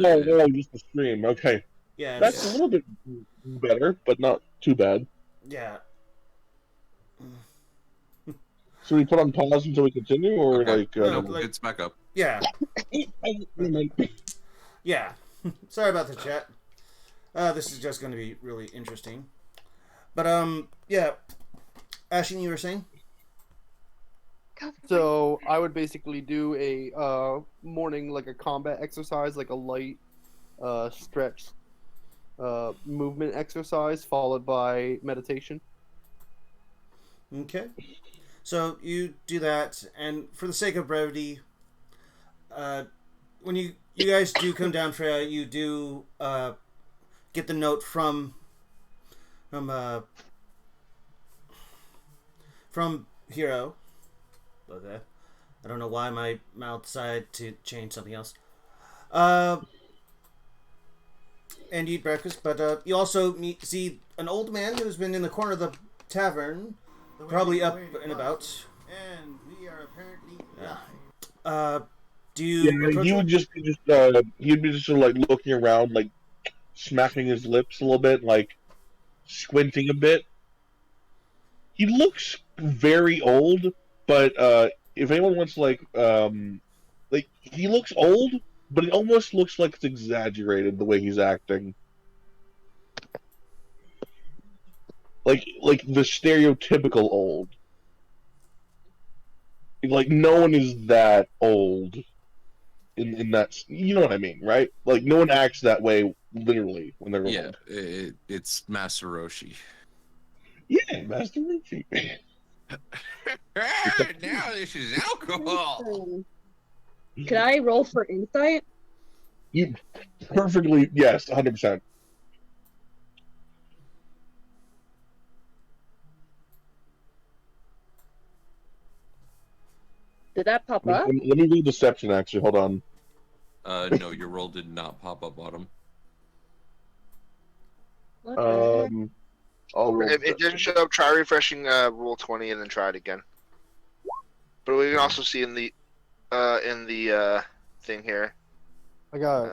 just the stream. Okay, Yeah, that's a little bit better, but not too bad. yeah. Should we put on pause until we continue, or Okay. No, no? It's back up. Yeah. Yeah. Sorry about the chat. This is just going to be really interesting. But yeah. Ashton, you were saying? So I would basically do a morning, like a combat exercise, like a light stretch movement exercise, followed by meditation. Okay. So you do that, and for the sake of brevity, when you guys do come down Freya, you do get the note from Hero. Okay. I don't know why my mouth decided to change something else. And eat breakfast, but you also see an old man who's been in the corner of the tavern, probably up and about. And we are apparently live. Do you approach he him? would he'd be just sort of like looking around, like smacking his lips a little bit, like squinting a bit. He looks very old, but if anyone wants like he looks old, but it almost looks like it's exaggerated the way he's acting. Like the stereotypical old. Like no one is that old in that, you know what I mean, right? Like no one acts that way literally when they're old. It's Master Roshi. Yeah, Master Roshi. Now this is alcohol. Could I roll for insight? You perfectly, yes, 100%. Did that pop up? Let me do deception. Actually, hold on. No, your roll did not pop up bottom. If it didn't show up, try refreshing roll 20 and then try it again. But we can also see in the thing here. I got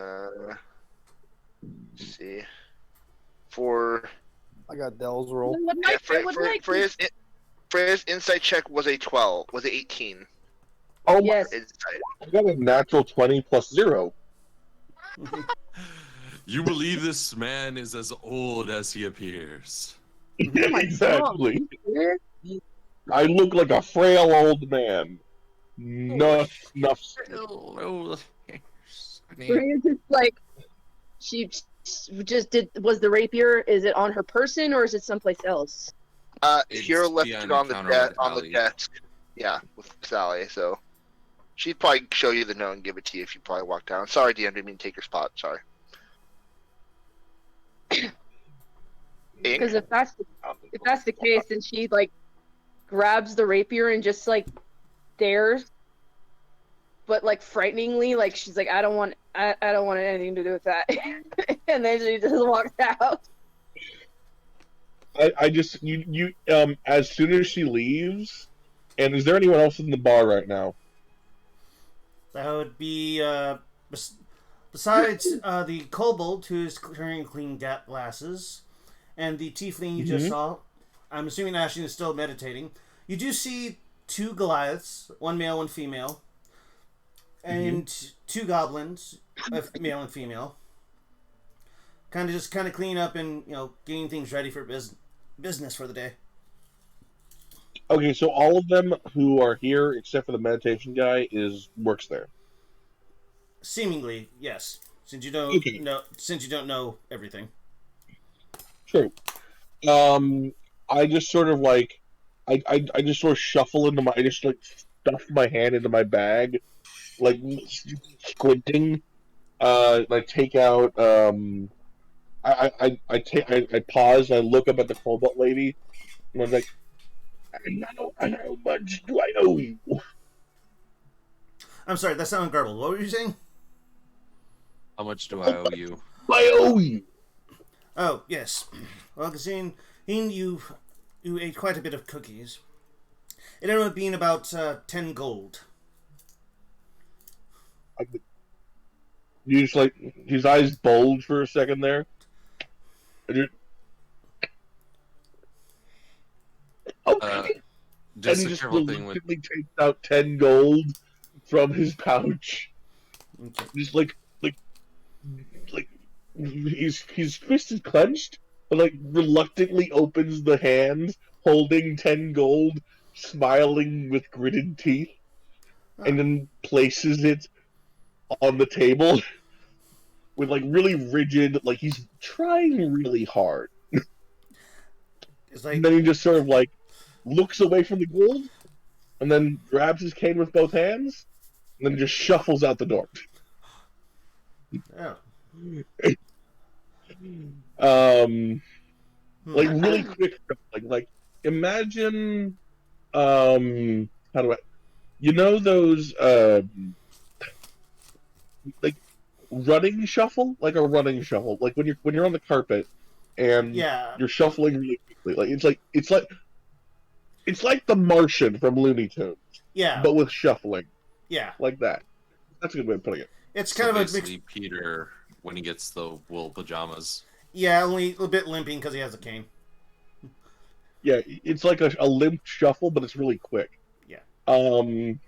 let's see. For I got Dell's roll. Freya's insight check was a 12. Was it 18? Oh yes. I got a natural 20 plus 0. You believe this man is as old as he appears. Exactly. I look like a frail old man. Enough. Maria's just like, she just did. Was the rapier? Is it on her person or is it someplace else? Hero left it on the desk. Yeah, with Sally. So she'd probably show you the note and give it to you if you probably walk down. Sorry, DM, didn't mean to take your spot. Sorry. Because if that's the case, then she like grabs the rapier and just like stares, but like frighteningly, like she's like, I don't want anything to do with that, and then she just walks out. I just you as soon as she leaves, and is there anyone else in the bar right now? That would be besides the kobold who's carrying clean glasses. And the tiefling you just saw, I'm assuming Ashton is still meditating. You do see 2 Goliaths, 1 male, 1 female, and 2 goblins, male and female. Kind of clean up and getting things ready for business for the day. Okay, so all of them who are here, except for the meditation guy, works there. Seemingly, yes. Since you don't know everything. True. I just sort of like, I just sort of shuffle into I just like stuff my hand into my bag, like squinting. I take out, I pause, I look up at the cobalt lady, and I'm like, how much do I owe you? I'm sorry, that sounded garbled. What were you saying? How much do I owe you? I owe you. Oh, yes. Well, Cassine, you ate quite a bit of cookies. It ended up being about 10 gold. You just like his eyes bulge for a second there. And, okay. And Just he a just careful thing with reluctantly takes out 10 gold from his pouch. Okay. Just like his fist is clenched, but like reluctantly opens the hand, holding 10 gold, smiling with gritted teeth, and then places it on the table with like really rigid, like he's trying really hard. It's And like, then he just sort of like looks away from the gold, and then grabs his cane with both hands, and then just shuffles out the door. oh. Like really quick, like imagine, how do I, you know those like running shuffle, like a running shuffle, like when you're on the carpet and Yeah. you're shuffling really quickly, like it's like the Martian from Looney Tunes, Yeah. but with shuffling, Yeah. like that. That's a good way of putting it. It's so kind of a basically mix. Peter when he gets the wool pajamas. Yeah, only a little bit limping because he has a cane. Yeah, it's like a limp shuffle, but it's really quick. Yeah. And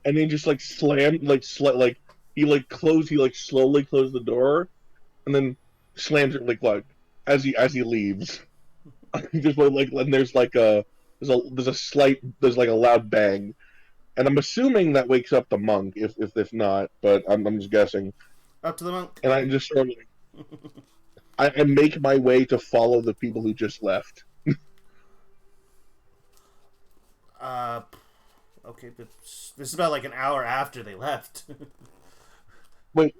then just like like he like slowly closed the door, and then slams it like as he leaves. He just like and there's like a loud bang, and I'm assuming that wakes up the monk if not, but I'm just guessing. Up to the monk. And I just sort of I make my way to follow the people who just left. Okay, this is about like an hour after they left. Wait,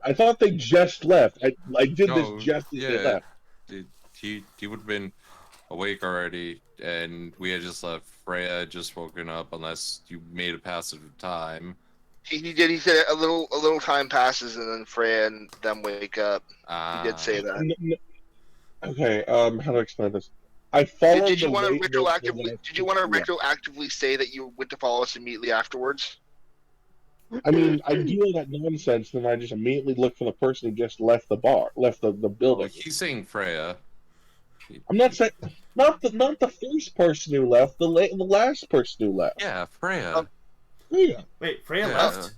I thought they just left. I did No, this just as they yeah, left. he would have been awake already, and we had just left. Freya had just woken up, unless you made a passage of time. He did. He said a little time passes, and then Freya and them wake up. He did say that. Okay, how do I explain this? I followed Did you the want to way retroactively? Did you want to Yeah. retroactively say that you went to follow us immediately afterwards? I mean, I do all that nonsense, then I just immediately look for the person who just left the Oh, building. he's saying Freya. I'm not saying not the first person who left, the last person who left. Yeah, Freya. Yeah. Wait, Freya Yeah. left?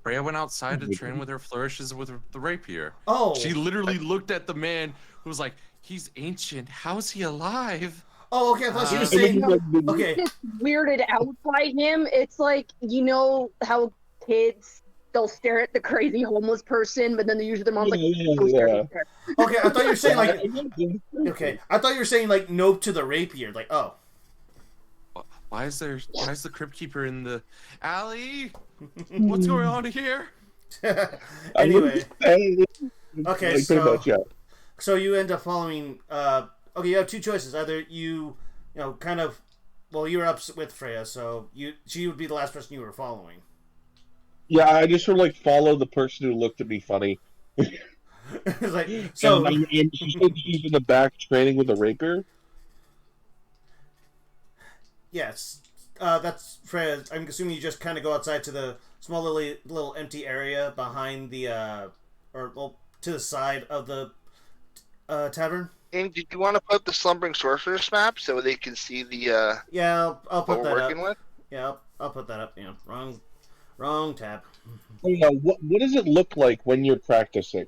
Freya went outside to train with her flourishes with the rapier. Oh. She literally looked at the man who was like, "He's ancient. How is he alive?" Oh, okay. I thought she was And then saying. he's like, Okay. Just weirded out by him. It's like, you know how kids, they'll stare at the crazy homeless person, but then they usually their mom's like, go stare yeah. at her. Okay, I thought you were saying like. Yeah. Okay, I thought you were saying like nope to the rapier. Like, oh. Why is the crypt keeper in the alley? What's going on here? Anyway. Okay, Like, pretty so much, yeah. so you end up following. Okay, you have two choices. Either you know, kind of. Well, you were up with Freya, so she would be the last person you were following. Yeah, I just sort of like follow the person who looked at me funny. It's like so. And she said she's in the back training with a rapier. Yes, that's Freya. I'm assuming you just kind of go outside to the small little empty area behind the or well to the side of the tavern. And did you want to put the slumbering sorceress map so they can see the Yeah, I'll what put we're that working up. with? Yeah, I'll put that up. Yeah, wrong tab. Oh, yeah, what does it look like when you're practicing?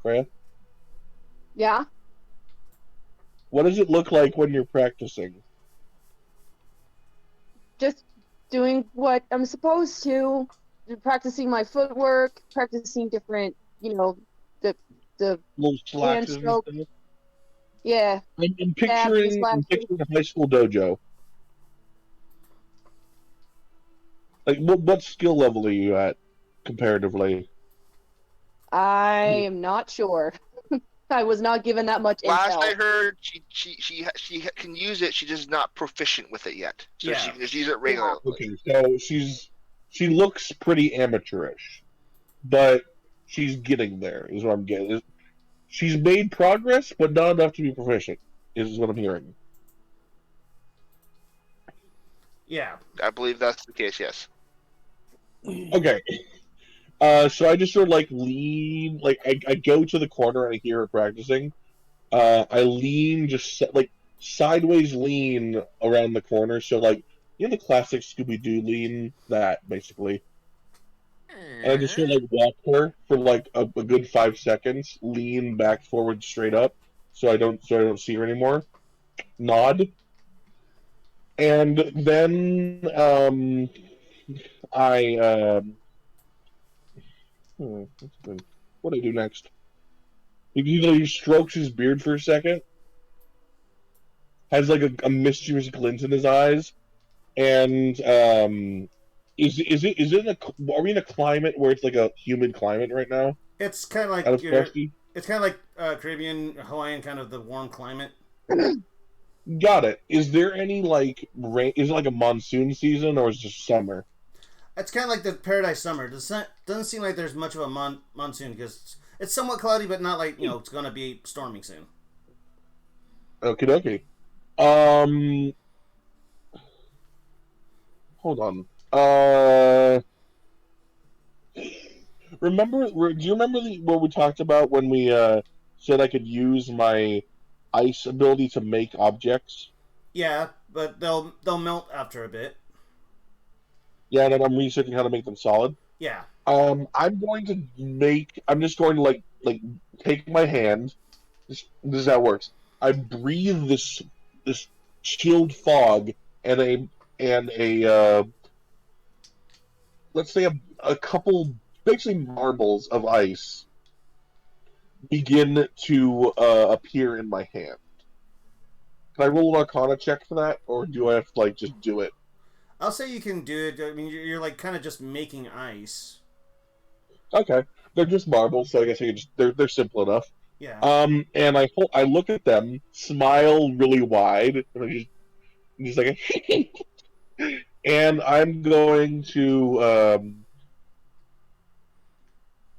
Freya? Yeah? What does it look like when you're practicing? Just doing what I'm supposed to, practicing my footwork, practicing different, you know, the Little slashes and stroke. stuff? yeah. I'm picturing a high school dojo. Like, what skill level are you at, comparatively? I am not sure. I was not given that much Last intel. I heard, she can use it. She's just not proficient with it yet. So Yeah. she can just use it regularly. Okay, so she looks pretty amateurish, but she's getting there, is what I'm getting. She's made progress, but not enough to be proficient, is what I'm hearing. Yeah. I believe that's the case. Yes. Okay. So I just sort of like lean, like I go to the corner and I hear her practicing. I lean like sideways lean around the corner. So like the classic Scooby Doo lean, that basically. And I just sort of like walk her for like a good 5 seconds, lean back forward straight up, so I don't see her anymore. Nod, and then I what's good. What do I do next? He strokes his beard for a second, has like a mischievous glint in his eyes, and is it in a are we in a climate where it's like a humid climate right now? It's kind of Out like of curiosity, It's kind of like Caribbean, Hawaiian, kind of the warm climate. got it. Is there any like rain? Is it like a monsoon season or is it just summer? It's kind of like the Paradise Summer. Doesn't seem like there's much of a monsoon because it's somewhat cloudy, but not like it's gonna be storming soon. Okie dokie. Um, hold on. Do you remember what we talked about when we said I could use my ice ability to make objects? Yeah, but they'll melt after a bit. Yeah, and then I'm researching how to make them solid. Yeah. I'm just going to like take my hand. This is how it works. I breathe this chilled fog and a let's say a couple basically marbles of ice begin to appear in my hand. Can I roll an Arcana check for that, or do I have to like just do it? I'll say you can do it. I mean, you're like kind of just making ice. Okay, they're just marbles, so I guess I can just they're simple enough. Yeah. And I look at them, smile really wide, and I'm just like, and I'm going to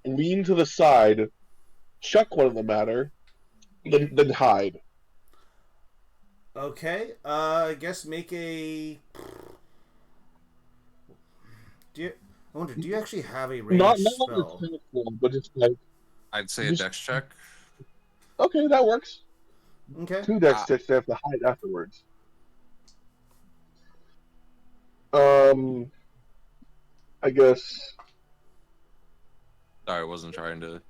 lean to the side, chuck one of them at her, then hide. Okay. I guess make a. Do you? I wonder. Do you actually have a Not ranged like spell? technical, but just like I'd say a just dex check. okay, that works. Okay. 2 dex checks to have to hide afterwards. Um, I guess. Sorry, I wasn't trying to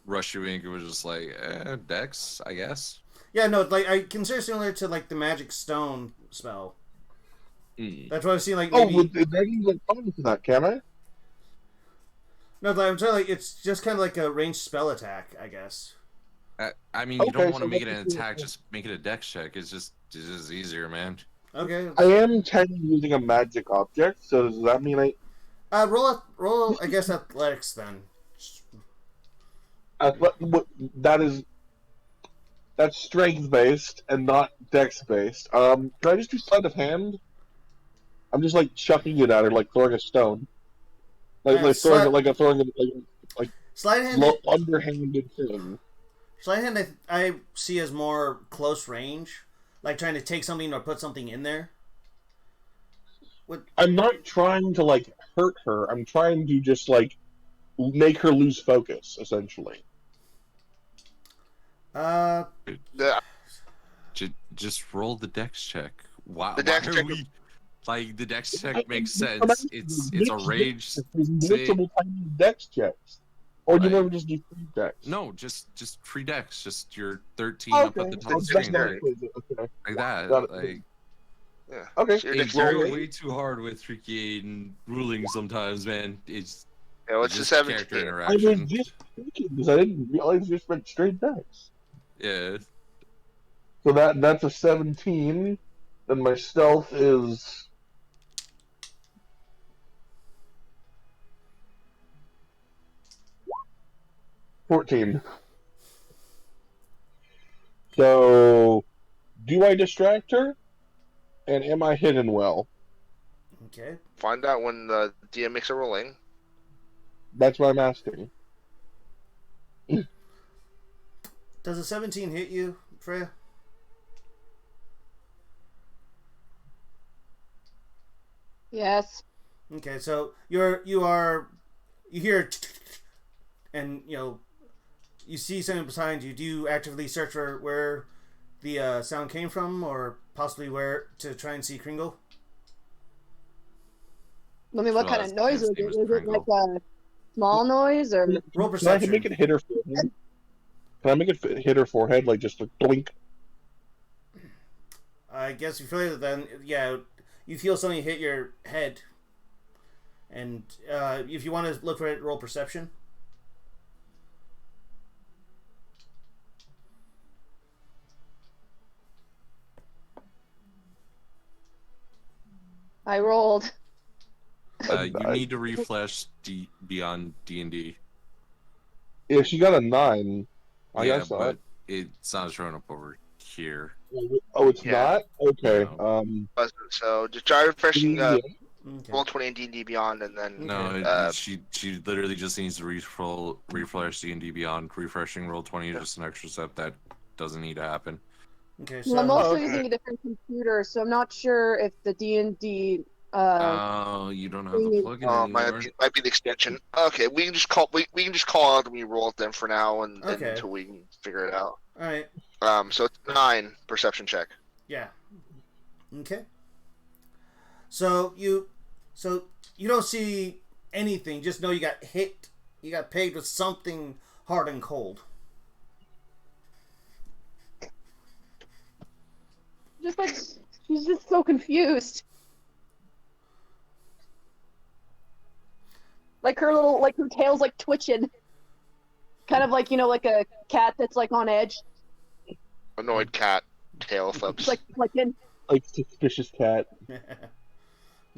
rush you in. It was just like, dex, I guess. Yeah. No. Like I consider similar to like the magic stone spell. That's what I was seeing. Like Oh, maybe. I can get common for that, can I? No, like, I'm saying like it's just kind of like a ranged spell attack, I guess. I mean, you don't Okay, want so to make it let's an just do attack. it. Just make it a dex check. It's just easier, man. Okay. I am technically using a magic object, so does that mean Roll. I guess athletics then. that is that's strength based and not dex based. Can I just do sleight of hand? I'm just like chucking it at her, like throwing a stone, like throwing it throwing it like Slide hand. underhanded thing. Slide hand. I see as more close range, like trying to take something or put something in there. I'm not trying to like hurt her. I'm trying to just like make her lose focus, essentially. The, Just roll the dex check. Why? The dex why are check- we like the dex check makes sense? It's a rage. There's Say, multiple tiny dex checks, or you Right. never just do 3 dex. no, just free dex. Just your 13 Oh, up at the top of the that's screen, not Dexterity. okay. like that. Got it. Like yeah. Okay. Your hey, dexterity. you're way too hard with tricky and ruling sometimes, man. It's Yeah, what's the just 17? character I was interaction. just thinking because I didn't realize you just went straight dex. Yeah. So that's a 17. Then my stealth is 14. So, do I distract her? And am I hidden well? Okay. Find out when the DM makes a rolling. That's what I'm asking. Does a 17 hit you, Freya? Yes. Okay, so you hear, and you see something behind you. Do you actively search for where the sound came from, or possibly where to try and see Kringle? I mean, what kind of noise was it? Was it like a small noise or? Roll Can I perception. make it hit her forehead? Can I make it hit her forehead, like just a doink? I guess you feel it then. Yeah, you feel something hit your head. And if you want to look for it, roll perception. I rolled. You need to refresh beyond D&D. Yeah, she got a 9. I Yeah, guess so. but it's not showing up over here. Oh, it's Yeah. not? Okay. No. So just try refreshing Yeah. Okay. roll 20 and D&D Beyond, and then No, she literally just needs to refresh D&D Beyond. Refreshing roll 20 is just an extra step that doesn't need to happen. Okay, Well, I'm also okay. using a different computer, so I'm not sure if the D&D. Oh, you don't have the plugin anymore. might be the extension. Okay, we can just call out when you roll it then for now, and Okay. until we can figure it out. All right. So it's 9 perception check. Yeah. Okay. So you don't see anything. Just know you got hit. You got pegged with something hard and cold. Just like she's just so confused. Like her tail's like twitching. Kind of like like a cat that's like on edge. Annoyed cat tail flips. It's like flicking. Like suspicious cat.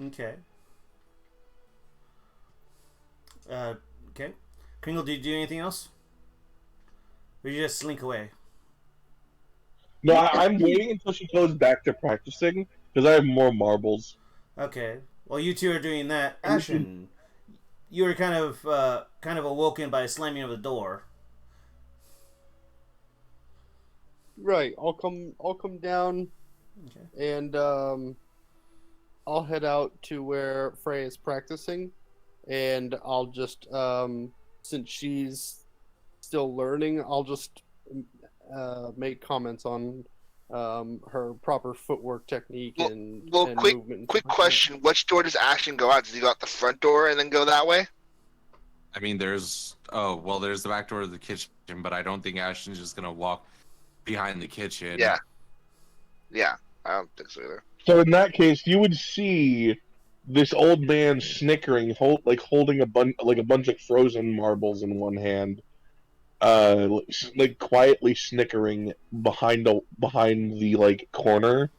Okay. Okay. Kringle, did you do anything else? Or you just slink away? No, I'm waiting until she goes back to practicing because I have more marbles. Okay. Well, you two are doing that. Ashen, you were kind of awoken by a slamming of the door. Right. I'll come down, Okay. and I'll head out to where Frey is practicing, and I'll just since she's still learning, I'll just make comments on her proper footwork technique and movement. Quick question: which door does Ashton go out? Does he go out the front door and then go that way? I mean, there's the back door of the kitchen, but I don't think Ashton's just gonna walk behind the kitchen. Yeah, I don't think so either. So in that case, you would see this old man snickering, holding a bunch of frozen marbles in one hand, like quietly snickering behind the corner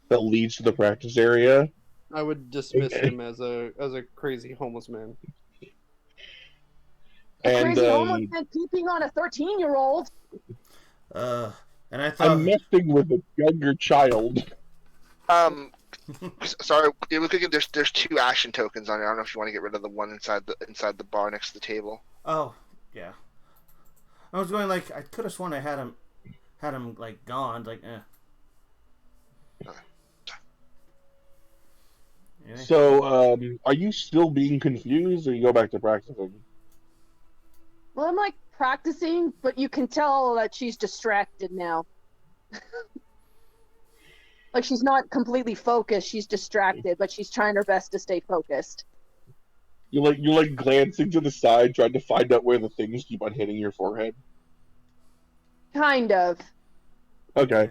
that leads to the practice area. I would dismiss him as a crazy homeless man. A crazy homeless man peeping on a 13-year-old. And I thought I'm messing with a younger child. Sorry, it looks like there's 2 Ashen tokens on it. I don't know if you want to get rid of the one inside the bar next to the table. Oh, yeah. I was going like I could have sworn I had him like gone. Like, So, are you still being confused, or you go back to practicing? Well, I'm like practicing, but you can tell that she's distracted now. Like she's not completely focused. She's distracted, but she's trying her best to stay focused. You're like glancing to the side, trying to find out where the things keep on hitting your forehead. Kind of. Okay.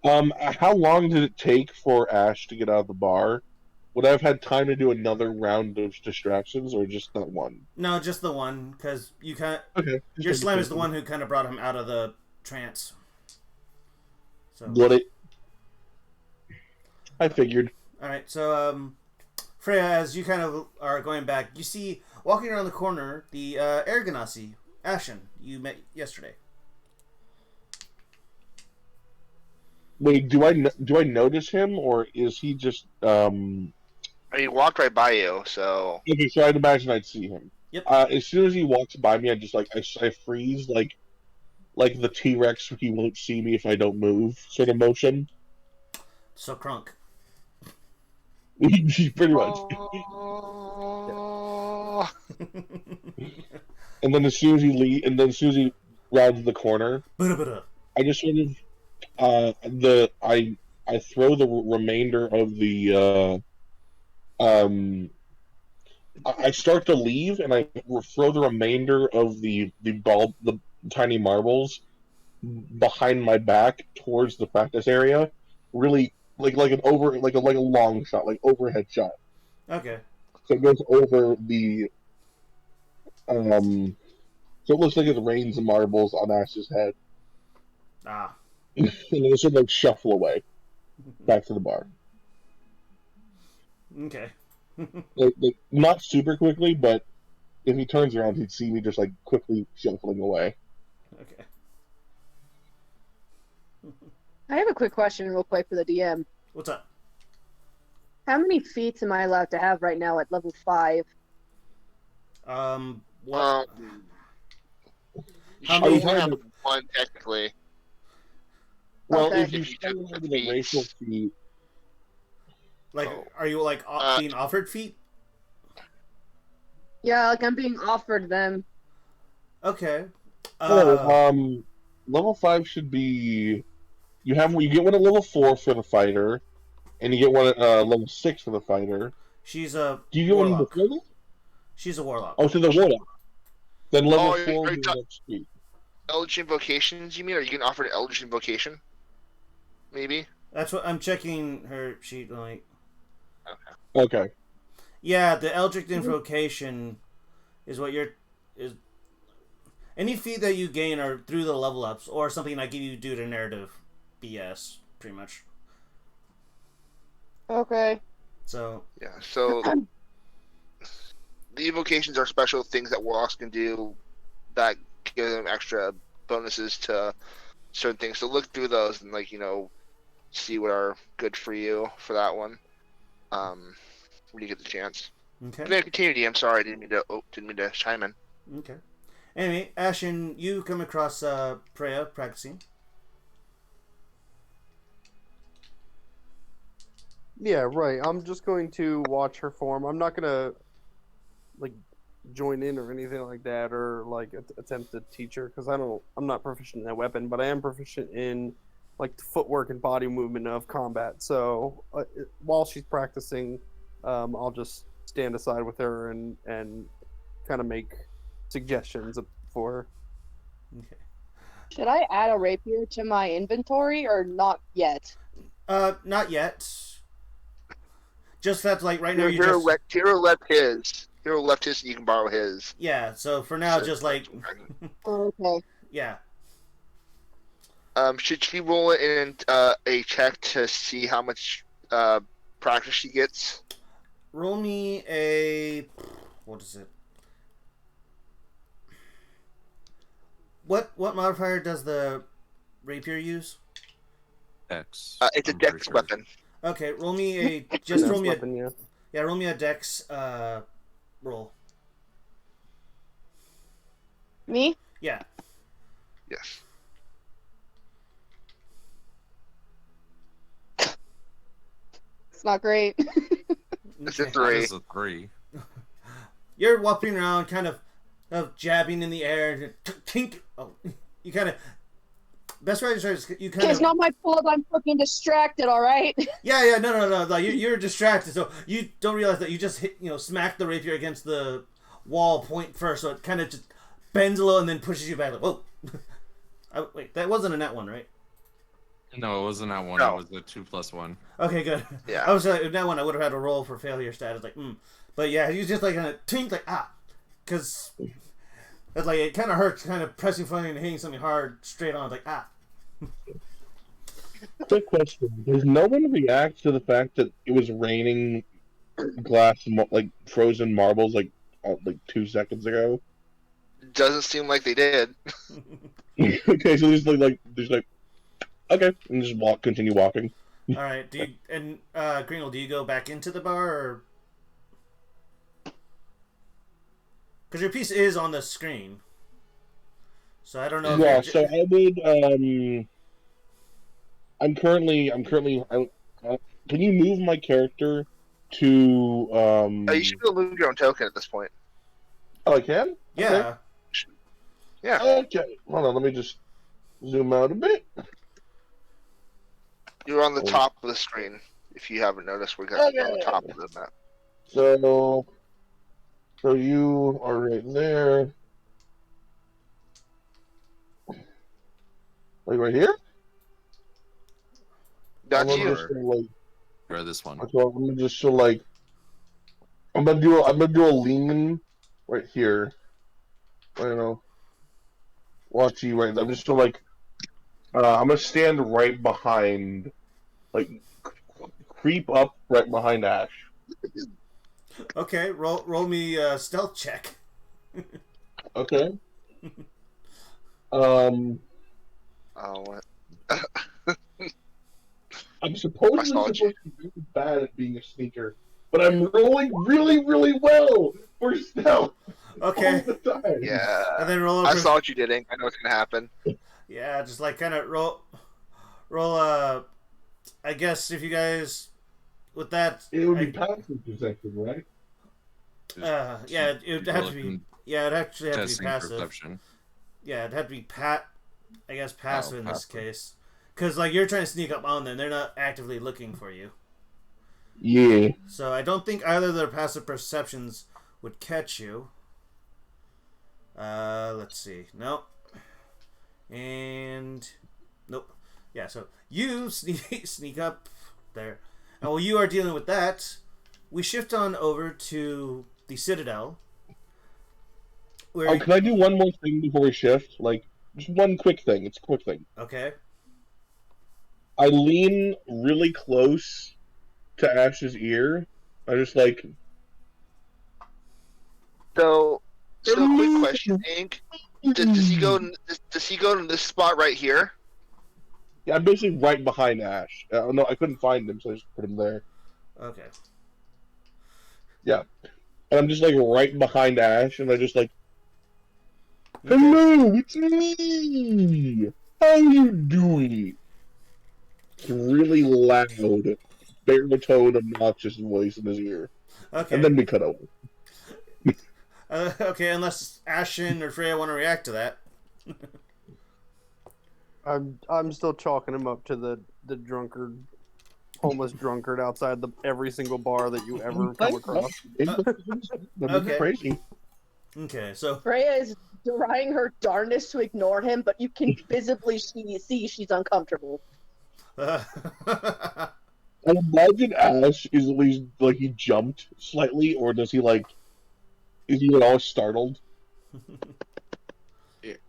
How long did it take for Ash to get out of the bar? Would I have had time to do another round of distractions, or just that one? no, just the one because you kind of Okay. your slam is the one who kind of brought him out of the trance. So What it? I figured. all right, so Freya, as you kind of are going back, you see walking around the corner the air ganassi Ashen you met yesterday. Wait, do I notice him, or is he just He walked right by you, so Okay, so I'd imagine I'd see him. Yep. As soon as he walks by me, I just I freeze like the T-Rex. He won't see me if I don't move, sort of motion. So Crunk. Pretty much. Oh. And then as soon as he rounds the corner, Ba-da-ba-da. I just sort of I throw the remainder of the I start to leave and I throw the remainder of the tiny marbles behind my back towards the practice area, really like a long shot, like overhead shot. Okay. So it goes over the so it looks like it rains marbles on Ash's head, Ah. and then sort of like shuffle away back to the bar. Okay. Like not super quickly, but if he turns around, he'd see me just like quickly shuffling away. Okay. I have a quick question, real quick, for the DM. What's up? How many feats am I allowed to have right now at level 5? What? You How should many- only have one technically. Well, Okay. if you If you start took the with a racial feats. feat, Like, Oh. are you like being offered feet? Yeah, like I'm being offered them. Okay. level 5 should be you get one at level 4 for the fighter, and you get one at level 6 for the fighter. She's a Do you get one warlock. before that? She's a warlock. Oh, so the warlock. Then level Oh, 4 are will you be ta- the next feat. Eldritch Invocations, you mean? Are you getting offered an Eldritch Invocation? Maybe? That's what I'm checking her sheet. Like, Okay. yeah, the Eldritch Invocation is what is any feat that you gain are through the level ups or something I give you due to narrative BS, pretty much. Okay. So Yeah, so the invocations are special things that warlocks can do that give them extra bonuses to certain things. So look through those and see what are good for you for that one. When you get the chance. okay, Then continue, I'm sorry, I didn't mean to chime in. okay. Anyway, Ashen, you come across Freya practicing. Yeah, right. I'm just going to watch her form. I'm not gonna join in or anything like that, or attempt to teach her because I'm not proficient in that weapon, but I am proficient in the footwork and body movement of combat. So while she's practicing, I'll just stand aside with her and kind of make suggestions for her. Okay. Should I add a rapier to my inventory or not yet? Not yet. Just that, right now, Hero left his. Hero left his, and you can borrow his. Yeah. So for now, just Okay. yeah. Should she roll it in a check to see how much practice she gets? Roll me a what is it? What modifier does the rapier use? X. It's a I'm pretty dex sure. weapon. Okay, roll me a Finesse roll me weapon, yeah. roll me a dex roll. Me? Yeah. Yes. It's not great. It's a Okay. That 3. is a 3. You're walking around, kind of jabbing in the air, and tink. Oh, you kind of. Best way to describe it is you kind It's of. not my fault. I'm fucking distracted. All right. Yeah, no. Like you're distracted, so you don't realize that you just hit, smack the rapier against the wall point first, so it kind of just bends a little and then pushes you back. Like, whoa. Wait, that wasn't a net one, right? No, it wasn't that one. No. It was a 2+1. Okay, good. Yeah. I was like, if that one, I would have had to roll for failure status. Like, But yeah, he was just like kind of tink, like because it's like it kind of hurts, kind of pressing something and hitting something hard straight on. Like Quick question: does no one react to the fact that it was raining frozen marbles like 2 seconds ago? Doesn't seem like they did. Okay, so there's like okay, and just continue walking. All right. Do you and Greenwell? Do you go back into the bar or? Because your piece is on the screen, so I don't know. Yeah, If so I would. I'm currently Can you move my character to You should be able to move your own token at this point. Oh, I can? Yeah. Yeah. Okay. Hold on, let me just zoom out a bit. You're on the top of the screen. If you haven't noticed, we're on the top of the map. So you are right there. Like right here? That's I'm gonna you. just show, like, Or this one. so I'm gonna just show like I'm gonna do a lean right here. I don't know. Watch you right. I'm just gonna like I'm gonna stand right behind, like creep up right behind Ash. Okay, roll me a stealth check. Okay. Um, Oh, what? I'm supposedly I saw supposed you. to be really bad at being a sneaker, but I'm rolling really, really well for stealth all Okay. the time. Yeah. And then roll I over. saw what you did, Ink. I know what's gonna happen. Yeah, just like kind of roll. I guess if you guys with that, It would be passive perception, right? yeah, it would have to be. Yeah, it'd actually have to be Testing passive. perception. Yeah, it'd have to be I guess passive in this passive. case, because like you're trying to sneak up on them, they're not actively looking for you. Yeah. So I don't think either of their passive perceptions would catch you. Let's see. Nope. And nope. Yeah. So you sneak up there, and while you are dealing with that, we shift on over to the Citadel. Where Oh, can I do one more thing before we shift? Like, just one quick thing. It's a quick thing. Okay. I lean really close to Ash's ear. I just like. So quick question, Ink. Does he go? Does he go to this spot right here? Yeah, I'm basically right behind Ash. No, I couldn't find him, so I just put him there. Okay. Yeah, and I'm just like right behind Ash, and I just like, hello, it's me. How you doing? It's really loud, baritone, obnoxious voice in his ear, Okay. and then we cut over. Okay, unless Ashen or Freya want to react to that. I'm still chalking him up to the drunkard, homeless drunkard outside every single bar that you ever come across. Okay. Crazy. Okay, so Freya is trying her darndest to ignore him, but you can visibly see she's uncomfortable. I imagine Ash is at least like he jumped slightly, or does he like? Is he all startled?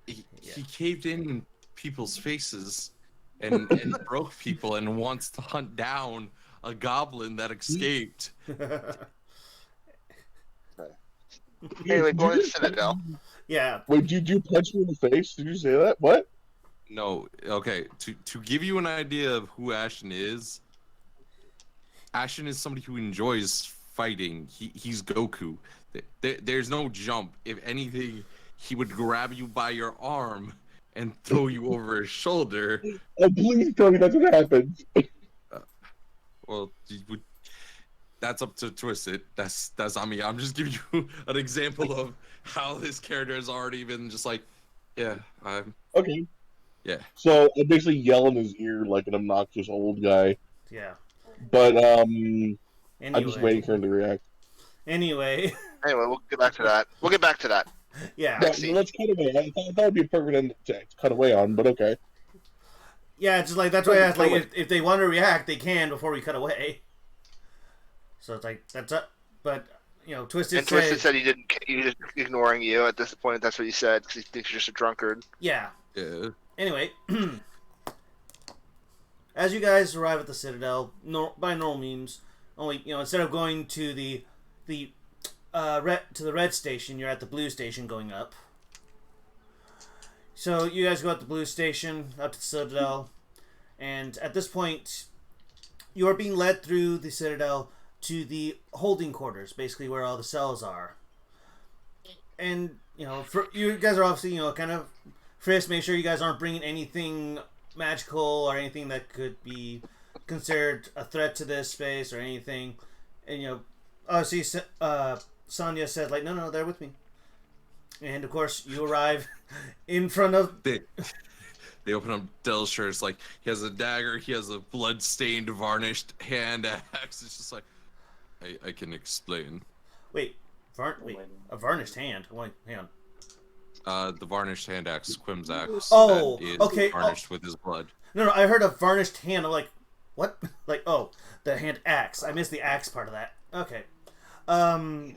He caved in people's faces and broke people and wants to hunt down a goblin that escaped. Anyway, going to the Citadel. yeah. Wait, did you punch me in the face? Did you say that? What? No, okay. To give you an idea of who Ashen is somebody who enjoys fighting. He's Goku. There's no jump. If anything, he would grab you by your arm and throw you over his shoulder. Oh, please tell me that's what happens. Well, that's up to Twisted. That's on me. I'm just giving you an example of how this character has already been just like, yeah, I'm Okay. yeah. So I basically yell in his ear like an obnoxious old guy. Yeah. But Anyway. I'm just waiting for him to react. Anyway. Anyway, we'll get back to that. Yeah. Yeah, let's cut away. I thought that would be a perfect end to cut away on, but okay. Yeah, just like that's why I asked, like if they want to react, they can before we cut away. So it's like that's up, but Twisted said he was just ignoring you at this point. That's what he said because he thinks you're just a drunkard. Yeah. Yeah. Anyway, as you guys arrive at the Citadel, by normal means, only instead of going to the red station, you're at the blue station going up. So you guys go up the blue station, up to the Citadel, and at this point, you are being led through the Citadel to the holding quarters, basically where all the cells are. And you guys are obviously kind of first make sure you guys aren't bringing anything magical or anything that could be considered a threat to this space or anything. And, you know, obviously, Sonya said, like, no, they're with me. And, of course, you arrive in front of... They open up Dell's shirt. It's like, he has a dagger, he has a blood-stained, varnished hand axe. It's just like, I can explain. Wait, a varnished hand? Wait, hang on. The varnished hand axe, Quim's axe. Oh, that is okay. varnished with his blood. No, I heard a varnished hand. I'm like, what? Like, oh, the hand axe. I missed the axe part of that. Okay.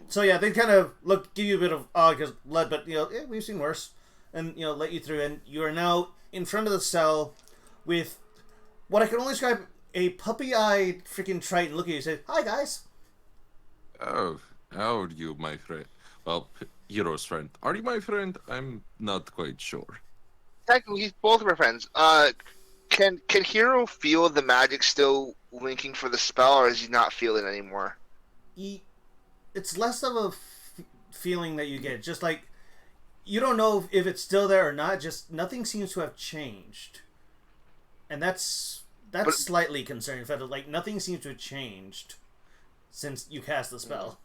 So yeah, they kind of give you a bit of because blood, but you know, we've seen worse, and you know, let you through, and you are now in front of the cell with what I can only describe a puppy-eyed freaking Triton looking at you. Say, "Hi guys." Oh, how are you, my friend? Well, Hero's friend. Are you my friend? I'm not quite sure. Technically, he's both of our friends. Can Hero feel the magic still linking for the spell, or is he not feeling it anymore? It's less of a feeling that you get. Just like you don't know if it's still there or not. Just nothing seems to have changed, and that's slightly concerning. In fact, like nothing seems to have changed since you cast the spell.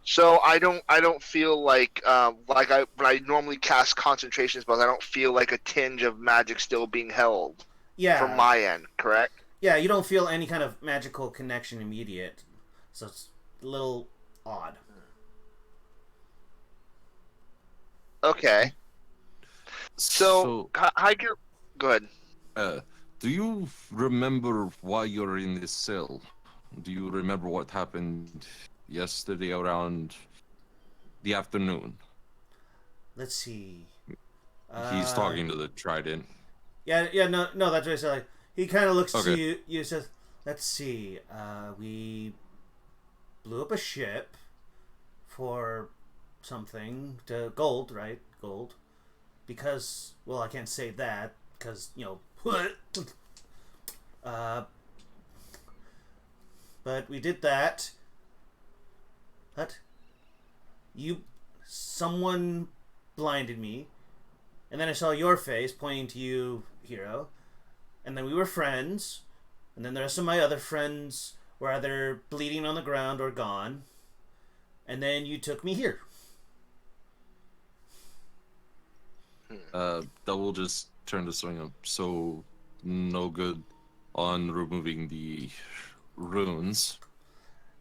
So I don't feel like when I normally cast concentration spells, I don't feel like a tinge of magic still being held. Yeah. From my end, correct? Yeah, you don't feel any kind of magical connection immediate, so it's a little odd. Okay. So Hiker, go ahead. Do you remember why you're in this cell? Do you remember what happened yesterday around the afternoon? Let's see. He's talking to the Trident. Yeah, no, that's what I said. Like, he kind of looks Okay. to you. You says, "Let's see. We blew up a ship for something to gold, right? Gold, because well, I can't say that because you know what. But we did that. What? Someone blinded me, and then I saw your face pointing to you, Hero, and then we were friends, and then the rest of my other friends were either bleeding on the ground or gone, and then you took me here." Double just turned to swing up. So, no good on removing the runes.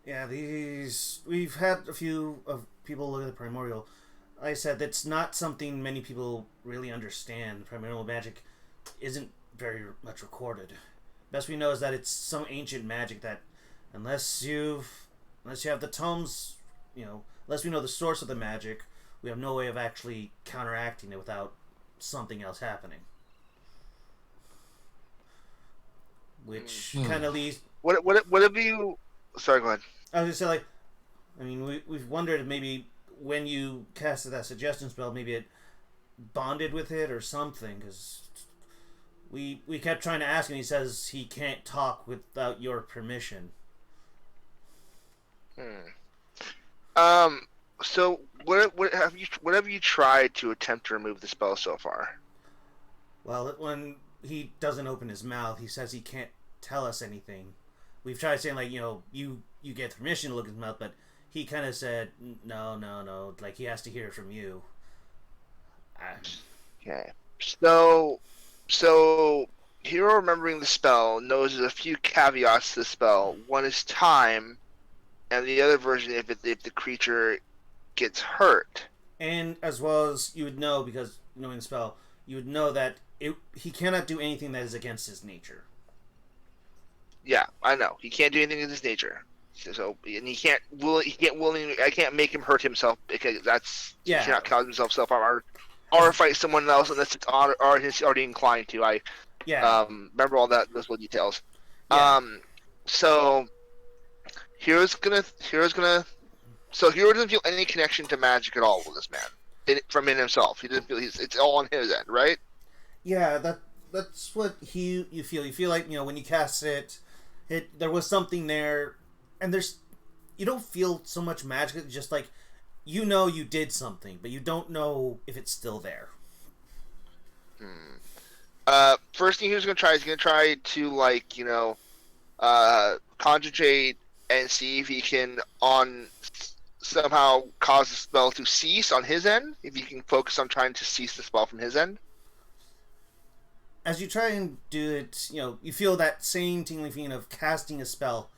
Yeah, we've had a few of people look at the primordial. Like I said, that's not something many people really understand. Primordial magic isn't very much recorded. Best we know is that it's some ancient magic that, unless you have the tomes, you know, unless we know the source of the magic, we have no way of actually counteracting it without something else happening. Which kind of leads. What have you? Sorry, go ahead. I was gonna say, like, I mean, we've wondered if maybe when you casted that suggestion spell, maybe it bonded with it or something, because we kept trying to ask him. He says he can't talk without your permission. So what have you tried to attempt to remove the spell so far? Well, when he doesn't open his mouth, he says he can't tell us anything. We've tried saying, like, you know, you get permission to look at his mouth, but he kind of said, no, like he has to hear it from you. Okay. So Hero remembering the spell knows there's a few caveats to the spell. One is time, and the other version if the creature gets hurt. And as well as you would know, because knowing the spell, you would know that he cannot do anything that is against his nature. Yeah, I know. He can't do anything in his nature. So, and he can't willingly. I can't make him hurt himself because he cannot cause himself self-harm or fight someone else unless it's or he's already inclined to. Remember all those little details. Yeah. So Hero's gonna. So Hero doesn't feel any connection to magic at all with this man from in himself. He doesn't feel it's all on his end, right? Yeah, that's what you feel. You feel like, you know, when you cast it, there was something there, and you don't feel so much magic. It's just like, you know, you did something, but you don't know if it's still there. First thing he's gonna try to like concentrate and see if he can somehow cause the spell to cease on his end. If he can focus on trying to cease the spell from his end. As you try and do it, you feel that same tingling feeling of casting a spell,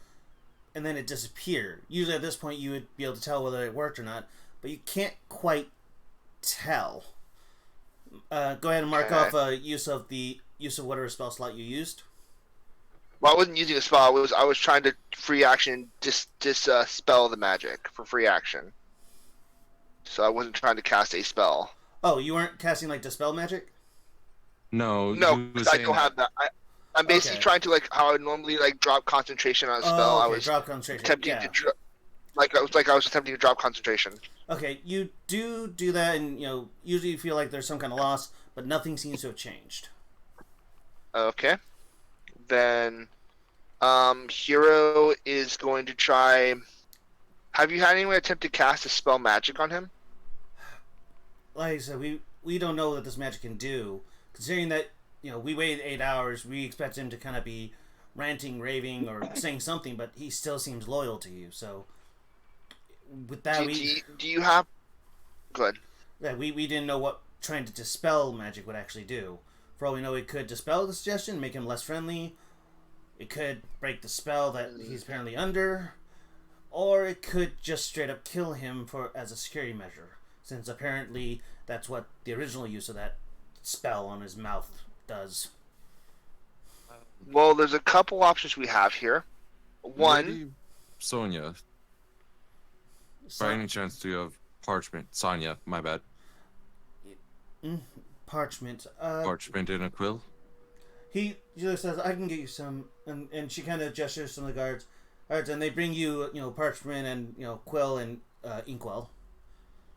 and then it disappeared. Usually at this point you would be able to tell whether it worked or not, but you can't quite tell. Go ahead and mark off use of whatever spell slot you used. Well, I wasn't using a spell. I was trying to free action dispel the magic for free action. So I wasn't trying to cast a spell. Oh, you weren't casting like dispel magic? No, No, he was because I saying don't have that. I'm basically trying to how I normally drop concentration on a spell. Oh, okay. I was drop concentration. attempting Yeah. to I was attempting to drop concentration. Okay, you do that, and usually you feel like there's some kind of loss, but nothing seems to have changed. Okay. Then Hero is going to try. Have you had anyone attempt to cast a spell magic on him? Like I said, we don't know what this magic can do. Considering that we waited 8 hours, we expect him to kind of be ranting, raving, or saying something, but he still seems loyal to you. So with that, do you have? Good. Yeah, we didn't know what trying to dispel magic would actually do. For all we know, it could dispel the suggestion, make him less friendly. It could break the spell that he's apparently under, or it could just straight up kill him as a security measure, since apparently that's what the original use of that spell on his mouth does. Well, there's a couple options we have here. One, Lady Sonia. By any chance, do you have parchment? Sonia, my bad. Parchment. Parchment and a quill? He just says, I can get you some, and she kind of gestures to the guards. Alright, and they bring you, parchment and, quill and inkwell.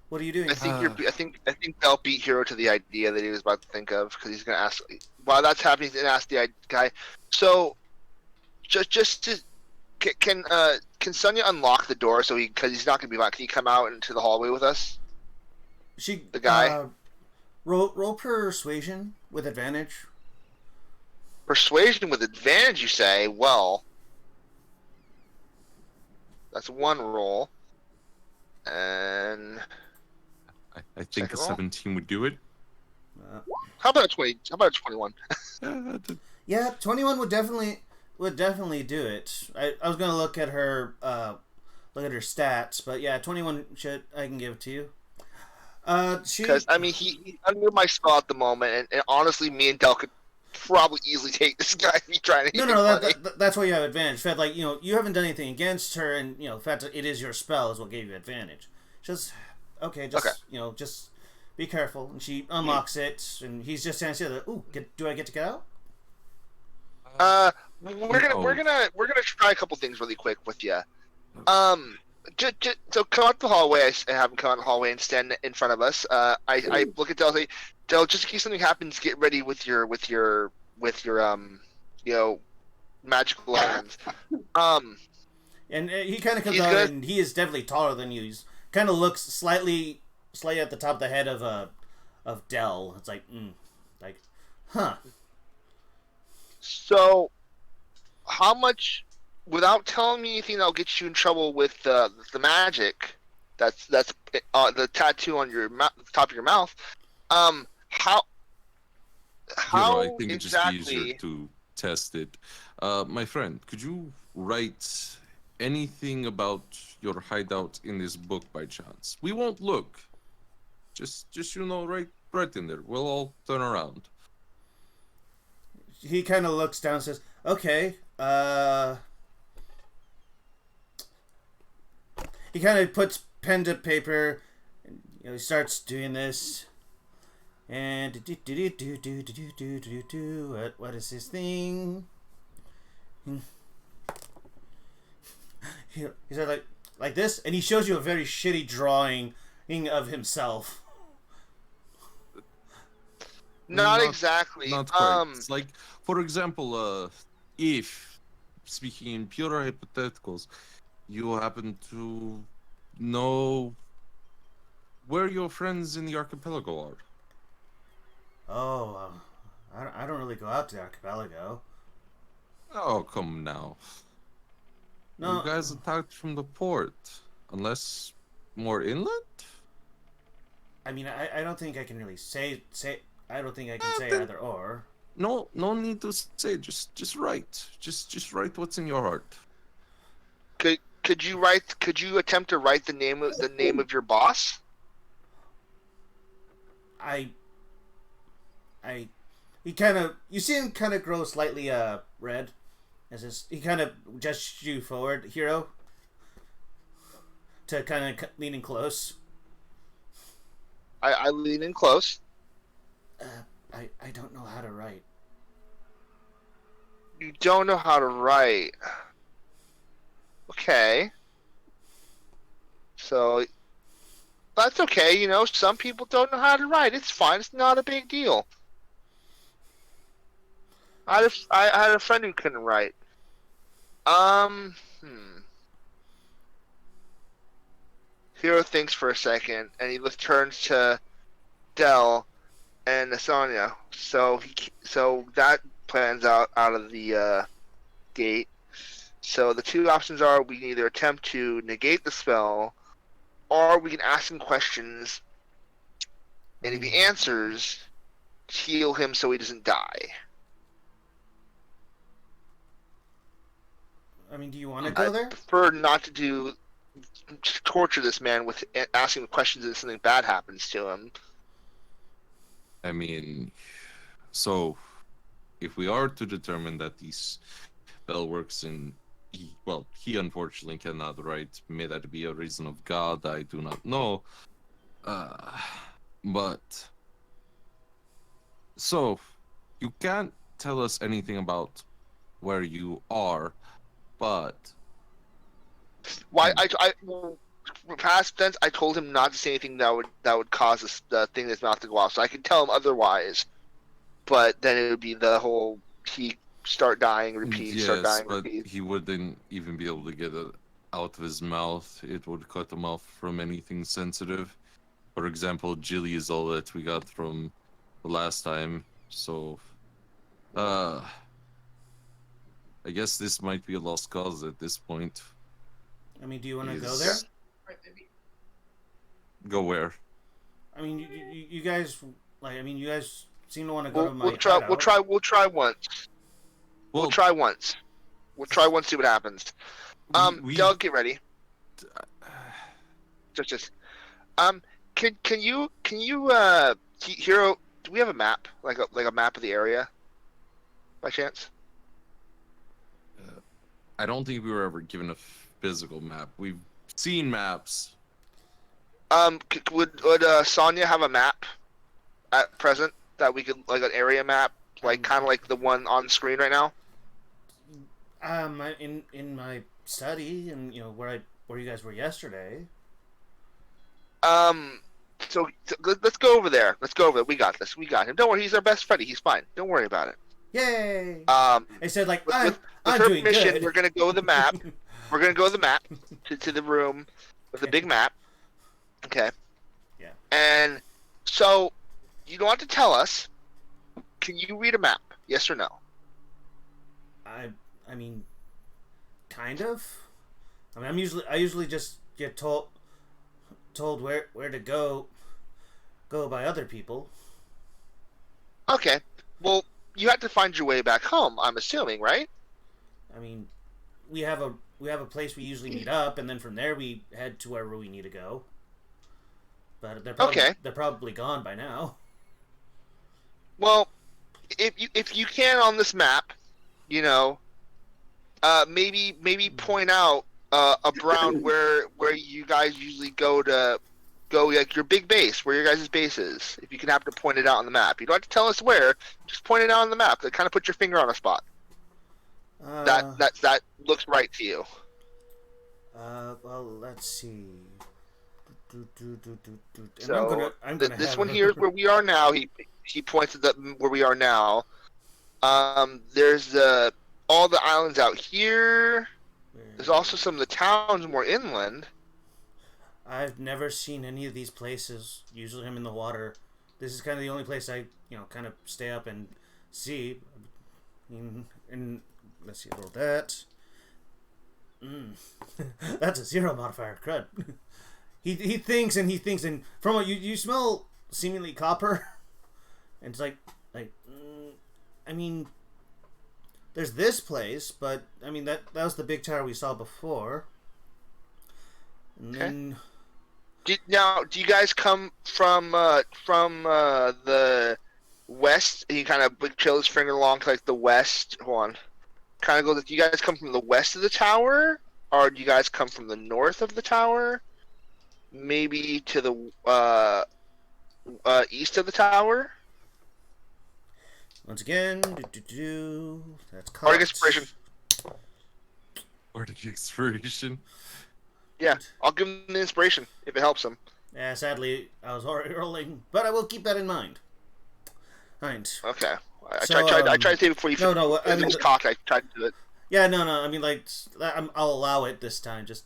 What are you doing? I think they'll beat Hero to the idea that he was about to think of, because he's gonna ask. While that's happening, he's gonna ask the guy. So, just to can Sonia unlock the door because he's not gonna be back? Can he come out into the hallway with us? The guy. Roll persuasion with advantage. Persuasion with advantage, you say? Well, that's one roll, and I think a 17 would do it. how about a 20? How about a 21? Yeah, 21 would definitely do it. I was gonna look at her stats, but yeah, 21 I can give it to you. Because he's under my spell at the moment, and honestly, me and Del could probably easily take this guy if he's trying to. No, that's why you have advantage. In fact, you haven't done anything against her, and in fact, it is your spell is what gave you advantage. Just be careful. And she unlocks it, and he's just standing there. Ooh, do I get to get out? We're gonna try a couple things really quick with you. So come out the hallway. I have him come out the hallway and stand in front of us. I look at Del and say, Del, just in case something happens, get ready with your magical items. And he kind of comes out, and he is definitely taller than you. He's kind of looks slightly at the top of the head of Del. It's huh. So, how much? Without telling me anything that'll get you in trouble with the magic, that's the tattoo on your top of your mouth. How I think exactly? it's just easier to test it. My friend, could you write anything about your hideout in this book by chance? We won't look. Just right in there. We'll all turn around. He kind of looks down and says, "Okay." He kind of puts pen to paper, and he starts doing this. And what is his thing? He's like this, and he shows you a very shitty drawing of himself. Not exactly. Not quite. It's like, for example, if speaking in pure hypotheticals, you happen to know where your friends in the archipelago are. Oh, I don't really go out to the archipelago. Oh, come now. You No, guys attacked from the port. Unless more inland? I mean, I don't think I can really say. I don't think I can say Then either or. no need to say. Just write. Just write what's in your heart. Could you write? Could you attempt to write the name of your boss? I. He kind of. You see him kind of grow slightly red, as he kind of gestures you forward, hero. To kind of leaning close. I lean in close. I don't know how to write. You don't know how to write. Okay. So that's okay. You know, some people don't know how to write. It's fine. It's not a big deal. I had a friend who couldn't write. Hero thinks for a second, and he turns to Dell and Asanya. So that plans out of the gate. So the two options are: we can either attempt to negate the spell, or we can ask him questions, and if he answers, heal him so he doesn't die. I mean, do you want to go there? I prefer not to torture this man with asking him questions if something bad happens to him. I mean, so if we are to determine that these spell works in, he unfortunately cannot write. May that be a reason of God, I do not know. But so you can't tell us anything about where you are, but Why past tense, I told him not to say anything that would cause the thing in his mouth to go off. So I could tell him otherwise, but then it would be the whole he start dying, repeat, start dying, but repeat. he wouldn't even be able to get it out of his mouth. It would cut him off from anything sensitive. For example, Jilly is all that we got from the last time. So, I guess this might be a lost cause at this point. I mean, do you want to go there? Go where? I mean, you guys like. I mean, you guys seem to want to go to my We'll try. hideout. We'll try once. We'll try once. We'll try once. See what happens. Doug, get ready. Just. Can you Hero? Do we have a map? Like a map of the area? By chance? I don't think we were ever given a physical map. We've seen maps. Would Sonya have a map at present that we could, like, an area map, like kind of like the one on screen right now? In my study, and where you guys were yesterday. So let's go over there. Let's go over there. We got this. We got him. Don't worry. He's our best buddy. He's fine. Don't worry about it. Yay! I said With I'm her doing permission, good. we're gonna go the map. We're gonna go the map to the room with the big map. Okay. Yeah. And so you don't have to tell us. Can you read a map? Yes or no? I mean, kind of. I mean, I usually just get told where to go by other people. Okay. Well, you have to find your way back home. I'm assuming, right? I mean, we have a place we usually meet up, and then from there we head to wherever we need to go. But they're probably gone by now. Well, if you can on this map, maybe point out around where you guys usually go like your big base, where your guys' base is. If you can happen to point it out on the map, you don't have to tell us where. Just point it out on the map. That kind of put your finger on a spot. That looks right to you. Well, let's see. So this one here is where we are now. He points at where we are now. There's all the islands out here. There's also some of the towns more inland. I've never seen any of these places. Usually I'm in the water. This is kind of the only place I kind of stay up and see. And let's see, roll that. That's a 0 modifier. Crud. he thinks and from what you smell seemingly copper, and it's like I mean, there's this place, but I mean that was the big tower we saw before. And then do you guys come from the west? And you kind of trail his finger along to like the west. Hold on. Kind of go. Do you guys come from the west of the tower, or do you guys come from the north of the tower? Maybe to the east of the tower. Once again, that's caught. Bardic inspiration. Bardic inspiration. Yeah, I'll give him the inspiration if it helps him. Yeah, sadly, I was already rolling, but I will keep that in mind. Right. Okay. I So, tried to say before you. No, I mean, was cocked. I tried to do it. Yeah, no. I mean, like, I'll allow it this time. Just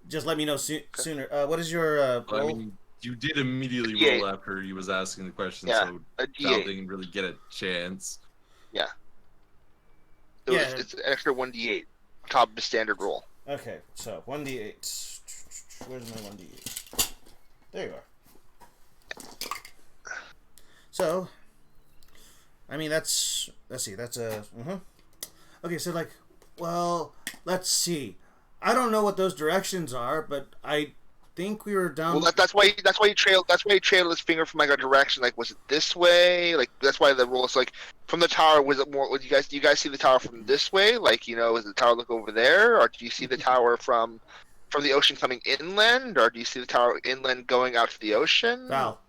just let me know sooner. What is your I roll? mean, you did immediately D8. roll after he was asking the question, Yeah, so a Val D8. didn't really get a chance. Yeah. Yeah. It's an extra 1d8 on top of the standard roll. Okay, so 1d8. Where's my 1d8? There you are. So, I mean, let's see, that's a, Okay, so like, well, let's see. I don't know what those directions are, but I think we were down. Well, that's why he trailed his finger from like a direction. Like, was it this way? Like, that's why the rule is like from the tower. Was it more? Do you guys see the tower from this way? Like, is the tower look over there, or do you see the tower from the ocean coming inland, or do you see the tower inland going out to the ocean? Val.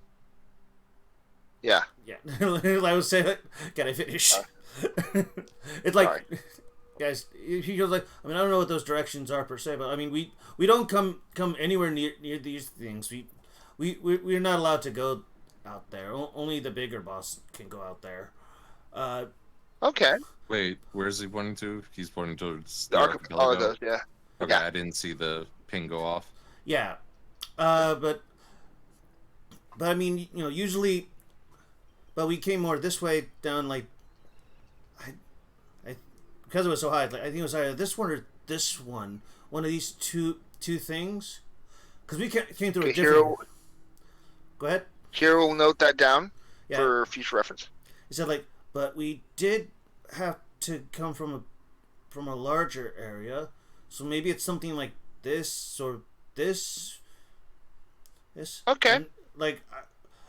Yeah. Yeah, I was saying, can I finish? It's like, Sorry. guys, he goes like, I mean, I don't know what those directions are per se, but I mean, we don't come anywhere near these things. We're not allowed to go out there. Only the bigger boss can go out there. Okay. Wait, where's he pointing to? He's pointing towards The archipelago. Yeah. Okay, Yeah. I didn't see the ping go off. Yeah, but I mean, usually, but we came more this way down like, I because it was so high. Like, I think it was either this one or this one. One of these two things, because we came through a different. Hero, Go ahead. Hero will note that down Yeah. for future reference. He said like, but we did have to come from a larger area, so maybe it's something like this or this. Okay. And, like,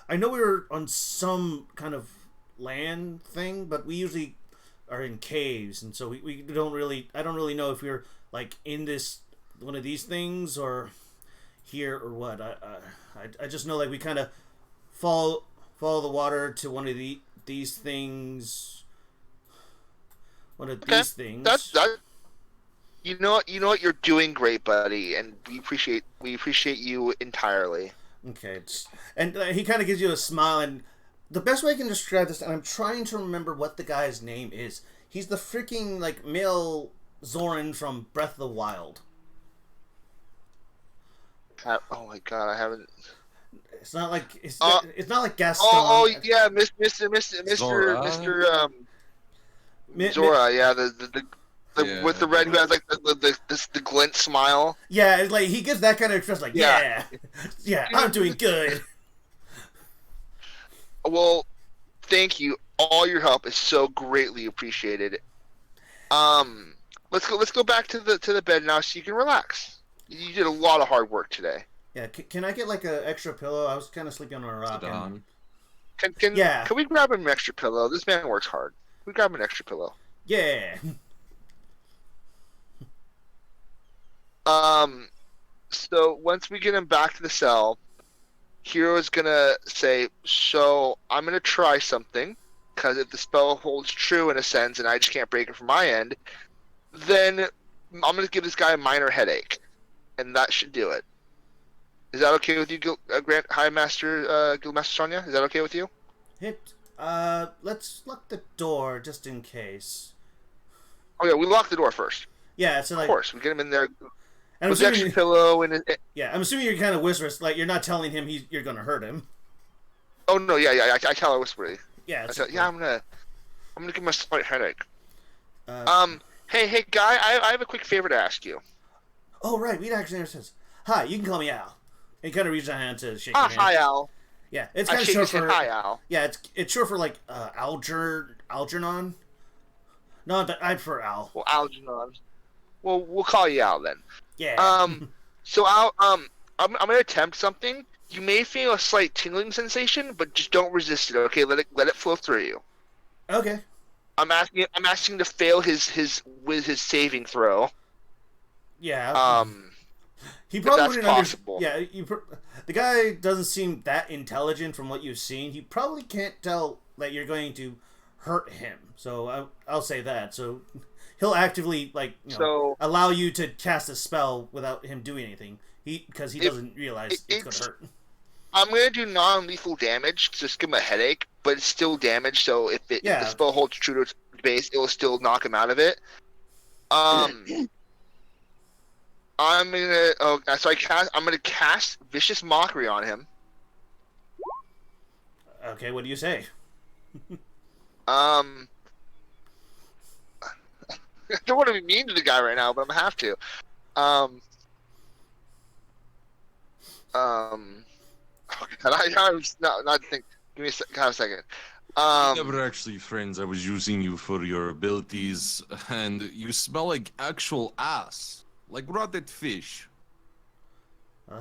I know we were on some kind of land thing, but we usually are in caves, and so we don't really. I don't really know if we're like in this one of these things or here or what. I just know like we kind of follow the water to one of these things. One of these things. That. You know what? You're doing great, buddy, and we appreciate you entirely. Okay, and he kind of gives you a smile, and the best way I can describe this, and I'm trying to remember what the guy's name is. He's the freaking like male Zoran from Breath of the Wild. Oh my god, I haven't. It's not like it's not like Gaston. Oh yeah, Mr. Zora, yeah, the Yeah. with the red who has like the glint smile. Yeah, it's like he gives that kind of expression, like Yeah. yeah, I'm doing good. Well, thank you. All your help is so greatly appreciated. Let's go back to the bed now so you can relax. You did a lot of hard work today. Yeah, can I get like an extra pillow? I was kind of sleeping on a rock. And, Can we grab him an extra pillow? This man works hard. We grab him an extra pillow. yeah. So once we get him back to the cell, Hero is gonna say, "So I'm gonna try something, because if the spell holds true in a sense, and I just can't break it from my end, then I'm gonna give this guy a minor headache, and that should do it. Is that okay with you, Grand High Master Guildmaster Sonia? Is that okay with you? Let's lock the door just in case. Oh yeah, we lock the door first. Yeah, so Of like, course, we get him in there and I'm with the extra assuming, pillow and. yeah, I'm assuming you're kind of whispers, like you're not telling him you're gonna hurt him. Oh no, yeah, I tell her whisperingly. Yeah, I tell, yeah, I'm gonna I'm gonna give him a slight headache. Uh, Hey, guy, I have a quick favor to ask you. oh, right. Weed actually never says, hi, you can call me Al. He kind of reaches out hand to shake your hand. Hi, Al. Yeah, it's I kind of shake short his hand. for. Hi, Al. Yeah, it's short for like Algernon. No, I'd prefer Al. Well, Algernon. Well, we'll call you Al then. Yeah. So Al, I'm gonna attempt something. You may feel a slight tingling sensation, but just don't resist it. Okay, let it flow through you. Okay. I'm asking to fail his saving throw. Yeah. He if probably that's wouldn't possible. The guy doesn't seem that intelligent from what you've seen. He probably can't tell that you're going to hurt him. So I'll say that. So he'll actively allow you to cast a spell without him doing anything. Because he doesn't realize it's going to hurt. I'm gonna do non-lethal damage, just give him a headache, but it's still damage. So if the spell holds true to its base, it will still knock him out of it. I'm gonna cast Vicious Mockery on him. Okay, what do you say? I don't want to be mean to the guy right now, but I'm gonna have to. I was not think. Give me a second. Never actually friends. I was using you for your abilities, and you smell like actual ass, like rotted fish.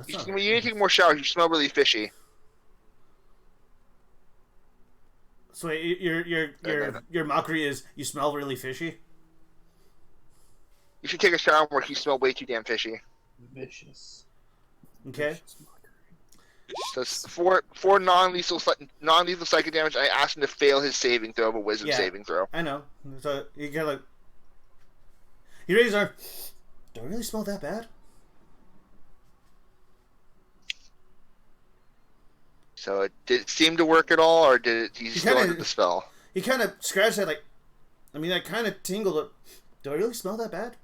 You need to take more showers. You smell really fishy. So wait, your mockery is you smell really fishy. You should take a shower where you smell way too damn fishy. Vicious. Okay. So for non-lethal psychic damage, I asked him to fail his saving throw of a wisdom saving throw. I know. So you kind of he raises our. Do I really smell that bad? So did it seem to work at all, or did he still under the spell? He kind of scratched it like. I mean, I kind of tingled. Do I really smell that bad?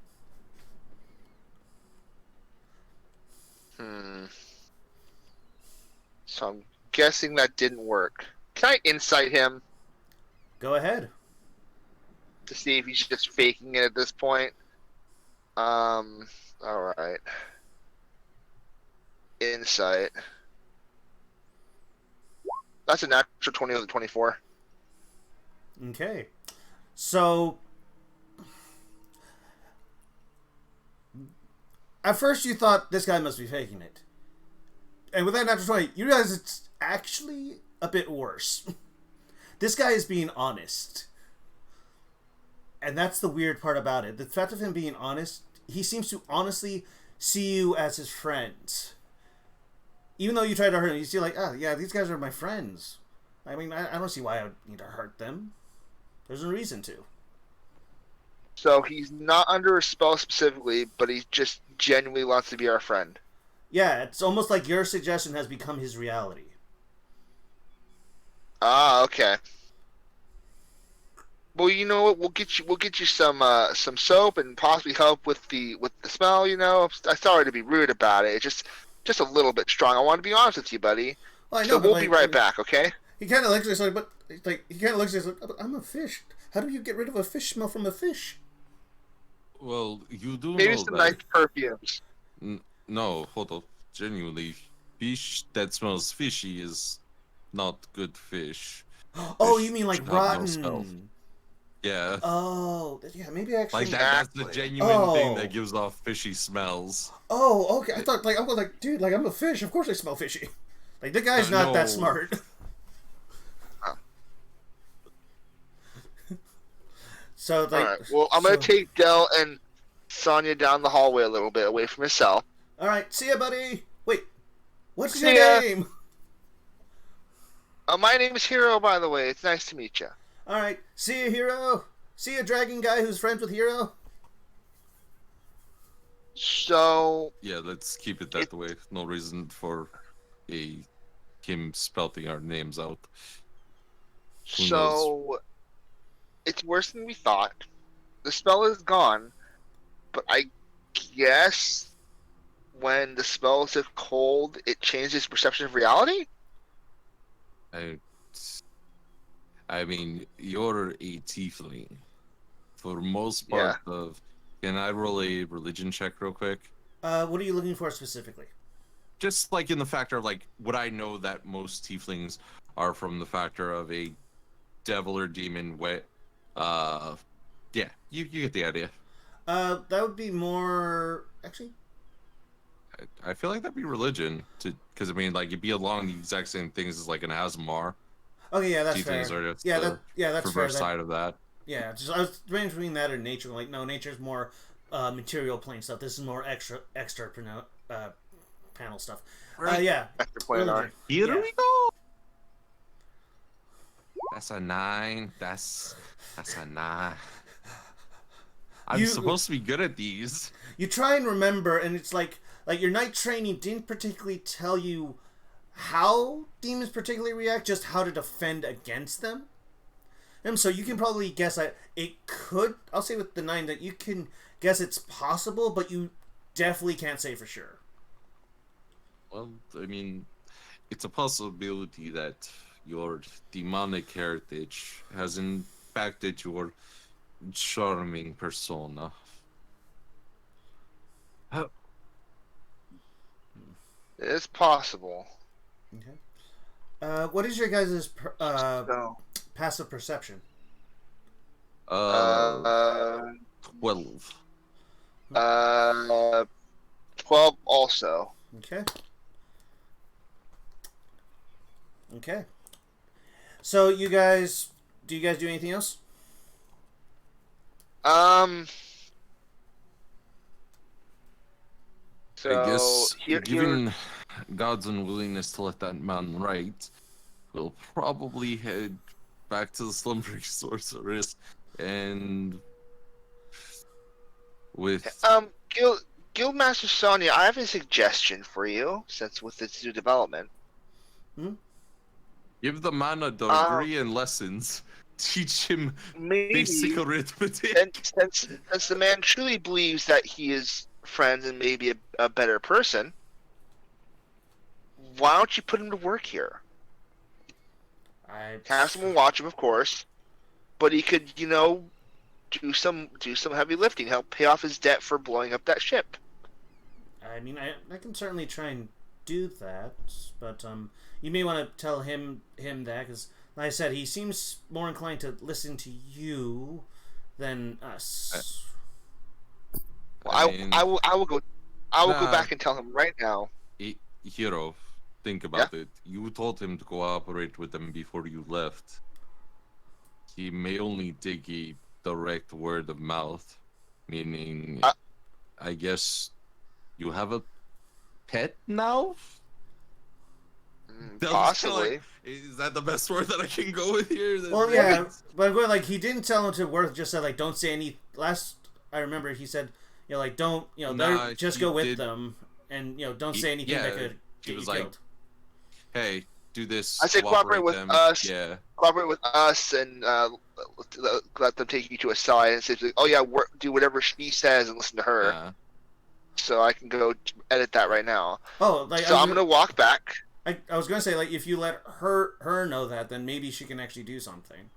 So I'm guessing that didn't work. Can I insight him? Go ahead. To see if he's just faking it at this point. Alright. Insight. That's a natural 20 of the 24. Okay. So at first you thought this guy must be faking it. And with that natural 20, you realize it's actually a bit worse. This guy is being honest. And that's the weird part about it. The fact of him being honest, he seems to honestly see you as his friend. Even though you try to hurt him, you see like, oh, yeah, these guys are my friends. I mean, I don't see why I would need to hurt them. There's no reason to. So he's not under a spell specifically, but he just genuinely wants to be our friend. Yeah, it's almost like your suggestion has become his reality. Ah, okay. Well, you know what? We'll get you some soap and possibly help with the smell. You know, I'm sorry to be rude about it. It's just a little bit strong. I want to be honest with you, buddy. Well, I know, so we'll be right back, okay? He kind of looks at us like, he kind of looks at us like, but I'm a fish. How do you get rid of a fish smell from a fish? Well, you do Maybe know some that. nice perfumes. No, hold up. Genuinely, fish that smells fishy is not good fish. Oh, Fish you mean like should have no smell. rotten? Yeah. Oh, yeah, maybe actually. Like that's the genuine thing that gives off fishy smells. Oh, okay. I thought I was like, dude, like I'm a fish. Of course I smell fishy. Like the guy's not that smart. So like, all right. Well, I'm gonna take Del and Sonya down the hallway a little bit away from his cell. All right, see ya, buddy. Wait, what's See your ya. name? My name is Hero, by the way. It's nice to meet you. All right, see ya, Hero. See ya, dragon guy who's friends with Hero. So Yeah, let's keep it that way. No reason for him spelling our names out. Who knows? It's worse than we thought. The spell is gone, but I guess when the spell took hold, it changed his perception of reality. I mean, you're a tiefling. For most Yeah. part of, can I roll a religion check real quick? What are you looking for specifically? Just like in the factor of like, would I know that most tieflings are from the factor of a devil or demon way? Yeah, you get the idea. That would be more actually. I feel like that'd be religion, to because I mean, like you'd be along the exact same things as like an Asmar. Okay, yeah, that's Tieflings fair. are just Yeah, the that's fair. reverse side of that. Yeah, just I was debating between that and nature. Like, no, nature's more material plane stuff. This is more extra panel stuff. Yeah, After playing religion. Here Yeah. we go. That's a 9. That's a 9. I'm You- supposed to be good at these. You try and remember, and it's like your night training didn't particularly tell you how demons particularly react, just how to defend against them. And so you can probably guess that it could. I'll say with the 9 that you can guess it's possible, but you definitely can't say for sure. Well, I mean, it's a possibility that your demonic heritage has impacted your charming persona. It's possible. Okay. What is your guys' So, passive perception? 12. 12 also. Okay. Okay. So you guys, do you guys do anything else? So I guess, here, given God's unwillingness to let that man write, we'll probably head back to the slumbering sorceress and with Guildmaster Sonia, I have a suggestion for you, since with its new development. give the man a degree in lessons, teach him Maybe basic arithmetic. since the man truly believes that he is friends and maybe a better person, why don't you put him to work here? Have someone watch him, of course, but he could, do some heavy lifting, help pay off his debt for blowing up that ship. I mean, I can certainly try and do that, but you may want to tell him that, because like I said, he seems more inclined to listen to you than us. Well, I I will go Nah. back and tell him right now. Hero, think about it. You told him to cooperate with them before you left. He may only take a direct word of mouth, meaning, I guess, you have a pet now? That was Possibly. like, is that the best word that I can go with here? Well, yeah, but I'm going like he didn't tell him to work. Just said like don't say any. Last I remember, he said like don't Nah, just he go with did- them and don't say anything that could he get was you like, killed. hey, do this. I said cooperate with them. us. Yeah. Cooperate with us and let them take you to a side and say, "Oh yeah, do whatever she says and listen to her." So I can go edit that right now. Oh, like So I'm gonna walk back. I was gonna say like if you let her know that, then maybe she can actually do something.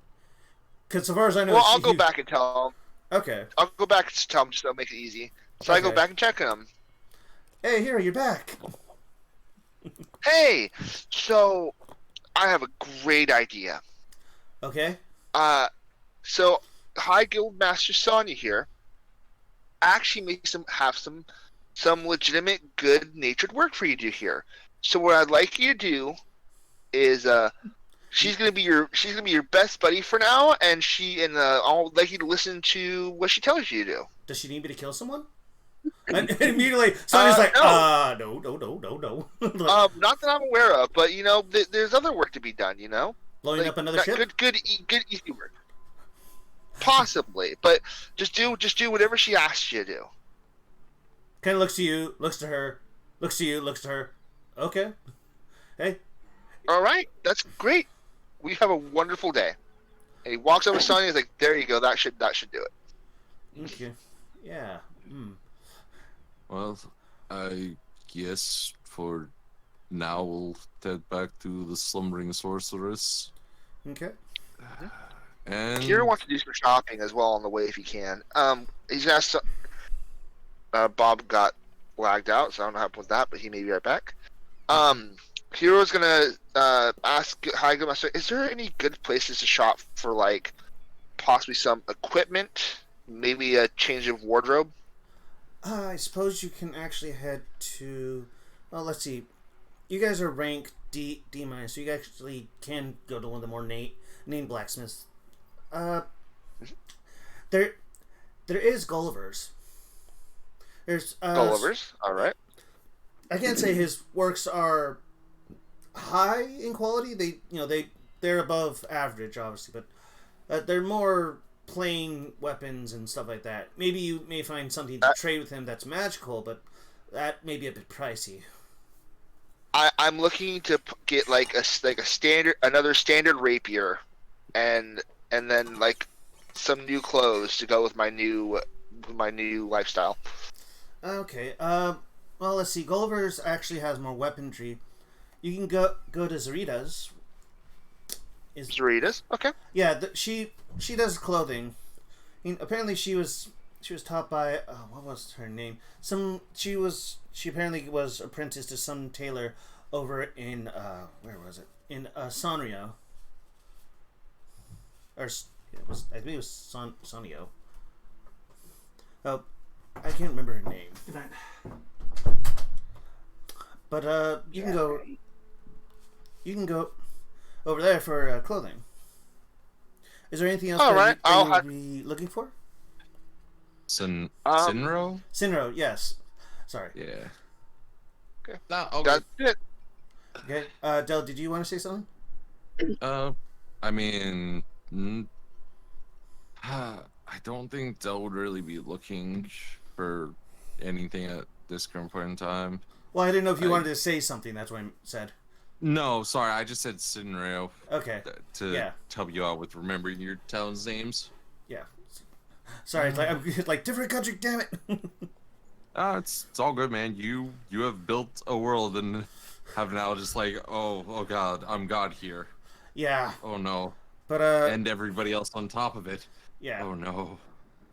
Because so far as I know, Well, I'll go back and tell him. Okay. I'll go back and tell him just to make it easy. So I go Okay. back and check him. Hey, here you're back. Hey, so I have a great idea. Okay. So High Guild Master Sonya here actually makes have some legitimate good natured work for you to do here. So what I'd like you to do is she's gonna be your best buddy for now, and I'll like you to listen to what she tells you to do. Does she need me to kill someone? And immediately, Sonya's like, no. No. Not that I'm aware of, but there's other work to be done. Blowing up another ship? Good, easy work. Possibly, but just do whatever she asks you to do. Kind of looks to you, looks to her, looks to you, looks to her. Okay. Hey. All right, that's great. We have a wonderful day. And he walks over to Sonya. He's like, "There you go. That should do it." Okay. Yeah. Well, I guess for now we'll head back to the slumbering sorceress. Okay. And Kira wants to do some shopping as well on the way if he can. He's asked. Bob got lagged out, so I don't know what happened with that, but he may be right back. Hero's gonna ask Hi Good Master, is there any good places to shop for like possibly some equipment, maybe a change of wardrobe? I suppose you can actually head to. Well, let's see. You guys are rank D minus, so you actually can go to one of the more named blacksmiths. There is Gulliver's. There's Gulliver's, all right. I can't say his works are high in quality. They're above average, obviously, but they're more plain weapons and stuff like that. Maybe you may find something to trade with him that's magical, but that may be a bit pricey. I'm looking to get like a another standard rapier, and then like some new clothes to go with my new lifestyle. Okay. Well, let's see. Gulliver's actually has more weaponry. You can go to Zarita's. Zarita's? Okay. Yeah, she does clothing. I mean, apparently she was taught by what was her name? She apparently was apprenticed to some tailor over in where was it? In Sanrio. Or I think it was Sanio. Oh, I can't remember her name. But you can go over there for clothing. Is there anything else you'll be looking for? Sinro? Sinro, yes. Sorry. Yeah. Okay. No, okay. That's it. Okay. Del, did you want to say something? I mean, I don't think Del would really be looking for anything at this current point in time. Well, I didn't know if you wanted to say something. That's what I said. No, sorry, I just said Sinro. Okay. To help you out with remembering your town's names. Yeah. Sorry, I'm like different country. Damn it. It's all good, man. You have built a world and have now just like oh god, I'm God here. Yeah. Oh no. But and everybody else on top of it. Yeah. Oh no.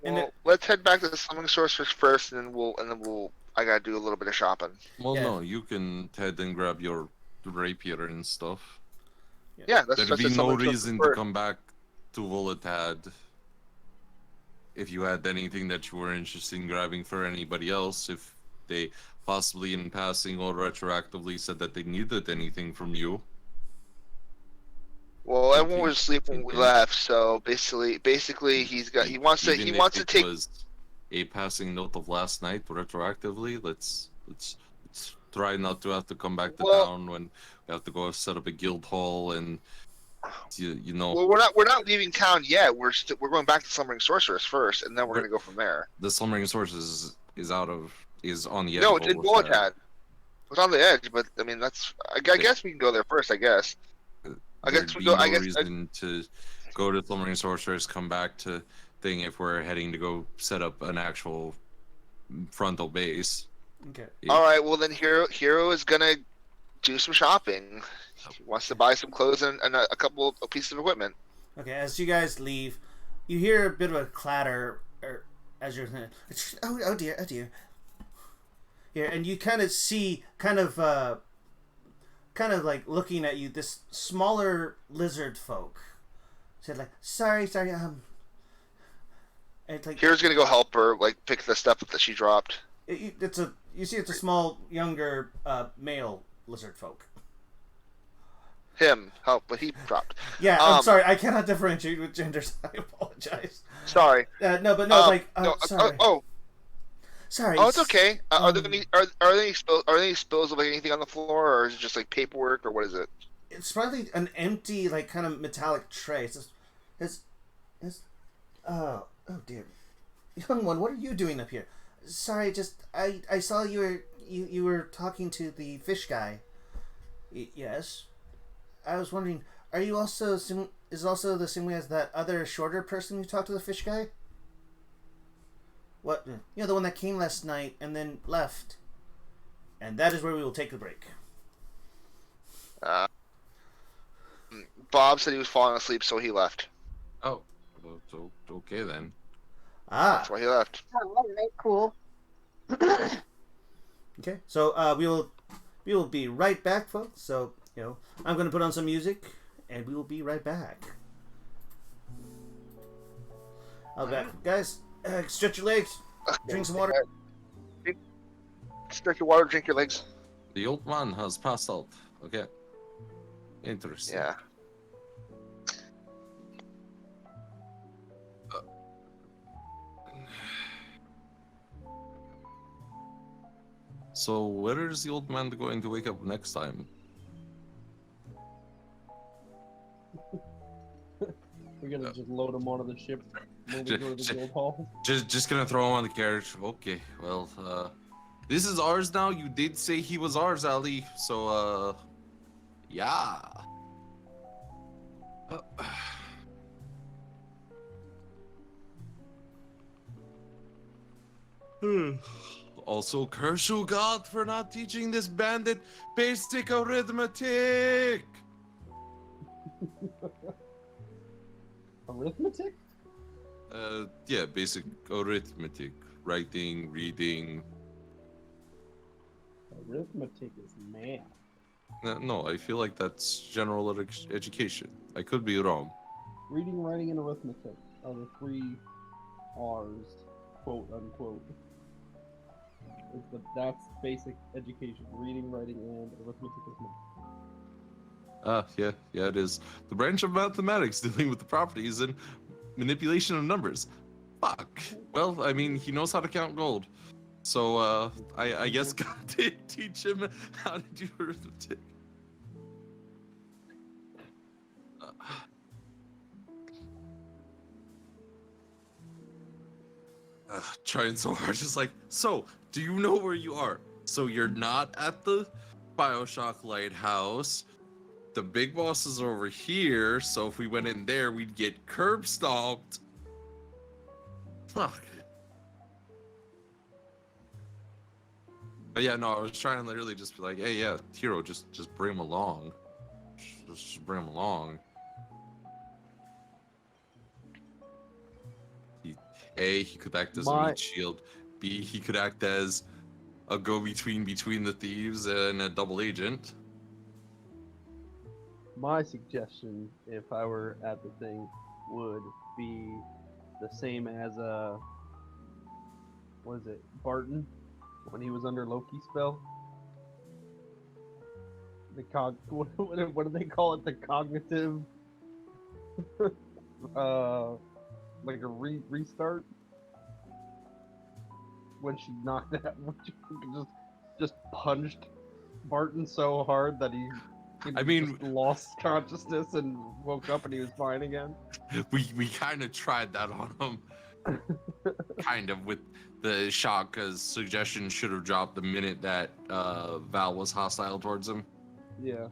Well, let's head back to the summoning sorceress first, and then we'll. I gotta do a little bit of shopping. Well, no, you can head and grab your rapier and stuff. Yeah, there'd be no reason to come back to Volatad if you had anything that you were interested in grabbing for anybody else. If they possibly in passing or retroactively said that they needed anything from you. Well, everyone was asleep when we left, so basically he wants to take. Was a passing note of last night retroactively. Let's try not to have to come back to town when we have to go set up a guild hall and you know. Well, we're not leaving town yet. We're going back to Slumbering Sorceress first, and then we're gonna go from there. The Slumbering Sorceress is on the edge. No, it's in Volatad. It's on the edge, but I mean I guess we can go there first. I guess. I guess we go. No reason to go to Slumbering Sorceress, come back to thing if we're heading to go set up an actual frontal base. Okay. All right. Well, then Hero is gonna do some shopping. He wants to buy some clothes and a piece of equipment. Okay. As you guys leave, you hear a bit of a clatter, as you're oh dear. Here, and you kind of see kind of like looking at you, this smaller lizard folk said like, sorry, and like Hero's gonna go help her, like pick the stuff up that she dropped. It's a small younger male lizard folk. Him help, but he dropped. Yeah, I'm sorry, I cannot differentiate with genders. I apologize. Sorry. Sorry. Sorry. Oh, it's okay. Are there any spills of like anything on the floor, or is it just like paperwork, or what is it? It's probably an empty, like kind of metallic tray. Oh dear, young one, what are you doing up here? Sorry, just I saw you were talking to the fish guy. Yes, I was wondering, are you also is also the same way as that other shorter person who talked to the fish guy? What? The one that came last night and then left. And that is where we will take the break. Bob said he was falling asleep, so he left. Oh, well, so okay then. That's Ah, why he left. Oh, all right, cool. okay. So we will be right back, folks. So I'm going to put on some music, and we will be right back. I'll be back, guys. Stretch your legs. Drink some water. Drink your water, drink your legs. The old man has passed out. Okay. Interesting. Yeah. So where is the old man going to wake up next time? We're gonna just load him onto the ship when we go to the guild hall. Just gonna throw him on the carriage. Okay, well, this is ours now. You did say he was ours, Ali. So, yeah. Also, curse you, God, for not teaching this bandit basic arithmetic. Arithmetic? Yeah, basic arithmetic, writing, reading. Arithmetic is math. No, I feel like that's general education. I could be wrong. Reading, writing, and arithmetic are the 3 R's, quote unquote. That's basic education. Reading, writing, and arithmetic is math. Yeah, it is. The branch of mathematics dealing with the properties and manipulation of numbers. Fuck. Well, I mean, he knows how to count gold. So, I guess God did teach him how to do arithmetic. Trying so hard, just like, so, do you know where you are? So you're not at the Bioshock lighthouse. The big boss is over here, so if we went in there, we'd get curb stomped. Fuck. But yeah, no, I was trying to literally just be like, hey, yeah, Hero, just bring him along. Just bring him along. A, he could act as a meat shield. B, he could act as a go-between between the thieves and a double agent. My suggestion, if I were at the thing, would be the same as what is it, Barton, when he was under Loki's spell. The what do they call it? The cognitive, like a restart. When she knocked that, when she just punched Barton so hard that he just lost consciousness and woke up and he was fine again. We kind of tried that on him, kind of with the shock, because suggestion should have dropped the minute that Val was hostile towards him. Yeah.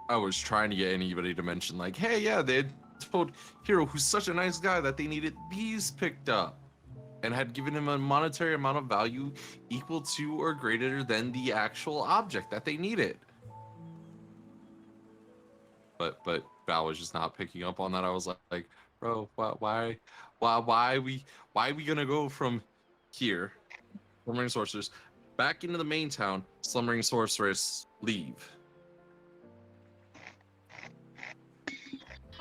I was trying to get anybody to mention, like, hey, yeah, they had told Hero, who's such a nice guy, that they needed these picked up, and had given him a monetary amount of value equal to or greater than the actual object that they needed. But Val was just not picking up on that. I was like, bro, why are we gonna go from here, Slumbering Sorceress, back into the main town, Slumbering Sorceress, leave?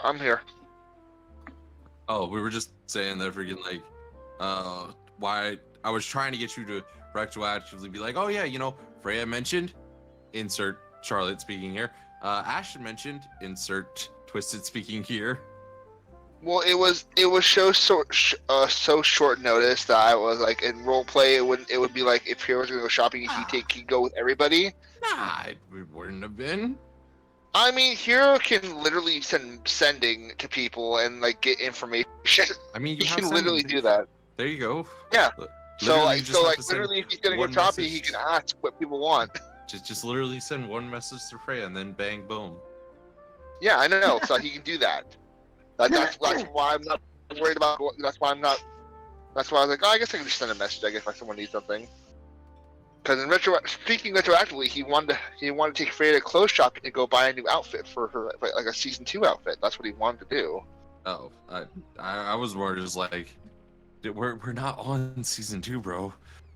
I'm here. Oh, we were just saying that freaking like, why I was trying to get you to retroactively be like, oh yeah, Freya mentioned, insert Charlotte speaking here. Ashton mentioned, insert Twisted speaking here. Well, it was so short notice that I was like, in roleplay, it would be like if Hero was gonna go shopping, he'd go with everybody. Nah, it wouldn't have been. I mean, Hero can literally sending to people and like get information. I mean, he can literally do that. There you go. Yeah. Literally, So literally, if he's gonna go shopping, he can ask what people want. Just literally send one message to Freya and then bang, boom. Yeah, I know. So he can do that. That's why I'm not worried about. That's why I was like, oh, I guess I can just send a message. I guess if someone needs something. Because speaking retroactively, he wanted to take Freya to clothes shopping to go buy a new outfit for her, like a season 2 outfit. That's what he wanted to do. Oh, I was more just like, we're not on season 2, bro.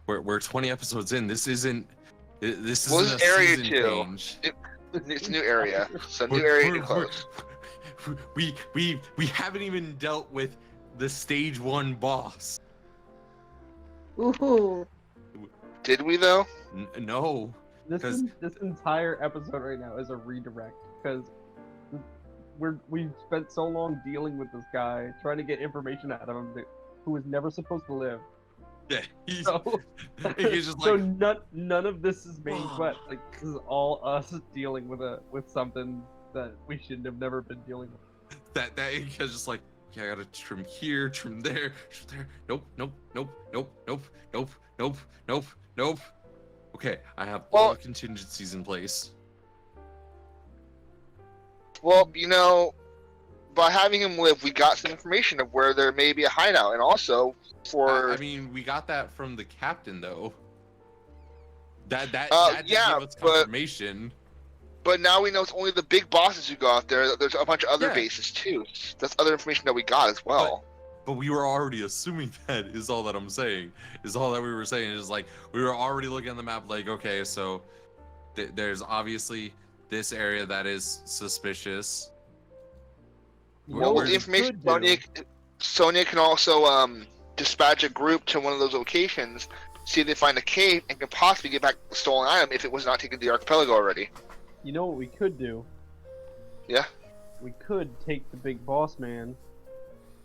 We're 20 episodes in. This isn't a area season 2. change. It's a new area, so new area, new clothes. We haven't even dealt with the stage 1 boss. Ooh. Did we though? No. This entire episode right now is a redirect because we've spent so long dealing with this guy, trying to get information out of him who was never supposed to live. Yeah, he's So, just so like, none of this is being wet. Like this is all us dealing with something that we shouldn't have never been dealing with. that he's just like, yeah, I gotta trim here, trim there, trim there. Nope. Okay, I have all the contingencies in place. Well, by having him live, we got some information of where there may be a hideout, and also for. I mean, we got that from the captain, though. That yeah, gave us confirmation. But now we know it's only the big bosses who go out there. There's a bunch of other bases too. That's other information that we got as well. But we were already assuming that, is all that I'm saying. Is all that we were saying is like, we were already looking at the map like, okay, so there's obviously this area that is suspicious. Well, with the information, Sonya can also dispatch a group to one of those locations, see if they find a cave, and can possibly get back the stolen item if it was not taken to the archipelago already. You know what we could do? Yeah? We could take the big boss man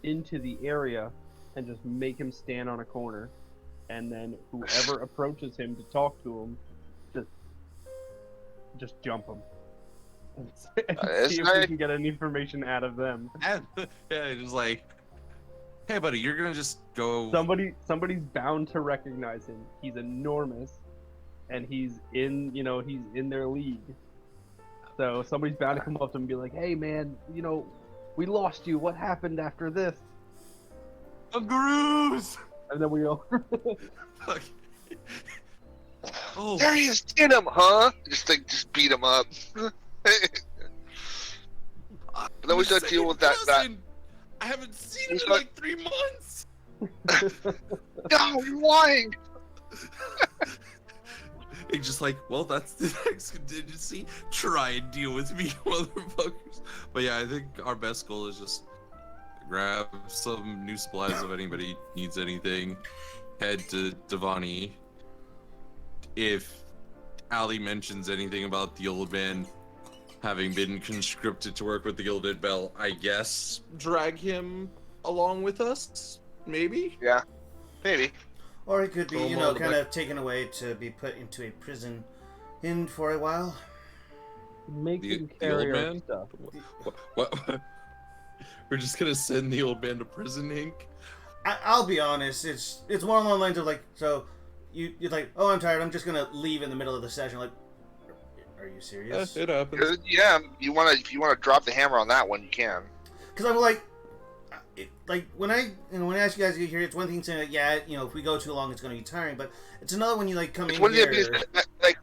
into the area and just make him stand on a corner, and then whoever approaches him to talk to him, just jump him. And see if we can get any information out of them. Yeah, just like, hey buddy, you're gonna just go. Somebody's bound to recognize him. He's enormous, and he's in their league. So somebody's bound to come up to him and be like, "Hey man, we lost you. What happened after this?" Groose! And then we all. Fuck. Oh. There he is, get him, huh? Just beat him up. Then we start dealing with that. I haven't seen him in like 3 months. No, you're lying. It's just like, well, that's the next contingency. Try and deal with me, motherfuckers. But yeah, I think our best goal is just grab some new supplies if anybody needs anything. Head to Devani. If Ali mentions anything about the old man having been conscripted to work with the Gilded Bell, I guess drag him along with us? Maybe? Yeah, maybe. Or he could be, kind of taken away to be put into a prison in for a while. Make him carry our stuff. What? We're just gonna send the old man to prison, Hank? I'll be honest, it's one along the lines of like, so you're like, oh, I'm tired, I'm just gonna leave in the middle of the session. Like, are you serious? It happens. Yeah, if you wanna drop the hammer on that one, you can. Because I'm like when I ask you guys to get here, it's one thing saying like, yeah, if we go too long, it's gonna be tiring. But it's another when you like come in here. Like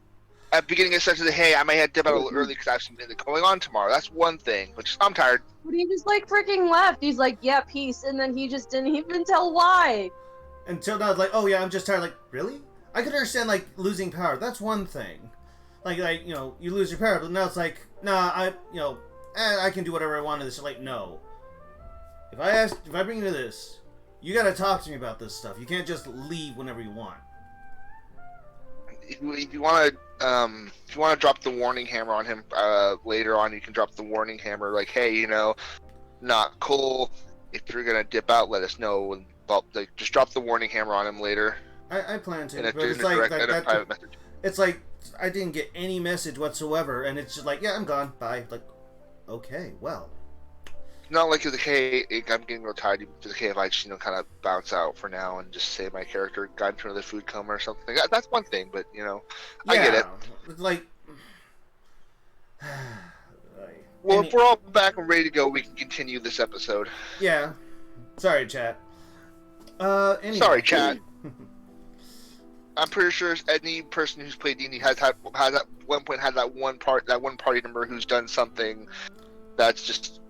at the beginning of the session, hey, I might have to dip out a little early because I have something going on tomorrow. That's one thing. But I'm tired. But he just like freaking left. He's like, yeah, peace, and then he just didn't even tell why. Until now, it's like, oh yeah, I'm just tired. Like, really? I could understand like losing power. That's one thing. Like you lose your power, but now it's like, nah, I can do whatever I want to this. Like, no. If I bring you to this, you gotta talk to me about this stuff. You can't just leave whenever you want. If you want to drop the warning hammer on him later on, you can drop the warning hammer like, hey, not cool. If you're gonna dip out, let us know. And just drop the warning hammer on him later. I plan to, but it's like that. It's like I didn't get any message whatsoever, and it's just like, yeah, I'm gone, bye. Like, okay, well. Not like, hey, I'm getting real tired. It's okay if I just, kind of bounce out for now and just say my character got into another food coma or something. That's one thing, but, I get it. It's like... Well, if we're all back and ready to go, we can continue this episode. Yeah. Sorry, chat. Anyway. Sorry, chat. I'm pretty sure any person who's played D&D has at one point had that one party member who's done something that's just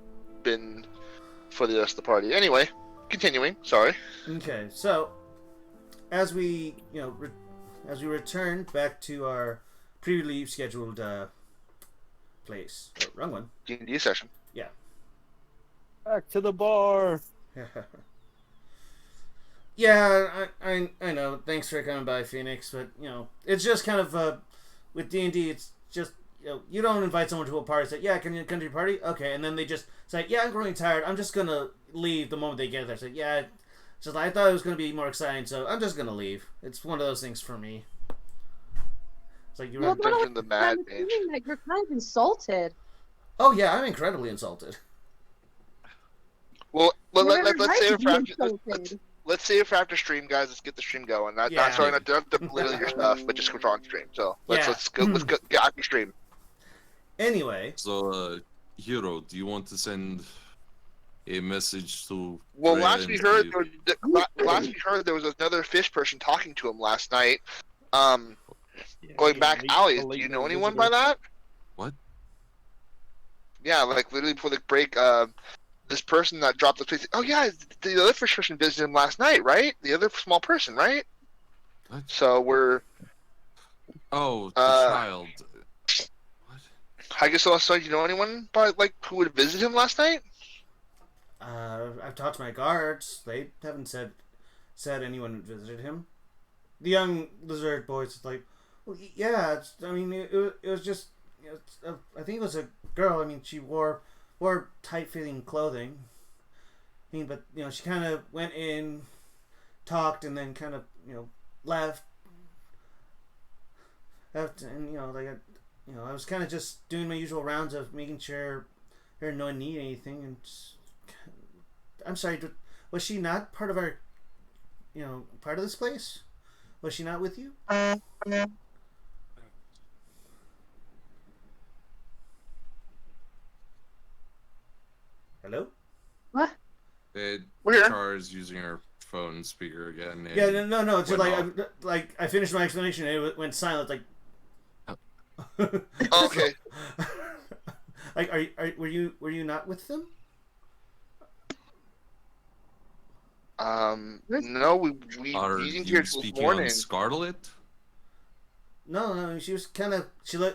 been for the rest of the party. Anyway, continuing. Sorry. Okay, so as we as we return back to our previously scheduled place, wrong one. D&D session. Yeah. Back to the bar. Yeah, I know. Thanks for coming by, Phoenix. But it's just kind of with D&D, it's just you don't invite someone to a party. Say, yeah, can you come to your party? Okay, and then they just say, yeah, I'm really tired. I'm just gonna leave the moment they get there. Say, yeah, just I thought it was gonna be more exciting, so I'm just gonna leave. It's one of those things for me. It's like Well, but Mention the mad I'm mage. assuming that you're kind of insulted. Oh yeah, I'm incredibly insulted. Well, You let's have a right save it to for be after. insulted. Let's save it for after stream, guys. Let's get the stream going. Yeah. Sorry, not to belittle your stuff, but just comes on stream. So let's Yeah. let's go get out the stream. Anyway, So, Hero, do you want to send a message to? Well, Freya last we and heard, see- there was another fish person talking to him last night. Going back alleys. Do you know anyone by that? What? Yeah, like literally before the break, this person that dropped the place. Oh yeah, the other fish person visited him last night, right? The other small person, right? What? So we're. Oh, the Uh, child. What? I guess also, you know anyone who would visit him last night? I've talked to my guards. They haven't said anyone visited him. The young lizard boy's like, well, yeah. It was just. I think it was a girl. I mean, she wore tight-fitting clothing. I mean, but she kind of went in, talked, and then kind of left. And I was kind of just doing my usual rounds of making sure no one need anything. And I'm sorry, was she not part of our, part of this place? Was she not with you? Hello? What? We're here. Char's using her phone speaker again. Yeah, no. It's just went I finished my explanation and it went silent. Like, Okay. like, were you not with them? No, we Are didn't you hear this speaking morning. on Scarlet? No. She was kind of.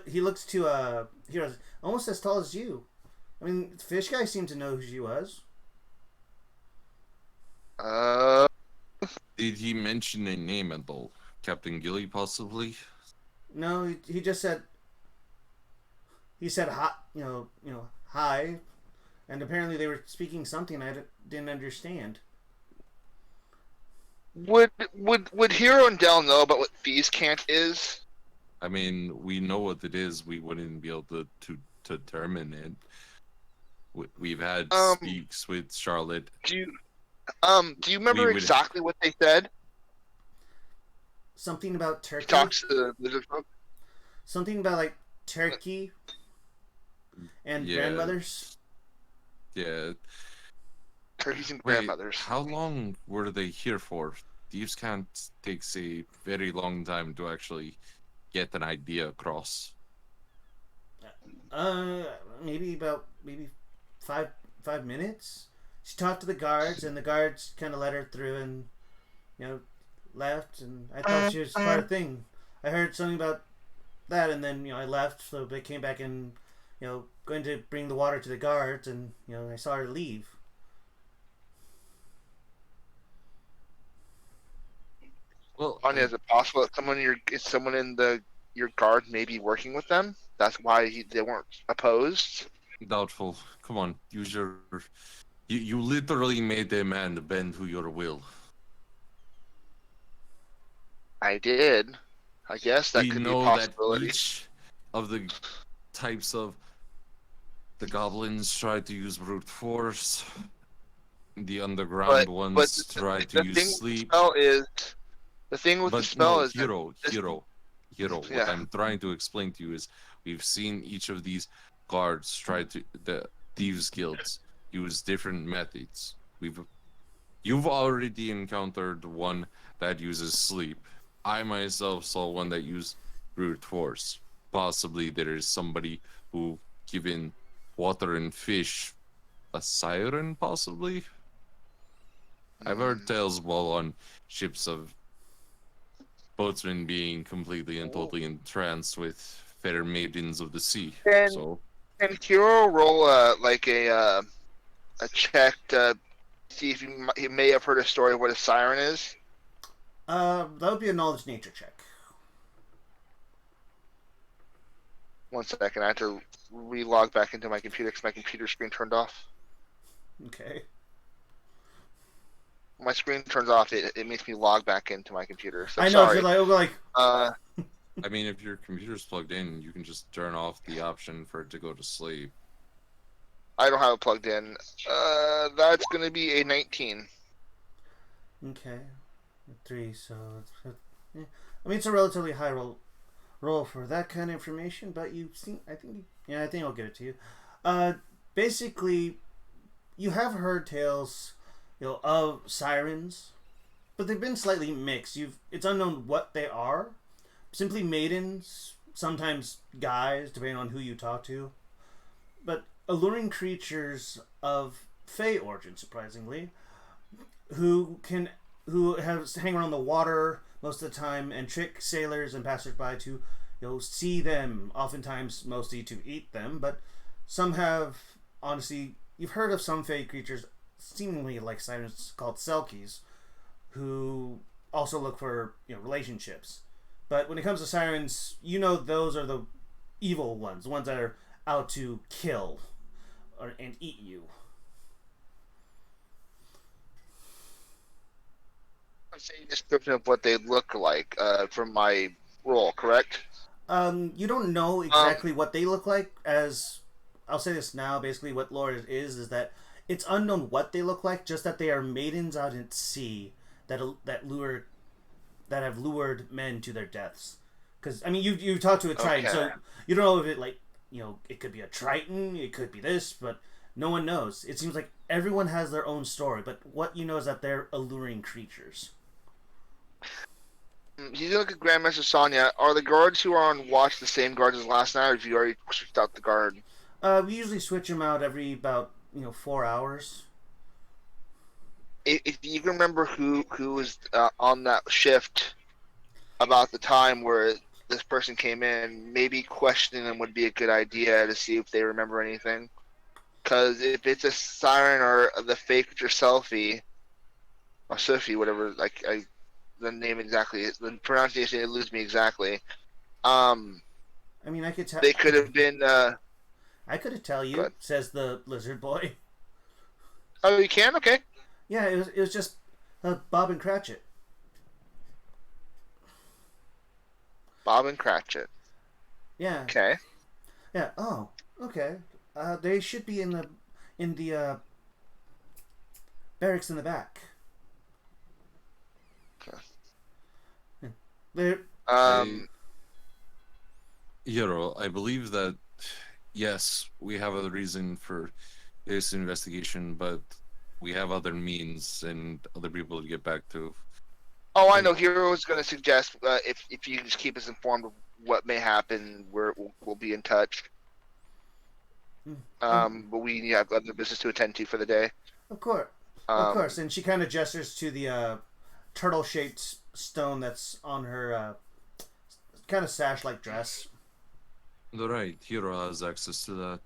He looks to he almost as tall as you. I mean, Fish Guy seemed to know who she was. Did he mention a name at all? Captain Gilly, possibly? No, he just said. He said hi, hi, and apparently they were speaking something I didn't understand. Would Hero and Dell know about what Fees Cant is? I mean, we know what it is. We wouldn't be able to determine it. We've had speaks with Charlotte. Do you remember would- exactly what they said? Something about He turkey. talks to the lizard folk. Something about like turkey and Yeah. grandmothers. Yeah. Turkeys and Wait, grandmothers. how long were they here for? Thieves can't takes a very long time to actually get an idea across. Maybe 5 minutes. She talked to the guards, and the guards kind of let her through, and left. And I thought she was part of the thing. I heard something about that, and then I left. So they came back and going to bring the water to the guards, and I saw her leave. Well, Anya, is it possible that someone in your guard may be working with them? That's why they weren't opposed. doubtful. Come on, use your. You literally made a man bend to your will. I did. I guess that We could be a know that possibility. each of the types of the goblins try to use brute force. The underground ones try to thing use with sleep. The thing with the But spell no, is that hero. Yeah. What I'm trying to explain to you is we've seen each of these guards try to the thieves guilds use different methods. You've already encountered one that uses sleep. I myself saw one that used brute force. Possibly there is somebody who given water and fish a siren, possibly. I've heard Mm. tales while on ships of boatsmen being completely and totally entranced with fair maidens of the sea. Can So can Hero roll a check to see if he may have heard a story of what a siren is? That would be a knowledge nature check. 1 second, I have to re-log back into my computer because my computer screen turned off. Okay. When my screen turns off, it makes me log back into my computer. So I know. sorry. If you're like, Uh, I mean, if your computer's plugged in, you can just turn off the option for it to go to sleep. I don't have it plugged in. That's gonna be a 19. okay, 3. So, yeah. I mean, it's a relatively high roll for that kind of information, but you see, I think I'll give it to you. Basically, you have heard tales, of sirens, but they've been slightly mixed. It's unknown what they are. Simply maidens, sometimes guys, depending on who you talk to, but alluring creatures of fey origin, surprisingly, who hang around the water most of the time and trick sailors and passersby to see them, oftentimes mostly to eat them, but some have, honestly, you've heard of some fey creatures seemingly like sirens called selkies, who also look for relationships. But when it comes to sirens, those are the evil ones, the ones that are out to kill and eat you. I'm saying a description of what they look like from my role, correct? You don't know exactly what they look like. As I'll say this now, basically what lore is that it's unknown what they look like, just that they are maidens out at sea that have lured men to their deaths. Because I mean, you talked to a Triton, so you don't know if it could be a Triton, it could be this, but no one knows. It seems like everyone has their own story, but what you know is that they're alluring creatures. You look at Grandmaster Sonya. Are the guards who are on watch the same guards as last night, or have you already switched out the guard? We usually switch them out every about 4 hours. If you can remember who was on that shift about the time where this person came in, maybe questioning them would be a good idea to see if they remember anything. Because if it's a siren or the fake or selfie, or Sophie, whatever, the name exactly, the pronunciation eludes me exactly. I mean, I could tell. They could have been. I could tell you, says the lizard boy. Oh, you can? Okay. Yeah, it was just Bob and Cratchit. Bob and Cratchit. Yeah. Okay. Yeah. Oh, okay. They should be in the barracks in the back. Okay. They're Hero, I believe that yes, we have a reason for this investigation, but we have other means and other people to get back to. Oh, I know. Hero is going to suggest if you just keep us informed of what may happen, we'll be in touch. But we have other business to attend to for the day. Of course. And she kind of gestures to the turtle-shaped stone that's on her kind of sash-like dress. Right, Hero has access to that.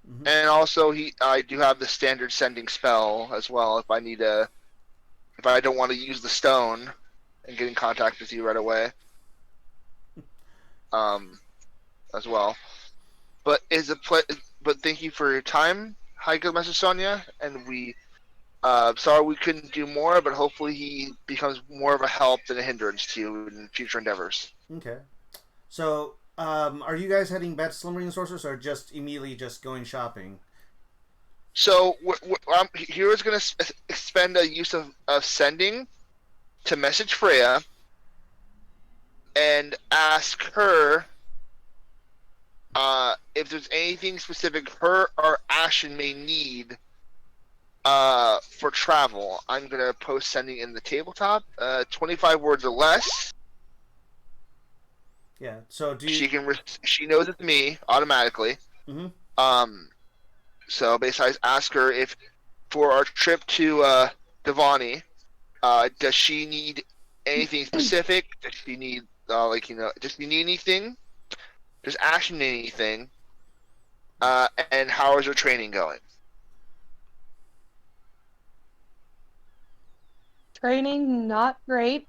Mm-hmm. And also, I do have the standard sending spell as well. If I don't want to use the stone and get in contact with you right away, as well. But but thank you for your time, Hi, good Master Sonia. And we, sorry we couldn't do more, but hopefully he becomes more of a help than a hindrance to you in future endeavors. Okay. So, are you guys heading back to Slumbering Sorceress, or just immediately just going shopping? So Hero's going to expend a use of sending to message Freya and ask her if there's anything specific her or Ashen may need for travel. I'm going to post sending in the tabletop, 25 words or less. Yeah. So do She you? can. She knows it's me automatically. Mm-hmm. So basically, I ask her if for our trip to Devani, does she need anything specific? Does she need does she need anything? Does Ashton need anything? And how is her training going? Training not great.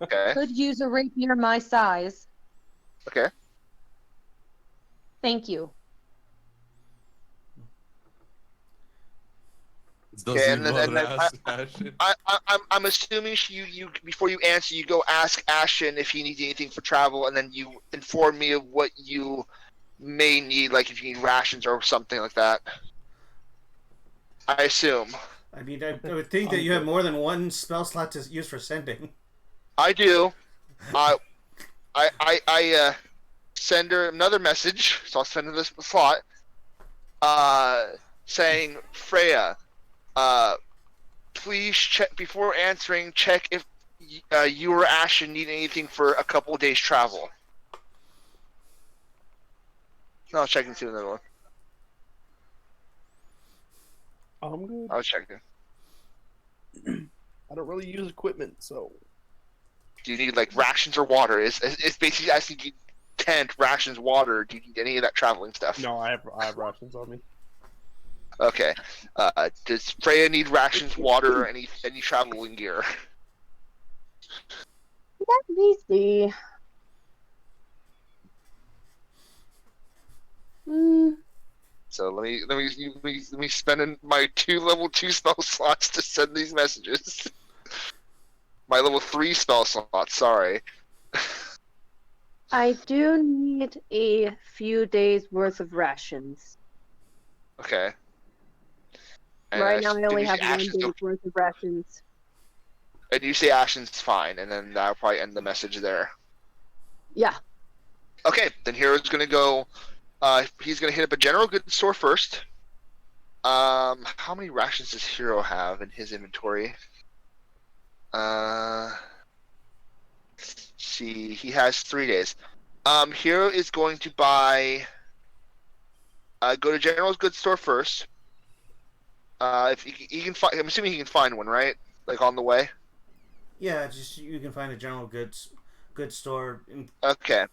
Okay. Could use a rapier my size. Okay. Thank you. Doesn't And even then, bother ask Ashen. I'm assuming you before you answer, you go ask Ashton if he needs anything for travel, and then you inform me of what you may need, like if you need rations or something like that. I assume. I mean, I would think that you have more than one spell slot to use for sending. I do. I send her another message, so I'll send her this slot. Saying Freya, please check before answering. Check if you or Ashton need anything for a couple of days travel. No, I'll check into another one. I'm good. I was checking. I don't really use equipment, so Do you need like rations or water? It's basically asking you tent, rations, water. Do you need any of that traveling stuff? no, I have rations on me. Okay. Does Freya need rations, water, or any traveling gear? Let me see. So let me spend in my level 2 spell slots to send these messages. My level 3 spell slots. Sorry. I do need a few days worth of rations. Okay. And Right now I only you have say 1 Ashton's day's worth of rations. And you say Ashton's fine, and then that'll probably end the message there. Yeah. Okay, then Hero's gonna go. He's gonna hit up a general goods store first. How many rations does Hero have in his inventory? See, he has 3 days. Hero is going to buy. Go to general goods store first. If he can find, I'm assuming he can find one, right? Like on the way. Yeah, just you can find a general goods store. Okay.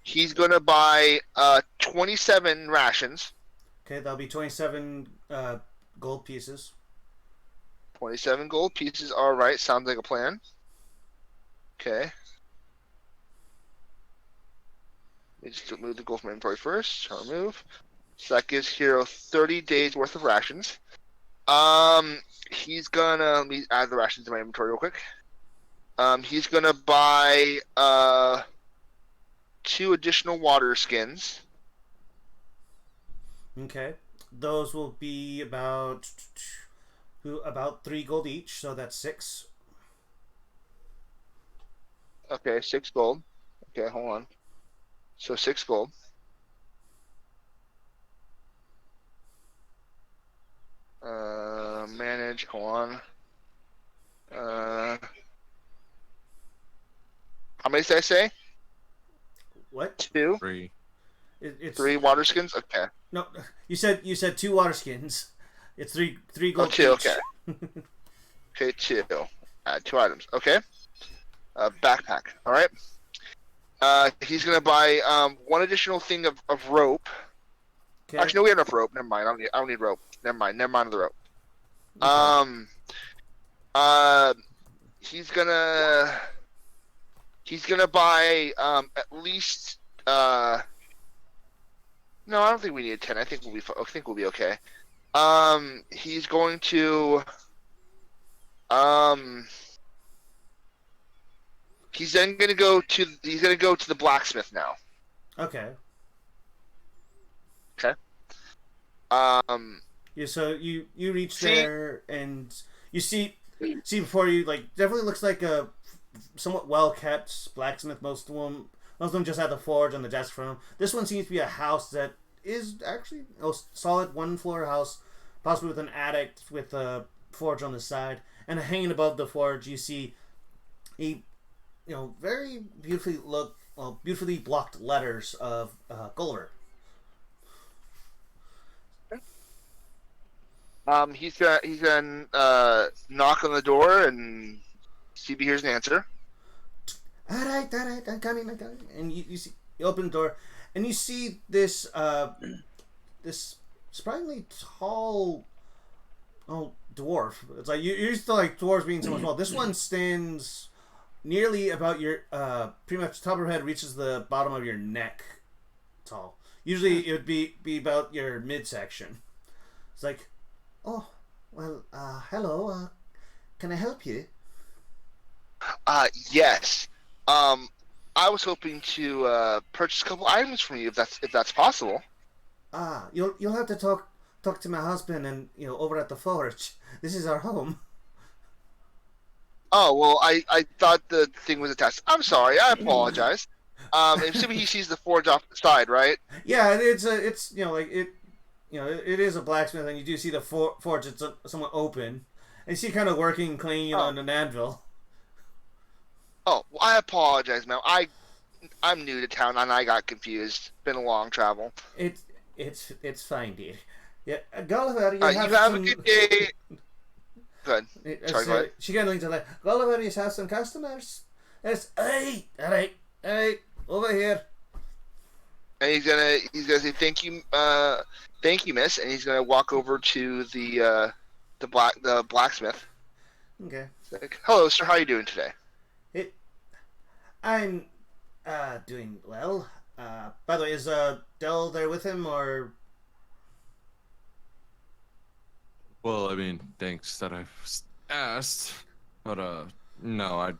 He's gonna buy 27 rations. Okay, that'll be 27 gold pieces. 27 gold pieces. All right, sounds like a plan. Okay. Let me just move the gold from inventory first. I'll remove. So that gives Hero 30 days worth of rations. He's gonna let me add the rations to my inventory real quick. He's gonna buy 2 additional water skins. Okay, those will be about 3 gold each, so that's 6. Okay, 6 gold. Okay, hold on. So 6 gold. Manage. Hold on. How many did I say? What? 2, It's 3 water skins. Okay. no. You said 2 water skins. It's three gold 2. each. Okay. Okay, 2. Add 2 items. Okay. Backpack. All right. He's gonna buy 1 additional thing of rope. Okay. Actually, no, we have enough rope. Never mind. I don't need rope. Never mind. Never mind the rope. Okay. He's gonna buy at least no, I don't think we need 10. I think we'll be okay. He's going to he's gonna go to the blacksmith now. Okay. Okay. Yeah. So you reach there and you see before you, like, definitely looks like a somewhat well kept blacksmith. Most of them just had the forge on the desk for them. This one seems to be a house that is actually a solid 1-floor house, possibly with an attic with a forge on the side. And hanging above the forge, you see a very beautifully blocked letters of Gulliver. He's gonna knock on the door and see if he hears an answer. All right, I'm coming. And you open the door, and you see this this surprisingly tall dwarf. It's like you're used to like dwarves being so much small. This one stands nearly about your pretty much top of your head reaches the bottom of your neck tall. Usually it would be about your midsection. It's like, oh, well, hello, can I help you? Yes. I was hoping to purchase a couple items from you, if that's possible. You'll have to talk to my husband and over at the forge. This is our home. Oh well, I thought the thing was attached. I'm sorry. I apologize. Assuming he sees the forge off the side, right? Yeah, it is a blacksmith, and you do see the forge. It's somewhat open, and you see kind of working, cleaning on an anvil. Oh, well, I apologize, man. I'm new to town and I got confused. Been a long travel. It's fine, dear. Yeah, Gulliver, you have a good day. Good. Sorry, go ahead. She kind of leans to like, Gulliver, you have some customers. It's hey, all right, over here. And he's gonna say thank you, miss, and he's gonna walk over to the blacksmith. Okay. He's like, hello, sir. How are you doing today? I'm doing well. By the way, is Dell there with him, or? Well, I mean, thanks that I've asked, but no, I'd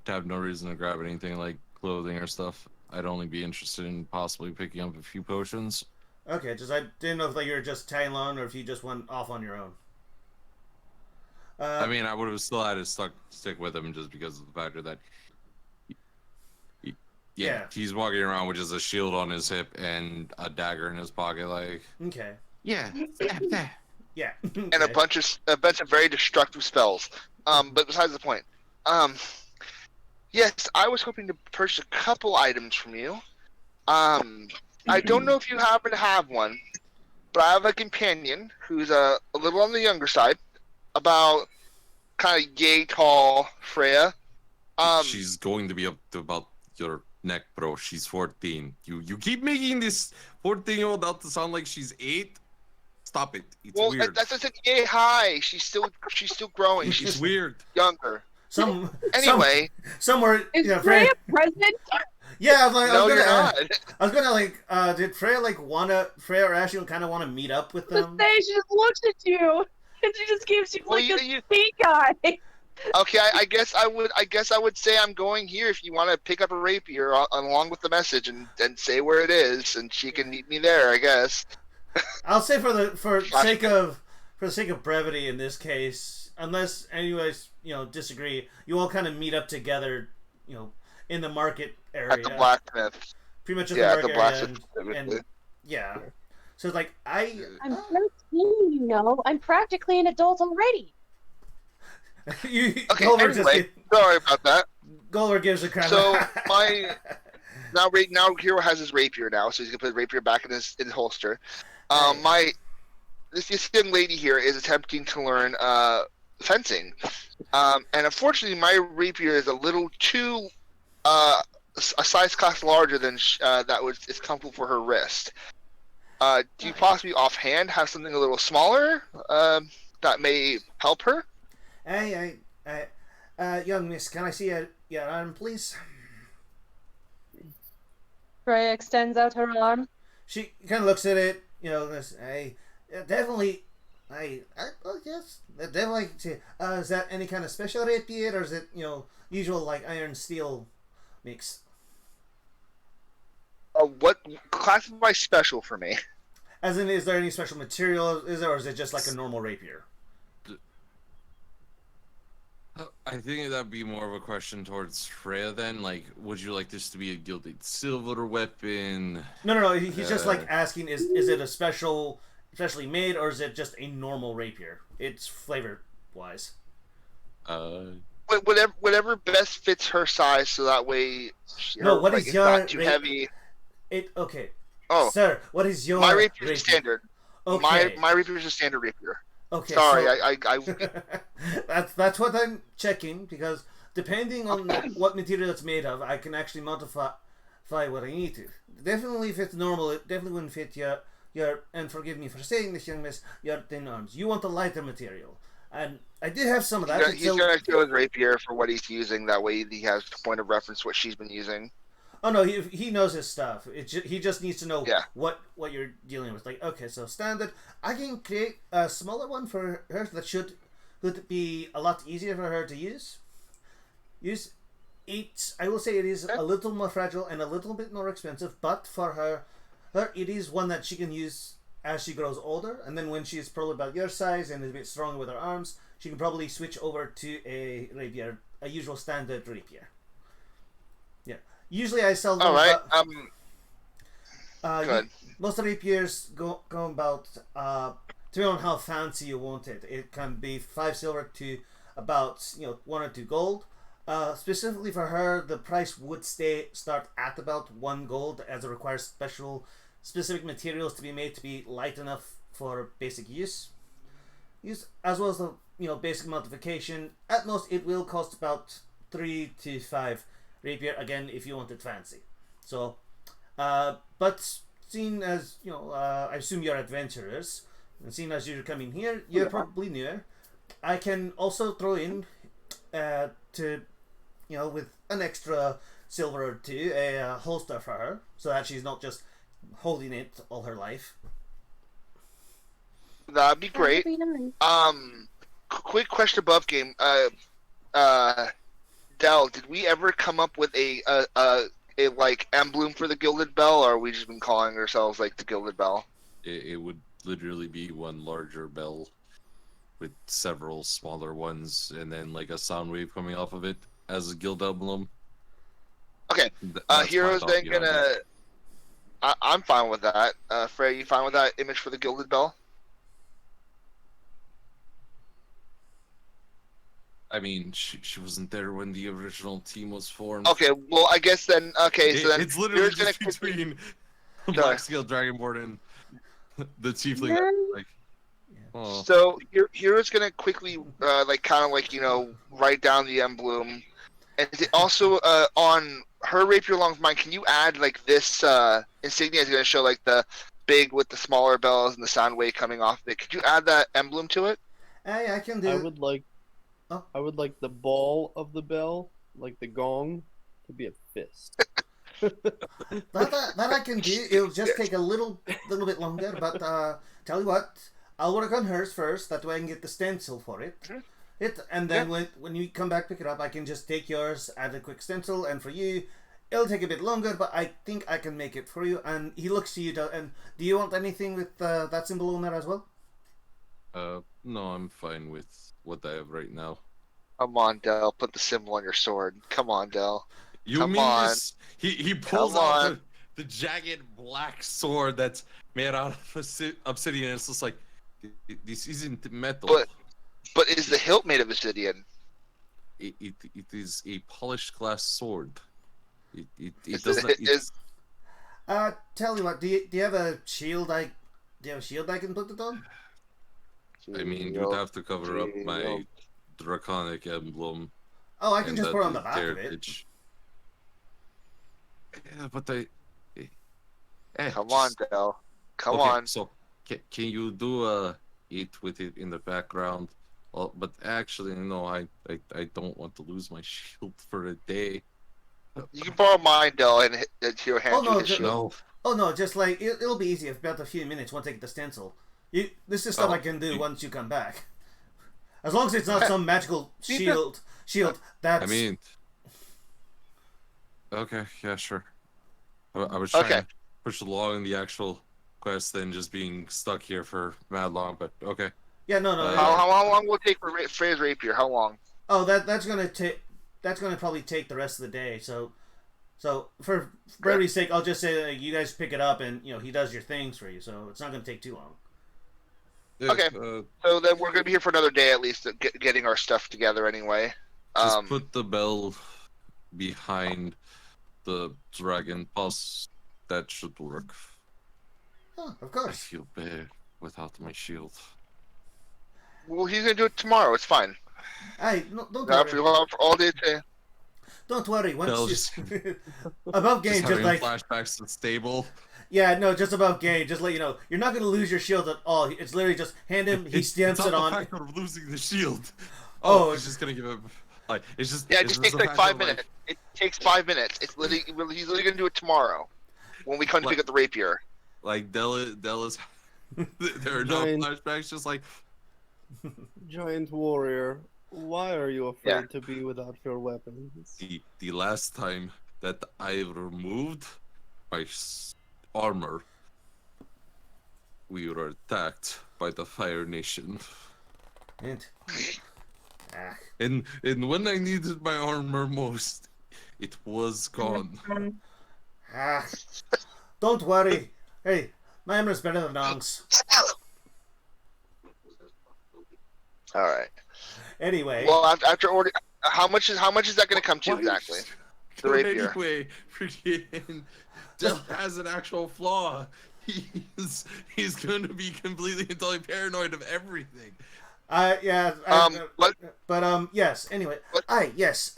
have no reason to grab anything like clothing or stuff. I'd only be interested in possibly picking up a few potions. Okay, I didn't know if you were just tagging along or if you just went off on your own. I mean, I would have still had to stick with him just because of the factor that. Yeah, he's walking around with just a shield on his hip and a dagger in his pocket, like. Okay. Yeah. Yeah. Okay. And a bunch of very destructive spells. But besides the point. Yes, I was hoping to purchase a couple items from you. I don't know if you happen to have one, but I have a companion who's a little on the younger side, about kind of yay tall Freya. She's going to be up to about your neck, bro. She's 14. You keep making this 14-year-old out to sound like she's 8. Stop it. It's weird. That's just yay high. She's still growing. She's weird. Younger. Anyway, somewhere is Freya present? Yeah, I was gonna did Freya Freya or Ashley kind of want to meet up with them? She just looks at you and she just gives you a stink eye. Okay, I guess I would say I'm going here if you want to pick up a rapier along with the message and say where it is, and she can meet me there, I guess. I'll say for the sake of brevity in this case, unless anyways, disagree, you all kind of meet up together, in the market area. At the blacksmith. Pretty much at the market blacksmith area. And yeah. So it's like I'm 13, I'm practically an adult already. Okay, anyway, sorry about that. Gulliver gives a crap. So now Hero has his rapier now, so he's gonna put his rapier back in his holster. This young lady here is attempting to learn fencing, and unfortunately my rapier is a little too a size class larger than is comfortable for her wrist. Do you possibly offhand have something a little smaller that may help her? Hey, young miss, can I see your arm, please? Freya extends out her arm. She kind of looks at it, goes, hey, definitely, yes, definitely. Is that any kind of special rapier, or is it, usual, like, iron steel mix? What classify special for me? As in, is there any special material, or is it just like a normal rapier? I think that'd be more of a question towards Freya then. Like, would you like this to be a gilded silver weapon? No. He's just like asking, is it a specially made, or is it just a normal rapier? It's flavor wise. Well, whatever best fits her size, so that way, No, what like, is it's your not too ra- heavy. Okay, Oh, sir. What is your my rapier is rapier? standard. Okay. My rapier is a standard rapier. Okay. Sorry, So I that's what I'm checking, because depending on what material it's made of, I can actually modify what I need to. Definitely, if it's normal, it definitely wouldn't fit your. And forgive me for saying this, young miss, your thin arms. You want a lighter material, and I did have some of that. he's gonna go with rapier for what he's using. That way, he has a point of reference what she's been using. Oh no, he knows his stuff. He just needs to know Yeah. what you're dealing with. Like, okay, so standard. I can create a smaller one for her that should be a lot easier for her to use. I will say it is a little more fragile and a little bit more expensive, but for her it is one that she can use as she grows older, and then when she's probably about your size and is a bit stronger with her arms, she can probably switch over to a rapier, a usual standard rapier. Yeah. Usually I sell them. All right. Good. Most rapiers go about depending on how fancy you want it. It can be 5 silver to about 1 or 2 gold. Specifically for her, the price would start at about 1 gold, as it requires specific materials to be made to be light enough for basic use, as well as the basic modification. At most, it will cost about 3 to 5 rapier, again, if you want it fancy. So, but seeing as I assume you're adventurers, and seeing as you're coming here, you're probably newer. I can also throw in to with an extra silver or 2, a holster for her, so that she's not just holding it all her life. That'd be great. Quick question above game. Dell, did we ever come up with a like emblem for the Gilded Bell, or are we just been calling ourselves like the Gilded Bell? It would literally be one larger bell with several smaller ones, and then like a sound wave coming off of it as a guild emblem. Okay. Heroes then gonna. I'm fine with that. Frey, you fine with that image for the Gilded Bell? I mean, she wasn't there when the original team was formed. Okay, well, I guess then. Okay, so then It's literally Heroes just gonna between Blackscale Dragonborn and the Tiefling. Like, oh. So Hero's gonna quickly, like, kind of like write down the emblem, and also on her rapier along with mine. Can you add like this insignia is gonna show like the big with the smaller bells and the sound wave coming off of it? Could you add that emblem to it? Hey, I can do. I would like the ball of the bell, like the gong, to be a fist. that I can do. It'll just take a little bit longer, but tell you what, I'll work on hers first. That way I can get the stencil for it. And then when you come back pick it up, I can just take yours, add a quick stencil, and for you, it'll take a bit longer, but I think I can make it for you. And he looks to you, and do you want anything with that symbol on there as well? No, I'm fine with what I have right now. Come on, Dell. Put the symbol on your sword. Come on, Dell. You Come mean on. this? He pulls out the jagged black sword that's made out of obsidian. It's just like, this isn't metal. But is the hilt made of obsidian? It is a polished glass sword. It Is does not. Tell you what, do you have a shield? Do you have a shield I can put it on? I mean, you'd have to cover up my draconic emblem. Oh, I can just put it on the back of it. Yeah, but Come on, Dell. Come on. So, can you do it with it in the background? Well, but actually, no, I don't want to lose my shield for a day. You can borrow mine, Dell, and Hero hand you the shield. No. Oh no, just like it'll be easy. About a few minutes once I get the stencil. This is stuff I can do once you come back. As long as it's not some magical shield. That's. I mean. Okay, yeah, sure. I was trying to push along in the actual quest than just being stuck here for mad long, but okay. Yeah, no. How long will it take for Frey's rapier? How long? Oh, that's gonna probably take the rest of the day. So for brevity's sake, I'll just say that you guys pick it up and he does your things for you. So it's not gonna take too long. Okay. So then we're gonna be here for another day at least, getting our stuff together anyway. Just put the bell behind the dragon pulse. That should work. Oh, of I course. feel bad without my shield. Well, he's gonna do it tomorrow. It's fine. Hey, no, don't After worry. all day today. Don't worry. Bell Once just, you above just game, just having like flashbacks to the stable. yeah, no, just above game. Just let you know, you're not gonna lose your shield at all. It's literally just hand him. He stamps it's it not on. the fact of losing the shield. Oh, He's just gonna give him like it's just Yeah, it it's just just takes the like fact 5 of, minutes. It takes 5 minutes. It's literally he's literally gonna do it tomorrow when we come to pick up the rapier. Like Della's there are no Giant- flashbacks. Just like Giant warrior, why are you afraid to be without your weapons? the last time that I removed my armor, we were attacked by the Fire Nation. Hint. Ah. And when I needed my armor most, it was gone. Ah. Don't worry. Hey, my armor's better than Nong's. All right. Anyway. Well, after order, how much is that gonna come to exactly? The rapier. Anyway, freaking Del has an actual flaw. He's going to be completely and totally paranoid of everything. Yeah. Yes. Anyway. Yes.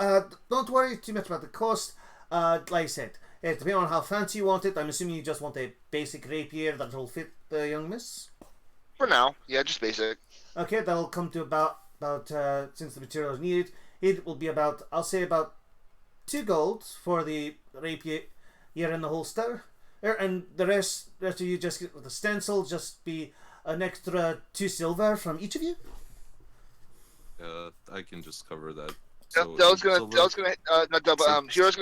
Don't worry too much about the cost. Like I said, depending on how fancy you want it, I'm assuming you just want a basic rapier that will fit the young miss. For now, yeah, just basic. Okay, that'll come to about since the material is needed, it will be about, I'll say about 2 gold for the rapier and the holster, and the rest of you just get with the stencil, just be an extra 2 silver from each of you. I can just cover that. Hero's gonna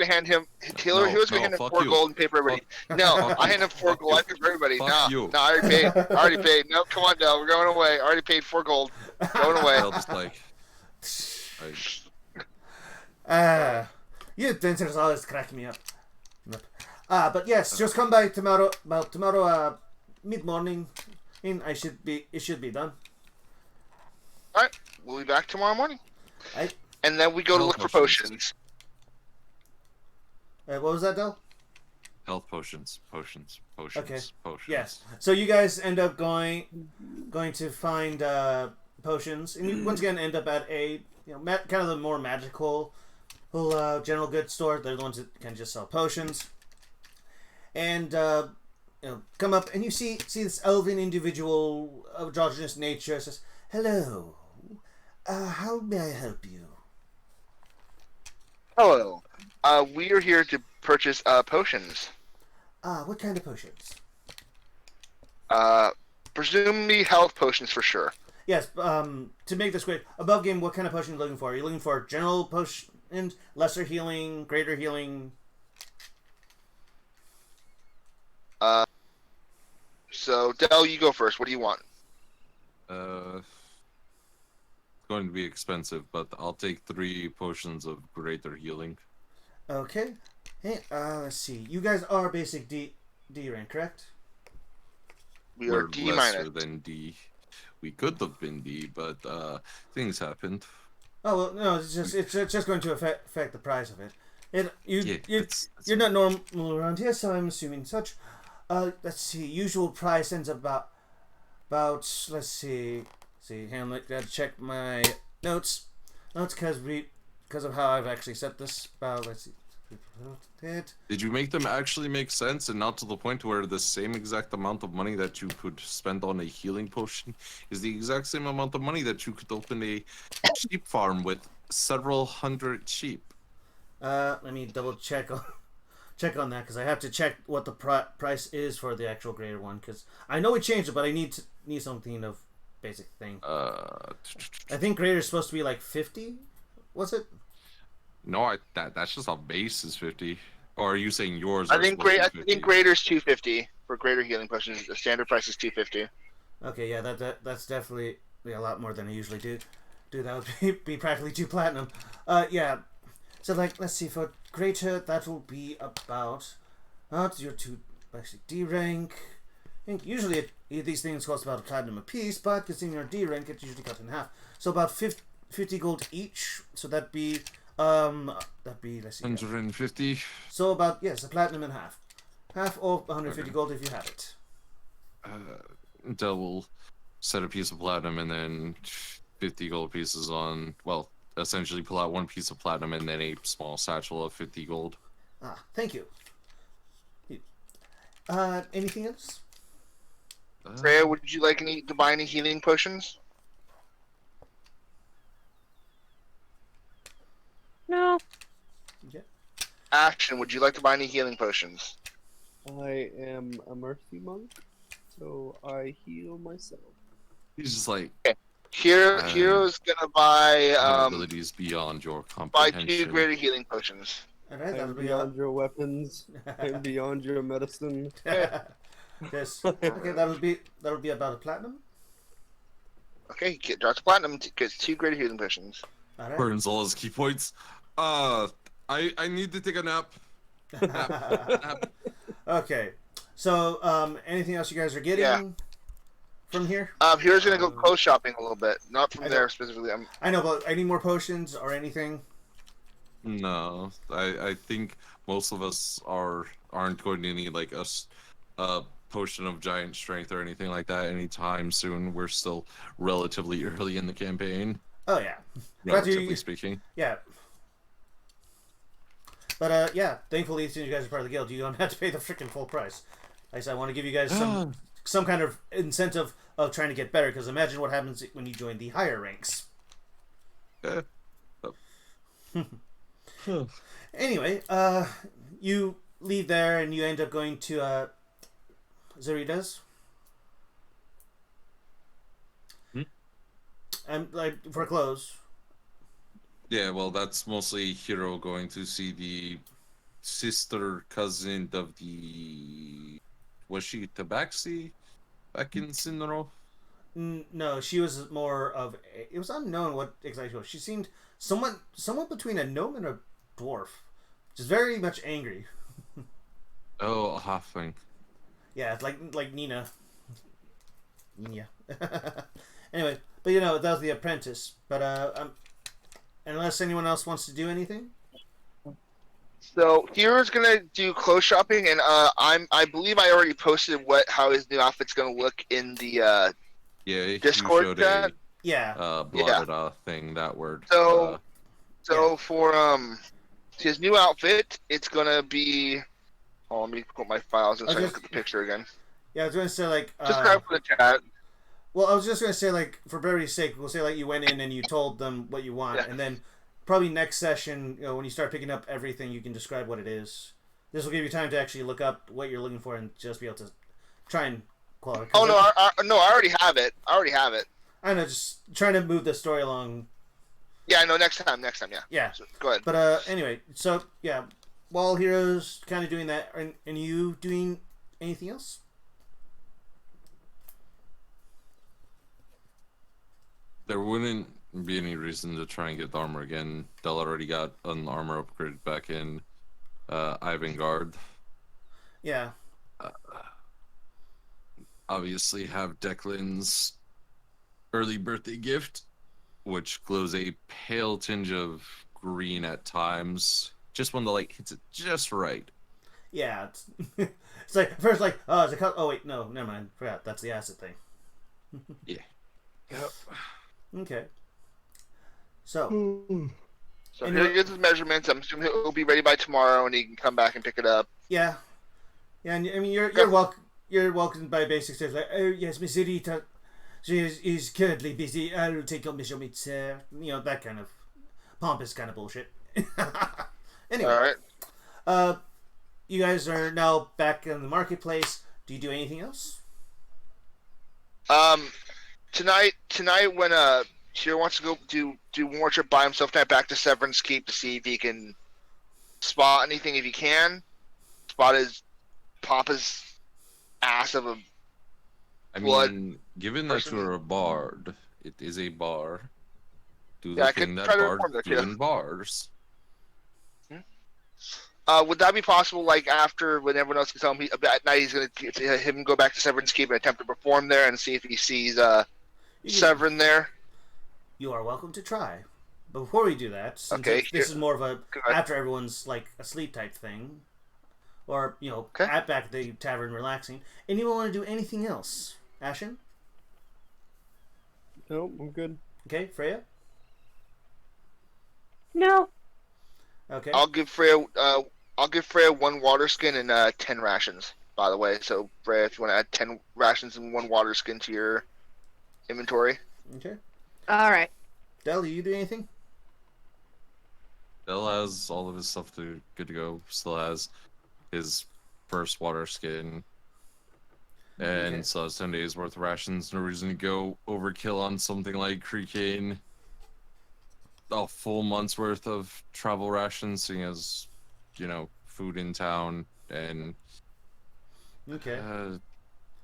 hand him. Hero's gonna hand him 4 gold and pay for everybody. No, I hand him 4 gold. I pay for everybody. No, I already paid. No, come on, Del. We're going away. I already paid 4 gold. Going away. I'll just like. You dancers always crack me up. But yes, just come by tomorrow. About tomorrow, mid morning, and it should be done. All right, we'll be back tomorrow morning. Right. And then we go to look for potions. What was that, Del? Health potions. Okay. Potions. Yes. So you guys end up going to find potions, and you once again end up at a kind of the more magical general goods store. They're the ones that can just sell potions, and come up and you see this elven individual of androgynous nature says, "Hello, how may I help you?" Hello. We are here to purchase potions. What kind of potions? Presumably health potions for sure. Yes, to make this quick, above game, what kind of potion are you looking for? Are you looking for general potions, lesser healing, greater healing? So, Del, you go first. What do you want? It's going to be expensive, but I'll take 3 potions of greater healing. Okay. Hey, let's see. You guys are basic D rank, correct? We are We're D lesser minus. than D. We could have been D, but things happened. Oh well, no. It's just going to affect the price of it. It's You're not normal around here, so I'm assuming such. Let's see. Usual price ends up about let's see. Hang on, gotta check my notes because of how I've actually set this. Let's see. Did you make them actually make sense and not to the point where the same exact amount of money that you could spend on a healing potion is the exact same amount of money that you could open a sheep farm with several hundred sheep? Let me double check on that because I have to check what the price is for the actual greater one because I know we changed it, but I need something of basic thing. I think greater is supposed to be like 50. Was it? No, that's just how base is 50. Or are you saying yours? I think greater is 250 for greater healing potions. The standard price is 250. Okay, yeah, that's definitely a lot more than I usually do. That would be practically 2 platinum. Yeah. So like, let's see, for greater that will be about your 2 basic D rank. I think usually these things cost about a platinum a piece, but considering your D rank, it's usually cut in half. So about 50 gold each. So that'd be let's see. 150. So about a platinum and half. Half of 150 gold if you have it. Dell will set a piece of platinum and then 50 gold pieces on, well, essentially pull out one piece of platinum and then a small satchel of 50 gold. Thank you. Anything else? Freya, would you like to buy any healing potions? No. Yeah. Action, would you like to buy any healing potions? I am a mercy monk, so I heal myself. He's just like, Hero's gonna buy abilities beyond your buy comprehension. 2 greater healing potions. All right, I that'll am be beyond your weapons. I am beyond your medicine. yes. Okay, that'll be about a platinum. Okay, drops platinum, gets 2 greater healing potions. All right. Burns all his key points. I need to take a nap. Nap. Okay. So, anything else you guys are getting from here? Hero's gonna go clothes shopping a little bit, not from I there know. specifically. I know, but any more potions or anything? No, I think most of us aren't going to need like a potion of giant strength or anything like that anytime soon. We're still relatively early in the campaign, Oh yeah. relatively speaking. Yeah. But thankfully, since you guys are part of the guild, you don't have to pay the freaking full price. Like I said, I want to give you guys some kind of incentive of trying to get better. Because imagine what happens when you join the higher ranks. Yeah. Anyway, you leave there and you end up going to Zarida's. And like for clothes. Yeah, well, that's mostly Hiro going to see the sister cousin of the. Was she Tabaxi back in Sinnoh? No, she was more of. It was unknown what exactly she was. She seemed somewhat between a gnome and a dwarf, just very much angry. Oh, a halfling. Yeah, it's like Nina. Yeah. Anyway, but that was the apprentice. But unless anyone else wants to do anything. So Hero's gonna do clothes shopping, and I believe I already posted how his new outfit's gonna look in the Discord you showed chat. Yeah. blotted thing, that word. So for his new outfit, it's gonna be. Oh, let me put my files and so I can look at the picture again. Yeah, I was gonna say like. Just grab for the chat. Well, I was just gonna say like for brevity's sake, we'll say like you went in and you told them what you want, and then probably next session, when you start picking up everything, you can describe what it is. This will give you time to actually look up what you're looking for and just be able to try and qualify. Oh no, I already have it. I know, just trying to move the story along. Yeah, no, next time, yeah. Yeah. So, go ahead. But anyway, so yeah, while Hero's kind of doing that, and you doing anything else? There wouldn't be any reason to try and get the armor again. Dell already got an armor upgrade back in Ivengard. Yeah. Obviously have Declan's early birthday gift, which glows a pale tinge of green at times. Just when the light hits it just right. Yeah, it's like first like it's a color. Oh wait, no, never mind. Forgot that's the acid thing. Yeah. Yep. Okay. So So he gets his measurements. I'm assuming he'll be ready by tomorrow, and he can come back and pick it up. yeah, and I mean you're welcome. You're welcomed by basic stuff like, oh yes, Miss Rita, she is currently busy. I'll take your measurements. That kind of pompous kind of bullshit. Anyway, All right. You guys are now back in the marketplace. Do you do anything else? Tonight when Shiro wants to go do one more trip by himself tonight back to Severance Keep to see if he can spot anything. If he can, spot his Papa's ass of a blood. Given that you're a bard, it is a bar. Do Yeah, I the could thing try that to bards inform that, do yeah. in bars. Would that be possible? Like after when everyone else can tell him at night, he's going to him go back to Severance Keep and attempt to perform there and see if he sees Severin there. you are welcome to try. But before we do that, since Okay, this is more of a Go ahead. after everyone's like asleep type thing, or Okay. at back at the tavern relaxing, anyone want to do anything else? Ashen? No, I'm good. Okay, Freya? No. Okay. I'll give Freya 1 water skin and 10 rations. By the way, so Freya, if you want to add 10 rations and 1 water skin to your inventory. Okay. All right. Del, you do anything? Still has all of his stuff good to go. Still has his first water skin. And Okay. still has 10 days worth of rations. No reason to go overkill on something like Creekane. A full month's worth of travel rations, seeing as, food in town and Okay.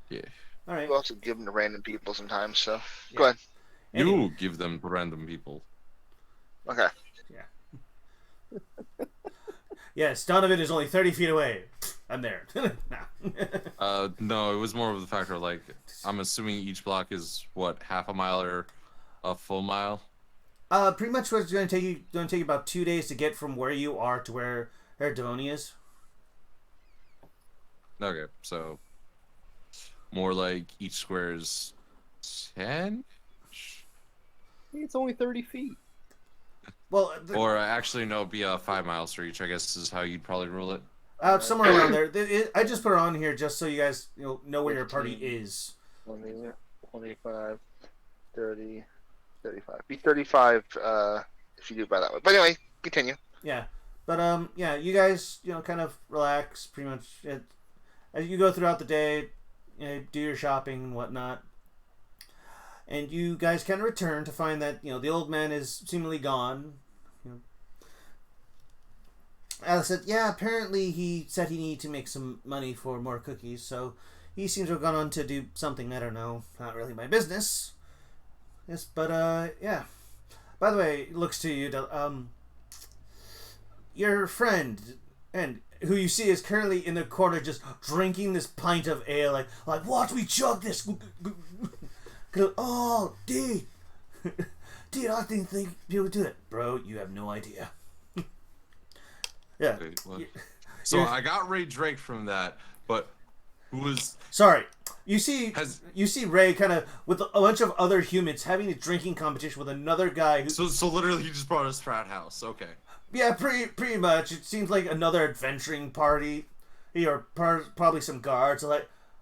yeah. All right. You also give them to random people sometimes. So Yeah. go ahead. Anyway. You give them to random people. Okay. Yes, Donovan is only 30 feet away. I'm there. Nah. No, it was more of the factor like I'm assuming each block is what, half a mile or a full mile. Pretty much what's going to take you about 2 days to get from where you are to where Devoni is. Okay, so more like each square is 10? It's only 30 feet. Well, Or actually, no, it'd be 5 miles for each, I guess is how you'd probably rule it. somewhere around there. I just put it on here just so you guys know where your party 15. is. 20, 25, 30, 35. Be 35 if you do it by that way. But anyway, continue. Yeah, but yeah, you guys kind of relax pretty much as you go throughout the day, do your shopping and whatnot, and you guys kind of return to find that the old man is seemingly gone. Alice said, "Yeah, apparently he said he needed to make some money for more cookies, so he seems to have gone on to do something. I don't know, not really my business." Yes, but yeah. By the way, it looks to you, your friend, and who you see is currently in the corner just drinking this pint of ale, like watch me chug this. Oh, dude, dude, I didn't think you would do it, bro. You have no idea. Yeah. Wait, what? So You're- I got Ray Drake from that, but who was Sorry. You see has Ray kind of with a bunch of other humans having a drinking competition with another guy who. so literally he just brought his frat house. Okay. Yeah, pretty much. It seems like another adventuring party, or probably some guards.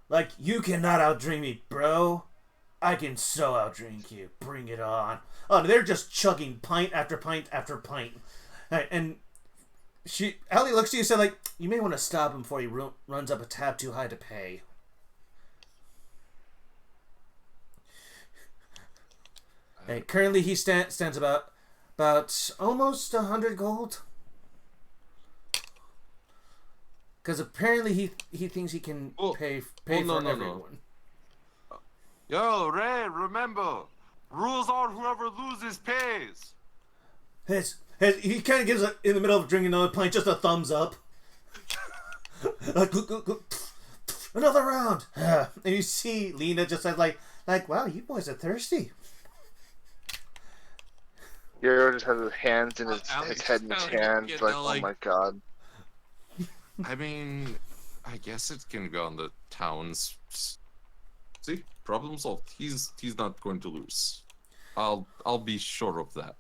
Like you cannot outdrink me, bro. I can so outdrink you. Bring it on. Oh, they're just chugging pint after pint after pint, and Ellie looks at you and said, like, you may want to stop him before he runs up a tab too high to pay. And currently he stands about almost 100 gold. Because apparently he thinks he can pay no, for no. everyone. Yo, Ray, remember, rules are whoever loses pays. He kind of gives in the middle of drinking another pint just a thumbs up. Like, go. Another round. And you see Lena just said like, wow, you boys are thirsty. Hero just has his hands in his Alex head in his kinda hands, getting like, all, oh like- my god. I mean, I guess it's gonna go on the town's. See, problem solved. He's not going to lose. I'll be sure of that.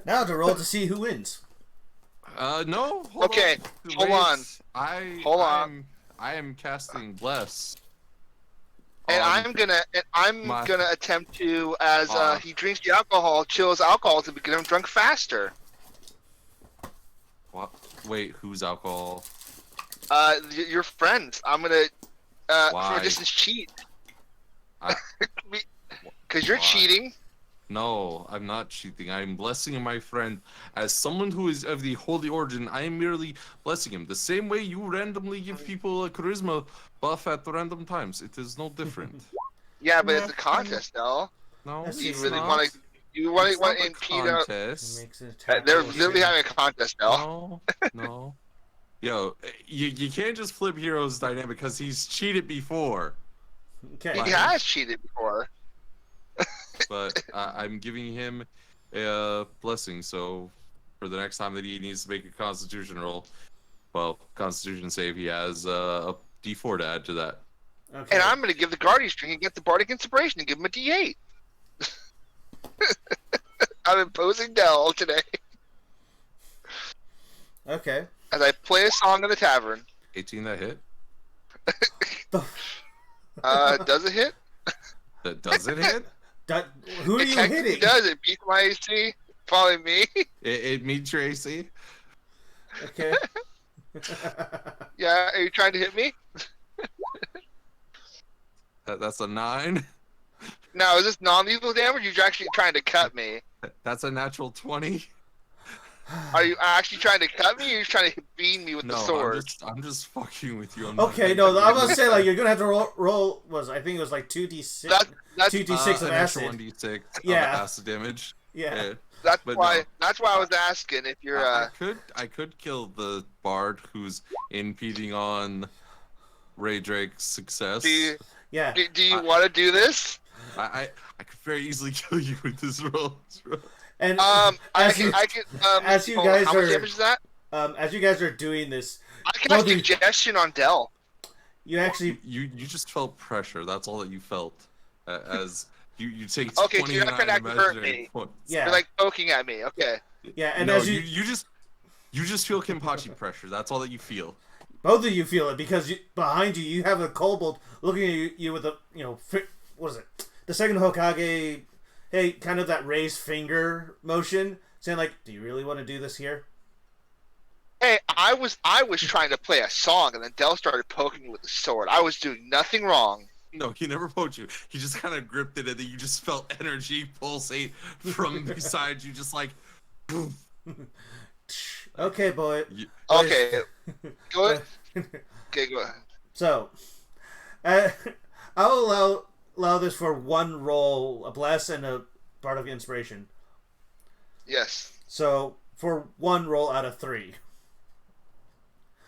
Now to roll to see who wins. No. Okay, hold on. Hold on. I am casting bless. And I'm my- gonna attempt to, as Uh. he drinks the alcohol, chill his alcohol to get him drunk faster. What? Wait, who's alcohol? Your friends. I'm gonna from Why? a distance cheat. I- Because you're Why? cheating. No, I'm not cheating. I'm blessing my friend. As someone who is of the holy origin, I am merely blessing him. The same way you randomly give people a charisma buff at random times. It is no different. Yeah, but it's a contest, though. No, Yes, You it's really not. want to? You want It's to not a impede out? He contest. makes an attack They're roll. literally having a contest, now. No. Yo, you can't just flip Hero's dynamic because he's cheated before. Okay. He has cheated before. but I'm giving him a blessing. So for the next time that he needs to make a Constitution roll, well, Constitution save, he has a D4 to add to that. Okay. And I'm going to give the Guardian string and get the Bardic Inspiration and give him a D8. I'm imposing Dell today Okay. as I play a song in the tavern. 18 that hit? Does it hit? That doesn't hit? Who are It you technically hitting? does. It beats my AC. Probably me. It meets your AC? Okay. Yeah, are you trying to hit me? That's a 9. Now, is this non-lethal damage? Or you're actually trying to cut me? That's a natural 20. Are you actually trying to cut me, or are you trying to beam me with No, the sword? I'm just fucking with you. I'm not Okay, gonna no, I was do gonna say like you're gonna have to roll I think it was like 2d6 That's 2d6 of an acid. extra 1d6 Yeah. of acid damage. Yeah. that's But why no. that's why I was asking if you're. I could kill the bard who's impeding on Ray Drake's success. Yeah. Do you want to do this? I could very easily kill you with this roll. And I as you, can. as you hold on, guys how much are- damage is that? as you guys are doing this, I can both have of you- suggestion on Dell. you actually You just felt pressure. That's all that you felt. As you take Okay, so 29 you're not trying to hurt imaginary me. points. yeah You're like poking at me. Okay. yeah, and no, as you just feel Kenpachi pressure. That's all that you feel. both of you feel it because behind you you have a kobold looking at you with a what is it? The second Hokage, hey, kind of that raised finger motion, saying like, "Do you really want to do this here?" Hey, I was trying to play a song, and then Dell started poking me with the sword. I was doing nothing wrong. No, he never poked you. He just kind of gripped it, and then you just felt energy pulsate from beside you, just like. Boom. Okay, boy. Okay, go ahead. Okay, go ahead. So, I'll allow this for one roll, a bless and a part of inspiration. Yes. So for one roll out of 3.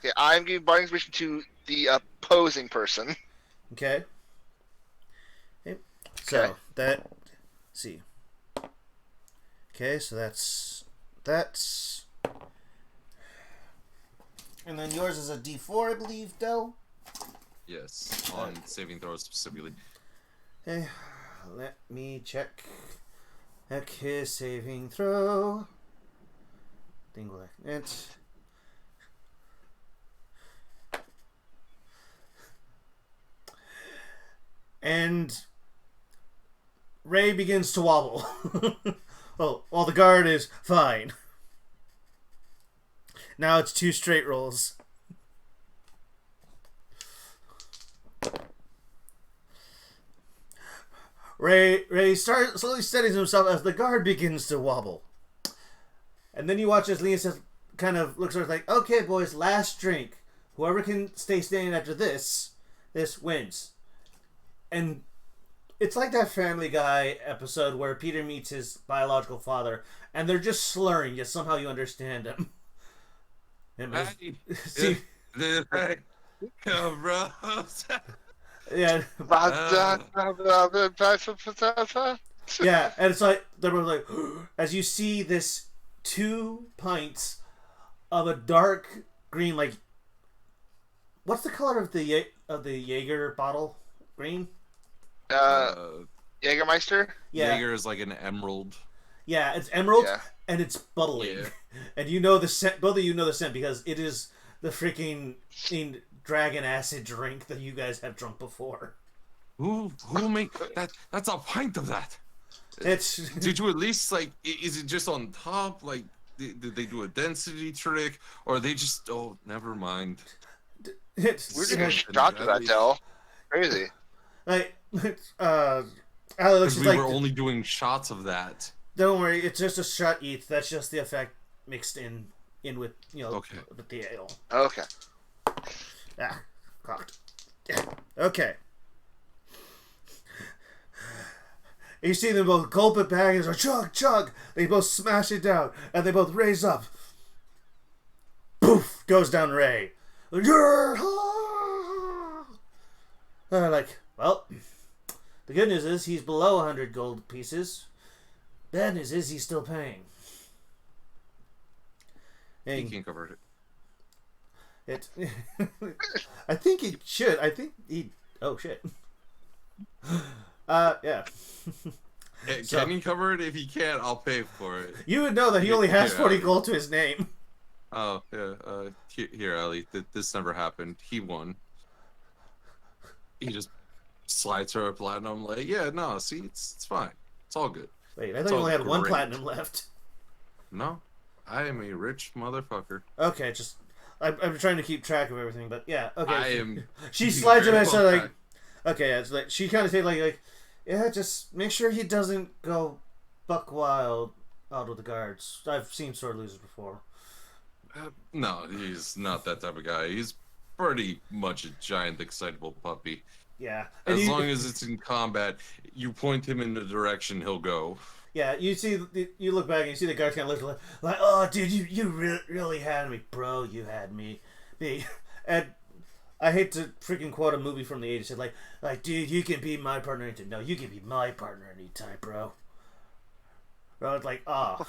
Okay, I'm giving Bardic Inspiration to the opposing person. Okay. Okay. So Okay. let's see. Okay, so that's and then yours is a D4, I believe, Del. Yes, on saving throws specifically. Okay, let me check. Okay, saving throw. Thing like that. And Ray begins to wobble. Oh, while the guard is fine. Now it's 2 straight rolls. Ray slowly steadies himself as the guard begins to wobble. And then you watch as Leon says, kind of looks at us like, "Okay, boys, last drink. Whoever can stay standing after this wins." And it's like that Family Guy episode where Peter meets his biological father, and they're just slurring, yet somehow you understand him. And see, yeah, yeah, and it's like they're both like, as you see this 2 pints of a dark green, like, what's the color of the Jaeger bottle? Green. Jägermeister. Yeah, Jaeger is like an emerald. yeah, it's emerald Yeah. and it's bubbling, Yeah. and you know the scent. Both of you know the scent because it is the freaking dragon acid drink that you guys have drunk before. Who make that? That's a pint of that. It's Did you at least like? Is it just on top? Like, did they do a density trick, or they just? Oh, never mind. it's We're doing a shot to that, Dell. Crazy. like Because Ali looks we like, were only doing shots of that. don't worry, it's just a shot each. That's just the effect mixed in with Okay. with the ale. Okay. Ah, cocked. Yeah. Okay. You see them both gulp it back and chug, chug. They both smash it down, and they both raise up. Poof! Goes down Ray. Like, well, The good news is he's below 100 gold pieces. Bad news is he's still paying. He can cover it. I think he should. I think he. Oh shit. Yeah. Can he cover it? If he can't, I'll pay for it. You would know that he only has Yeah. 40 gold to his name. Oh yeah. Here, Ali. This never happened. He won. He just slides her a platinum. Like, yeah, no. See, it's fine. It's all good. Wait, I It's thought you all only had one great. platinum left. No, I am a rich motherfucker. Okay, just I'm trying to keep track of everything, but yeah, okay. I am. She slides him very and so well like, packed. okay, yeah, it's like she kind of say like, yeah, just make sure he doesn't go buck wild out with the guards. I've seen sword losers before. No, he's not that type of guy. He's pretty much a giant, excitable puppy. Yeah, As long as it's in combat, you point him in the direction he'll go. yeah, you look back and you see the guards kind of look like, oh, dude, you really had me, bro. You had me. And I hate to freaking quote a movie from the 80s. Said like, dude, you can be my partner anytime. No, you can be my partner anytime, bro. Bro, it's like, oh.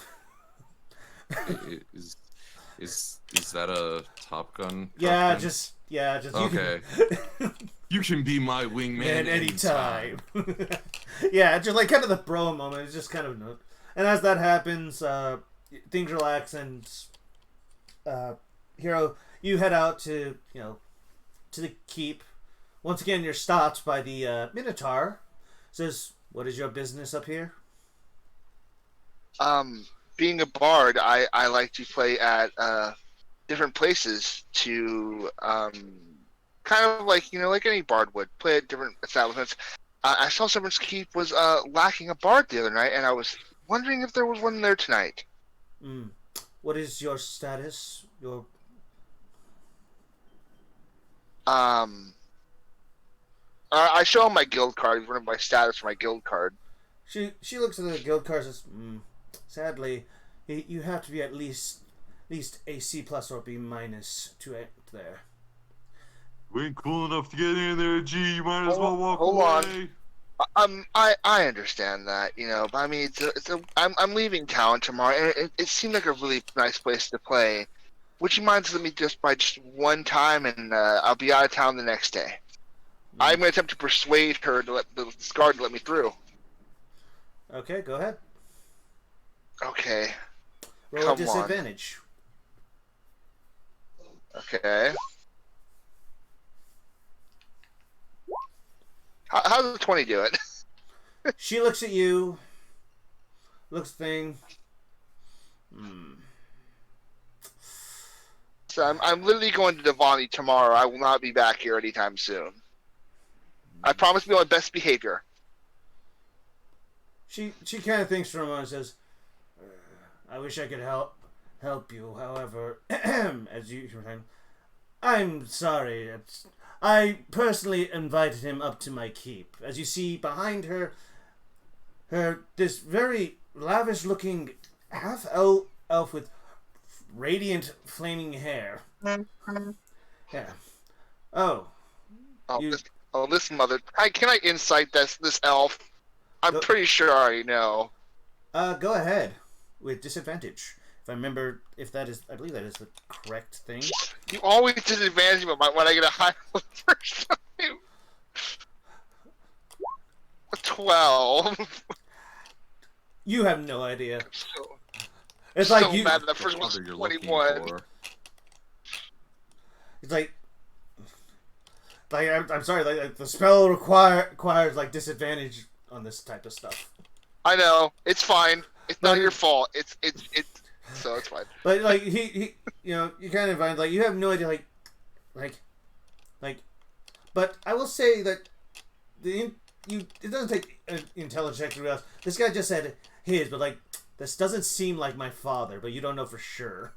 Is that a Top Gun? Yeah, reference? just Okay. You can be my wingman Man, anytime. Yeah, just like kind of the bro moment. It's just kind of, and as that happens, things relax, and Hero, you head out to to the keep. Once again, you're stopped by the Minotaur. Says, "What is your business up here?" Being a bard, I like to play at different places to kind of like like any bard would play at different establishments. I saw Severance Keep was lacking a bard the other night, and I was wondering if there was one there tonight. What is your status? Your I show him my guild card, one of my status for my guild card. She looks at the guild card and says, sadly, you have to be at least a C plus or B minus to enter there. We ain't cool enough to get in there, G. You might as well walk Hold away. on. I understand that, but I mean, I'm leaving town tomorrow, and it seemed like a really nice place to play. Would you mind to let me just one time, and I'll be out of town the next day? I'm going to attempt to persuade her to let this guard let me through. Okay, go ahead. Okay. Roll Come a disadvantage. Okay. How does the 20 do it? She looks at you. Looks thing. So I'm literally going to Devani tomorrow. I will not be back here anytime soon. I promise to be on my best behavior. She kind of thinks for a moment and says, I wish I could help you. However, as you were saying, I'm sorry. I personally invited him up to my keep. As you see behind her, this very lavish-looking half-elf with radiant, flaming hair. Yeah. Oh. Listen, mother. Can I insight this elf? I'm pretty sure I already know. Go ahead with disadvantage. If I remember, I believe that is the correct thing. You always disadvantage me when I get a high level first time. 12. You have no idea. It's like so you. mad that the first one's 21. It's like I'm sorry. Like the spell requires like disadvantage on this type of stuff. I know. It's fine. It's not your fault. It's so it's fine. But like he you kind of find like you have no idea like but I will say that it doesn't take an intelligence check to realize this guy just said his, but like this doesn't seem like my father, but you don't know for sure.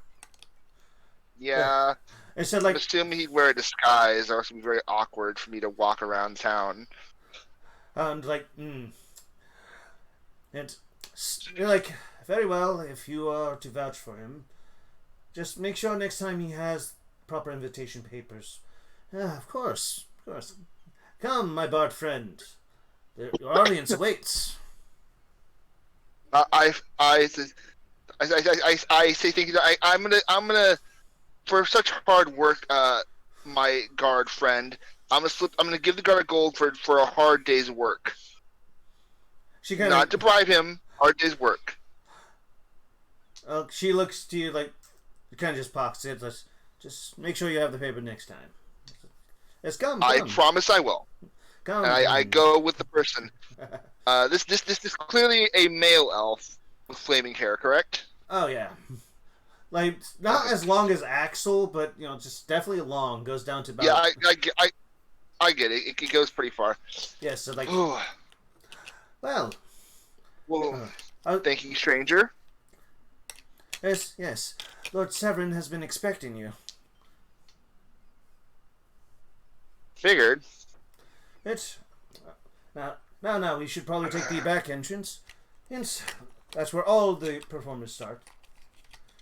Yeah. And so like I'm assuming he'd wear a disguise, or else it'd be very awkward for me to walk around town. and like and you're like, very well, if you are to vouch for him, just make sure next time he has proper invitation papers. Of course. Come, my bard friend. Your audience awaits. I say thank you. I'm gonna for such hard work, my guard friend. I'm gonna give the guard a gold for a hard day's work. She kind Not to of bribe him. Hard day's work. she looks to you like you kind of just pockets it. Just make sure you have the paper next time. Yes, come. I promise I will. Come. And I go with the person. This is clearly a male elf with flaming hair, correct? Oh yeah, like not as long as Axel, but just definitely long. Goes down to about. Yeah, I get it. It goes pretty far. Yeah, so like. Ooh. Well. Well, thank you, stranger. Yes. Lord Severin has been expecting you. Figured. It's now we should probably take the back entrance. Hence, that's where all the performers start.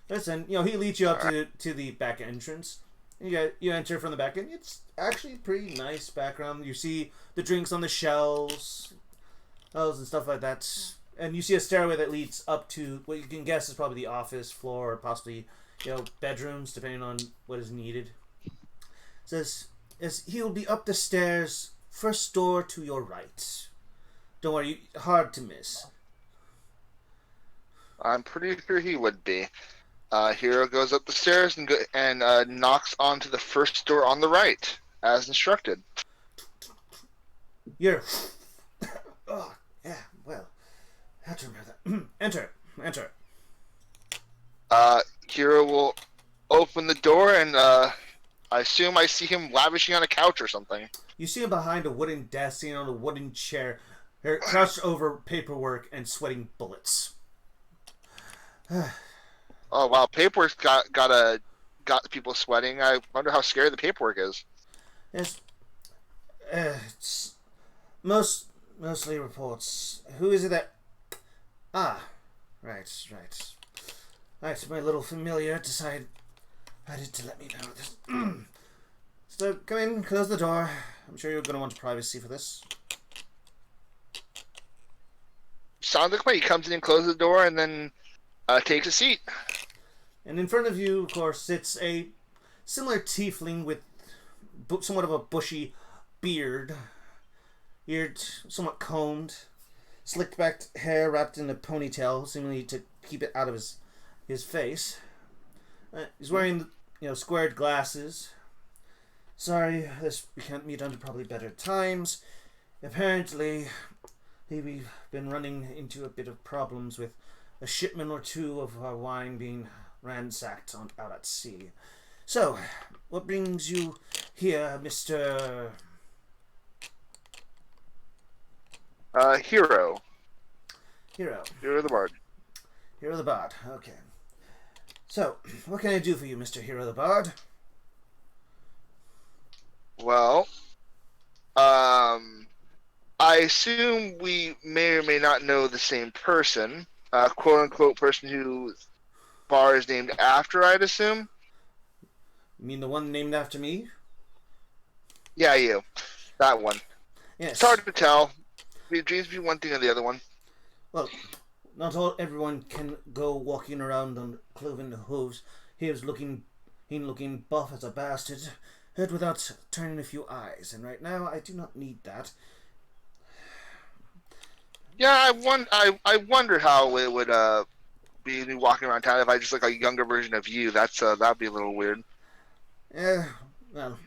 Listen, he leads you up to the back entrance. You enter from the back end. It's actually a pretty nice background. You see the drinks on the shelves, and stuff like that. And you see a stairway that leads up to what you can guess is probably the office floor or possibly, bedrooms, depending on what is needed. It says, he'll be up the stairs, first door to your right. Don't worry, hard to miss. I'm pretty sure he would be. Hero goes up the stairs and knocks onto the first door on the right, as instructed. You're... Oh, yeah, well... I have to remember that. Enter. Hero will open the door, and I assume I see him lavishing on a couch or something. You see him behind a wooden desk, sitting on a wooden chair, crouched over paperwork and sweating bullets. Oh wow, paperwork's got people sweating. I wonder how scary the paperwork is. Yes, it's mostly reports. Who is it that? Ah, right. My little familiar decided to let me know this. So come in, close the door. I'm sure you're going to want privacy for this. Sounds like he comes in and closes the door and then takes a seat. And in front of you, of course, sits a similar tiefling with somewhat of a bushy beard. Beard somewhat combed. Slicked back hair wrapped in a ponytail, seemingly to keep it out of his face. He's wearing, squared glasses. Sorry, we can't meet under probably better times. Apparently, we've been running into a bit of problems with a shipment or two of our wine being ransacked out at sea. So, what brings you here, Mr... Hero. Hero. Hero the Bard. Hero the Bard, okay. So, what can I do for you, Mr. Hero the Bard? Well, I assume we may or may not know the same person. Quote-unquote person whose bar is named after, I'd assume. You mean the one named after me? Yeah, you. That one. Yes. It's hard to tell. It dreams be one thing or the other one. Well, not everyone can go walking around on cloven hooves. He was looking buff as a bastard, heard without turning a few eyes, and right now I do not need that. Yeah, I wonder how it would be me walking around town if I just look like a younger version of you. That'd be a little weird. Yeah, well,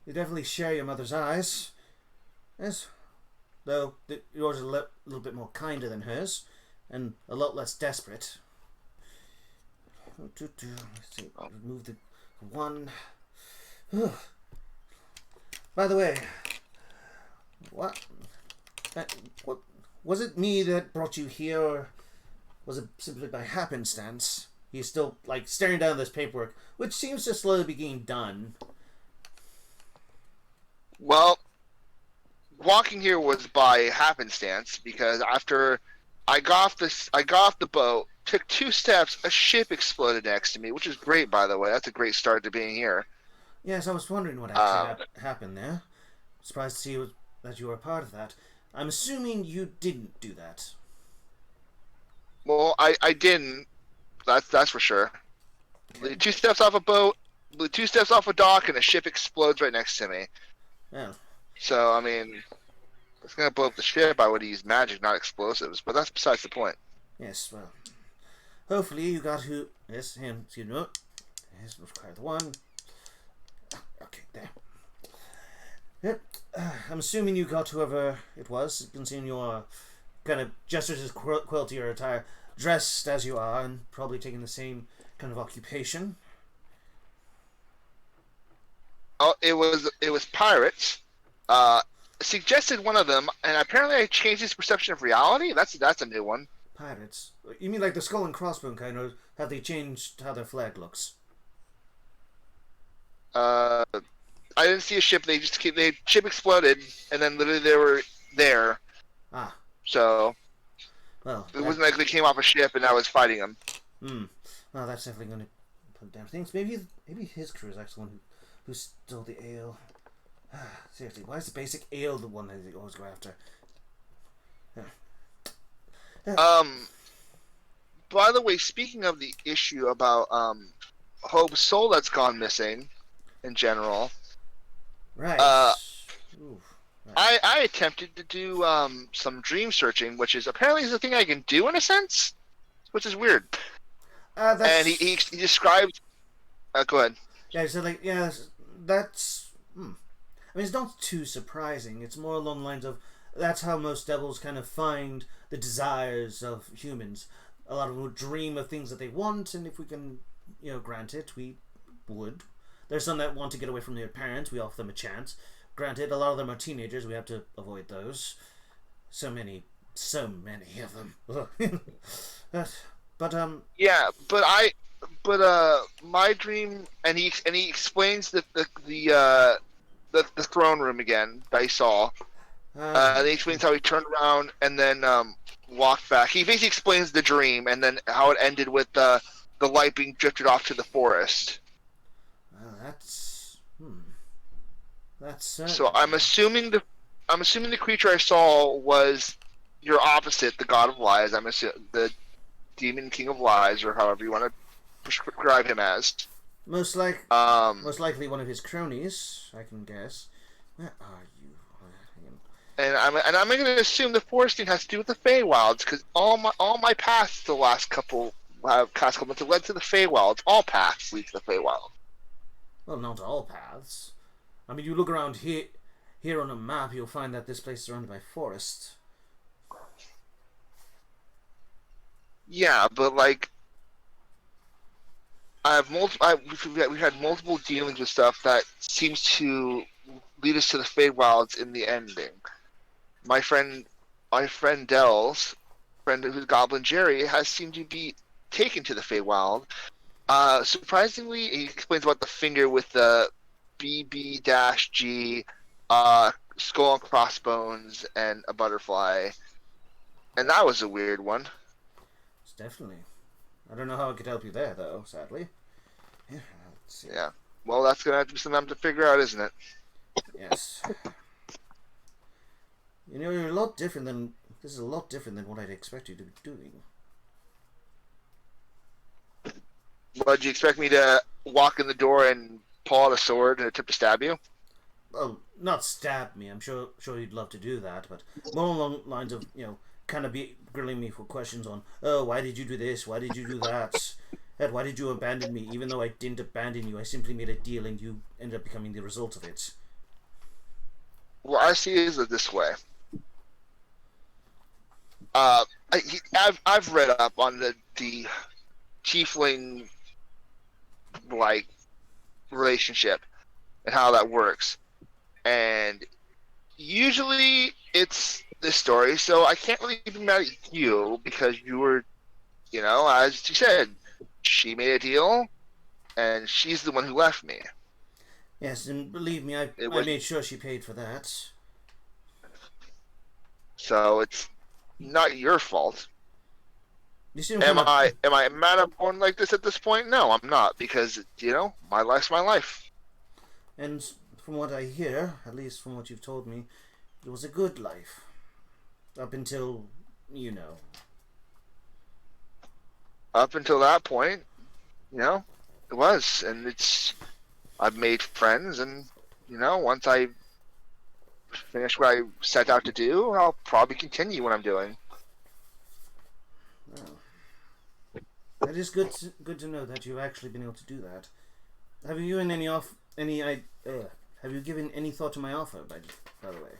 you definitely share your mother's eyes. Yes, though yours is a little bit more kinder than hers, and a lot less desperate. Let's see, remove the one. By the way, what was it? Me that brought you here, or was it simply by happenstance? He's still staring down this paperwork, which seems to slowly be getting done. Well, walking here was by happenstance because after I got off the boat, took 2 steps, a ship exploded next to me, which is great, by the way. That's a great start to being here. Yes, I was wondering what actually happened there. Surprised to see that you were a part of that. I'm assuming you didn't do that. Well, I didn't. That's for sure. Okay. 2 steps off a boat, 2 steps off a dock, and a ship explodes right next to me. Well, So I mean, if it's gonna blow up the ship, I would use magic, not explosives. But that's besides the point. yes, well. Hopefully you got who... Yes, him. Excuse me. Yes, require the one. Okay, there. Yep. I'm assuming you got whoever it was, considering your kind of gestures as quill to your attire, dressed as you are, and probably taking the same kind of occupation. Oh, it was pirates. Suggested one of them, and apparently I changed his perception of reality. That's a new one. Pirates? You mean like the skull and crossbone kind, or have they changed how their flag looks? I didn't see a ship. The ship exploded, and then literally they were there. Ah, So well. it wasn't like they came off a ship and I was fighting them. Well, that's definitely going to put down things. Maybe his crew is actually the one who stole the ale. Seriously, why is the basic ale the one that they always go after? By the way, speaking of the issue about Hope's soul that's gone missing, in general, Right. Ooh, right. I attempted to do some dream searching, which is apparently is a thing I can do in a sense, which is weird. That's... And he described. Go ahead. Yeah, so like, yeah, that's... I mean, it's not too surprising. It's more along the lines of, that's how most devils kind of find the desires of humans. A lot of them would dream of things that they want, and if we can, grant it, we would. There's some that want to get away from their parents. We offer them a chance. Granted, a lot of them are teenagers. We have to avoid those. So many of them. Yeah, but my dream, and he explains the throne room again that he saw. And he explains how he turned around and then walked back. He basically explains the dream and then how it ended with the light being drifted off to the forest. Well, that's So I'm assuming the creature I saw was your opposite, the God of Lies. I'm assuming the Demon King of Lies, or however you want to prescribe him as. most likely one of his cronies, I can guess. Where are you? And I'm going to assume the foresting has to do with the Feywilds, because all my paths the last couple months have led to the Feywilds. All paths lead to the Feywild. Well, not all paths. I mean, you look around here on a map, you'll find that this place is surrounded by forest. Yeah, but like, we've had multiple dealings with stuff that seems to lead us to the Feywilds in the ending. My friend Dell's friend, who's Goblin Jerry, has seemed to be taken to the Feywild. Surprisingly, he explains about the finger with the BB-G, skull and crossbones, and a butterfly. And that was a weird one. It's definitely. I don't know how I could help you there, though, sadly. Yeah, let's see. Yeah. Well, that's going to have to be something to figure out, isn't it? Yes. You're a lot different than... This is a lot different than what I'd expect you to be doing. Well, do you expect me to walk in the door and pull out a sword and attempt to stab you? Well, not stab me. I'm sure you'd love to do that, but more along the lines of, kind of be grilling me for questions on, oh, why did you do this? Why did you do that? Ed, why did you abandon me? Even though I didn't abandon you, I simply made a deal and you ended up becoming the result of it. Well, I see it this way. I've read up on the tiefling like relationship and how that works, and usually it's this story. So I can't really be mad at you because you were, as you said, she made a deal, and she's the one who left me. Yes, and believe me, I made sure she paid for that. So it's not your fault. You seem am I mad I'm born like this at this point? No, I'm not, because my life's my life. And from what I hear, at least from what you've told me, it was a good life. Up until, you know. Up until that point, it was, and I've made friends, and once I finish what I set out to do, I'll probably continue what I'm doing. Well, that is good to know that you've actually been able to do that. Have you given have you given any thought to my offer, by the way?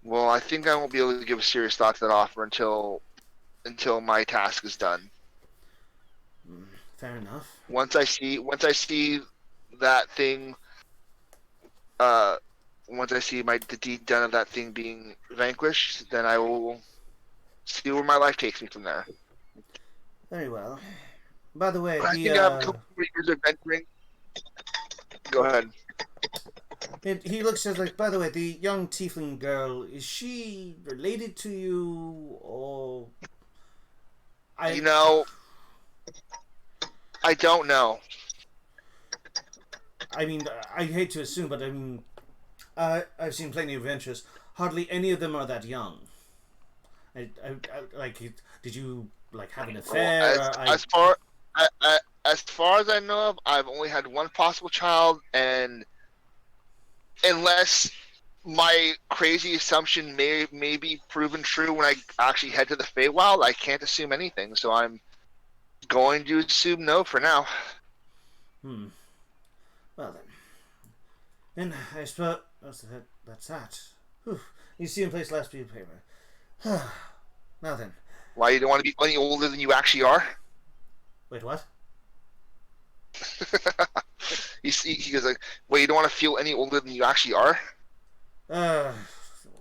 Well, I think I won't be able to give a serious thought to that offer until my task is done. Fair enough. Once I see that thing, once I see the deed done of that thing being vanquished, then I will see where my life takes me from there. Very well. By the way, I think I have a couple more years adventuring. Go ahead. he looks as like. By the way, the young tiefling girl, is she related to you, or? I don't know. I mean, I hate to assume, but I mean, I've seen plenty of adventures. Hardly any of them are that young. I like. Did you like have an affair? As far as I know of, I've only had one possible child, and unless my crazy assumption may be proven true when I actually head to the Feywild, I can't assume anything. So I'm going to assume no for now. Well then I suppose that's that. Whew. You see in place last piece of paper. Now then. Why, you don't want to be any older than you actually are? Wait, what? He goes like, well, you don't want to feel any older than you actually are?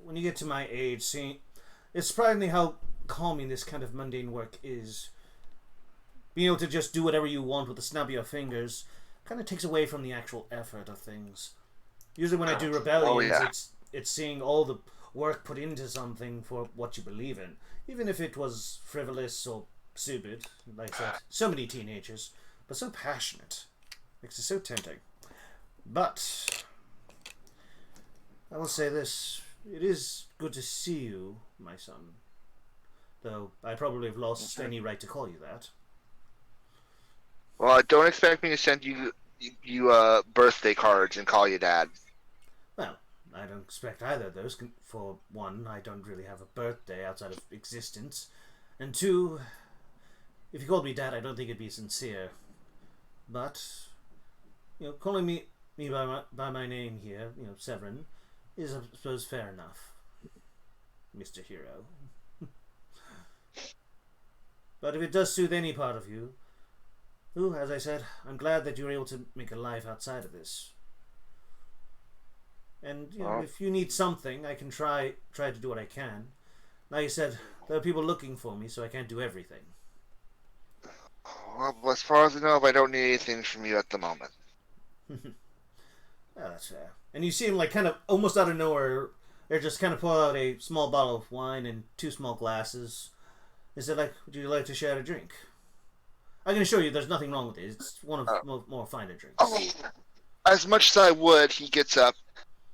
When you get to my age, see, it's surprisingly how calming this kind of mundane work is. Being able to just do whatever you want with the snap of your fingers kind of takes away from the actual effort of things. Usually when I do rebellions, it's seeing all the work put into something for what you believe in. Even if it was frivolous or stupid, like so many teenagers, but so passionate. Makes it so tempting. But I will say this, it is good to see you, my son. Though I probably have lost any right to call you that. Well, don't expect me to send you birthday cards and call you dad. Well, I don't expect either of those. For one, I don't really have a birthday outside of existence. And two, if you called me dad, I don't think it'd be sincere. But, calling me by my name here, Severin, is, I suppose, fair enough, Mr. Hero. But if it does soothe any part of you, as I said, I'm glad that you were able to make a life outside of this. And if you need something, I can try to do what I can. Like you said, there are people looking for me, so I can't do everything. Well, as far as I know, I don't need anything from you at the moment. Well, that's fair. And you see him kind of almost out of nowhere, they just kind of pull out a small bottle of wine and 2 small glasses. He said, would you like to share a drink? I can assure you there's nothing wrong with it. It's one of more finer drinks. Oh, as much as I would, he gets up.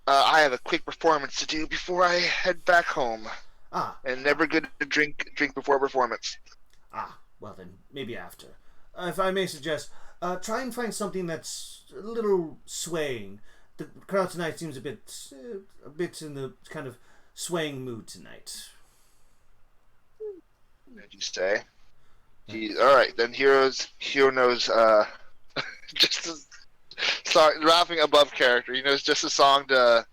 I have a quick performance to do before I head back home. And never good to drink before a performance. Well then, maybe after. If I may suggest, try and find something that's a little swaying. The crowd tonight seems a bit in the kind of swaying mood tonight. Did you say? All right, then Hero knows. Just rapping above character. He knows just a song to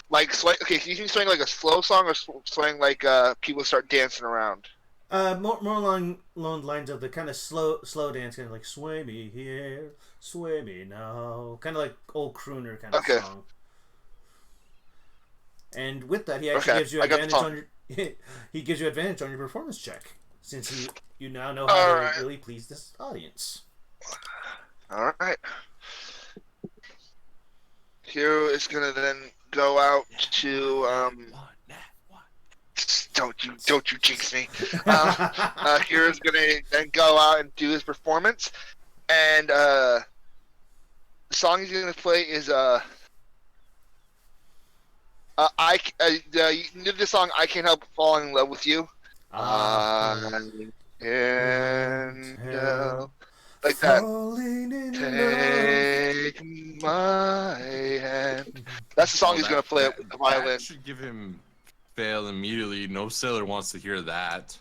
sway. Okay, so you can swing like a slow song or swing like people start dancing around. More along the lines of the kind of slow dance, kind of like sway me here, sway me now, kind of like old crooner kind of song. And with that, he actually gives you advantage on your he gives you advantage on your performance check, since you now know how to really please this audience. All right. Hero is gonna then go out to Don't you jinx me. Hero's gonna then go out and do his performance, and the song he's gonna play is You did the song "I Can't Help But Falling in Love with You." Ah. And like that. Falling in love. Take my hand. That's the song Well, he's gonna play with the violin. That should give him fail immediately. No sailor wants to hear that.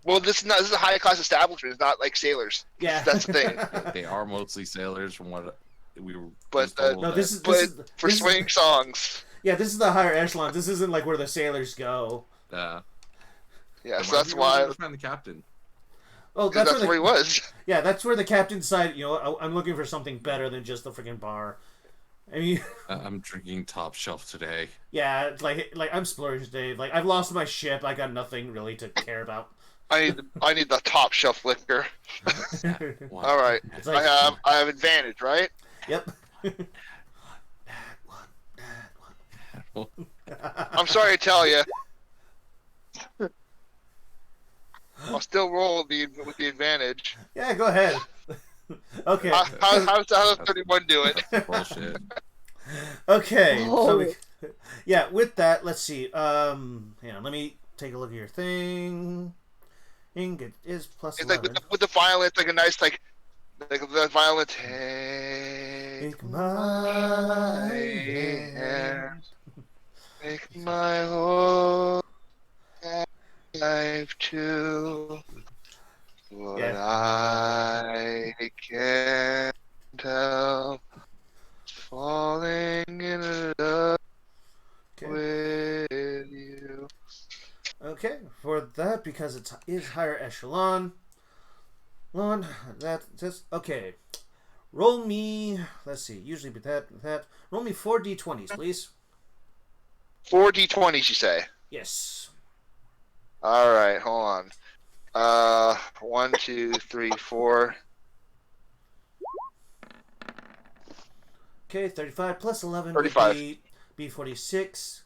Well, this is a high class establishment. It's not like sailors. Yeah. That's the thing. They are mostly sailors, from what we were. But, just told No, that- this is For swing songs. yeah, this is the higher echelon. This isn't like where the sailors go. Yeah, Then so that's we why. gotta find the captain. Oh, That's that's where he was. Yeah, that's where the captain decided. You know, I'm looking for something better than just the freaking bar. I mean, I'm drinking top shelf today. yeah, it's like I'm splurged today. Like I've lost my ship. I got nothing really to care about. I need the top shelf liquor. One. All right, It's like- I have advantage, right? Yep. I'm sorry to tell you. I'll still roll with the advantage. Yeah, go ahead. Okay. How's 31 do it? Bullshit. Okay. So Oh. yeah, with that, let's see. Hang on, let me take a look at your thing. It is plus It's like 11. with the violin, it's like a nice like the violin. Take my hand, take my whole life too. What Yeah. I can't help falling in love Okay. with you. Okay, for that, because it is higher echelon. That just okay. Roll me. Let's see. Usually, but that. Roll me 4d20s, please. 4 d20s, you say? Yes. All right, hold on. 1, 2, 3, 4. Okay, 35 plus 11 35. would be 46.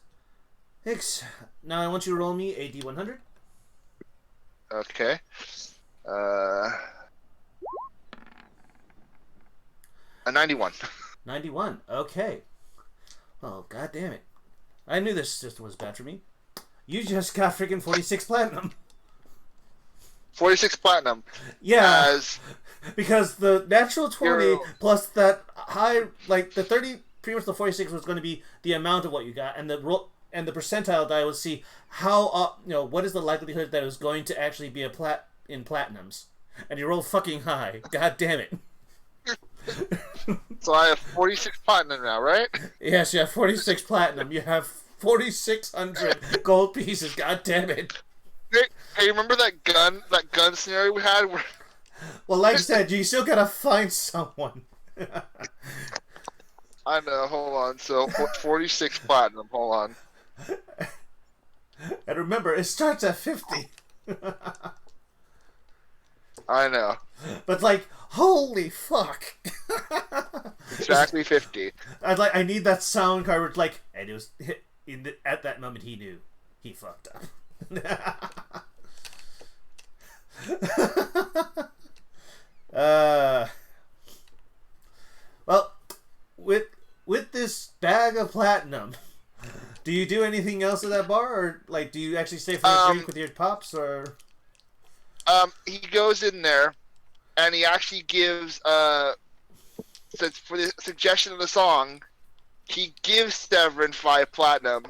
X. Now I want you to roll me a d100. Okay. A 91. 91. Okay. Oh, god damn it. I knew this system was bad for me. You just got freaking 46 platinum. 46 platinum. Yeah. As Because the natural 20 You're- plus that high, like the 30, pretty much the 46 was going to be the amount of what you got, and the and the percentile die will see how what is the likelihood that it was going to actually be in platinums, and you roll fucking high. God damn it. so I have 46 platinum now, right? Yes, you have 46 platinum. You have 4,600 gold pieces. God damn it. Hey, remember that gun scenario we had? Where... Well, like I said, you still gotta find someone. I know. Hold on. So 46 platinum. Hold on. And remember, it starts at 50. I know. But like, holy fuck! Exactly 50. I need that sound card where it's like, and it was at that moment he knew he fucked up. Well, with this bag of platinum, do you do anything else at that bar, or like, do you actually stay for a drink with your pops, or? He goes in there, and he actually gives says for the suggestion of the song, he gives Severin 5 platinum.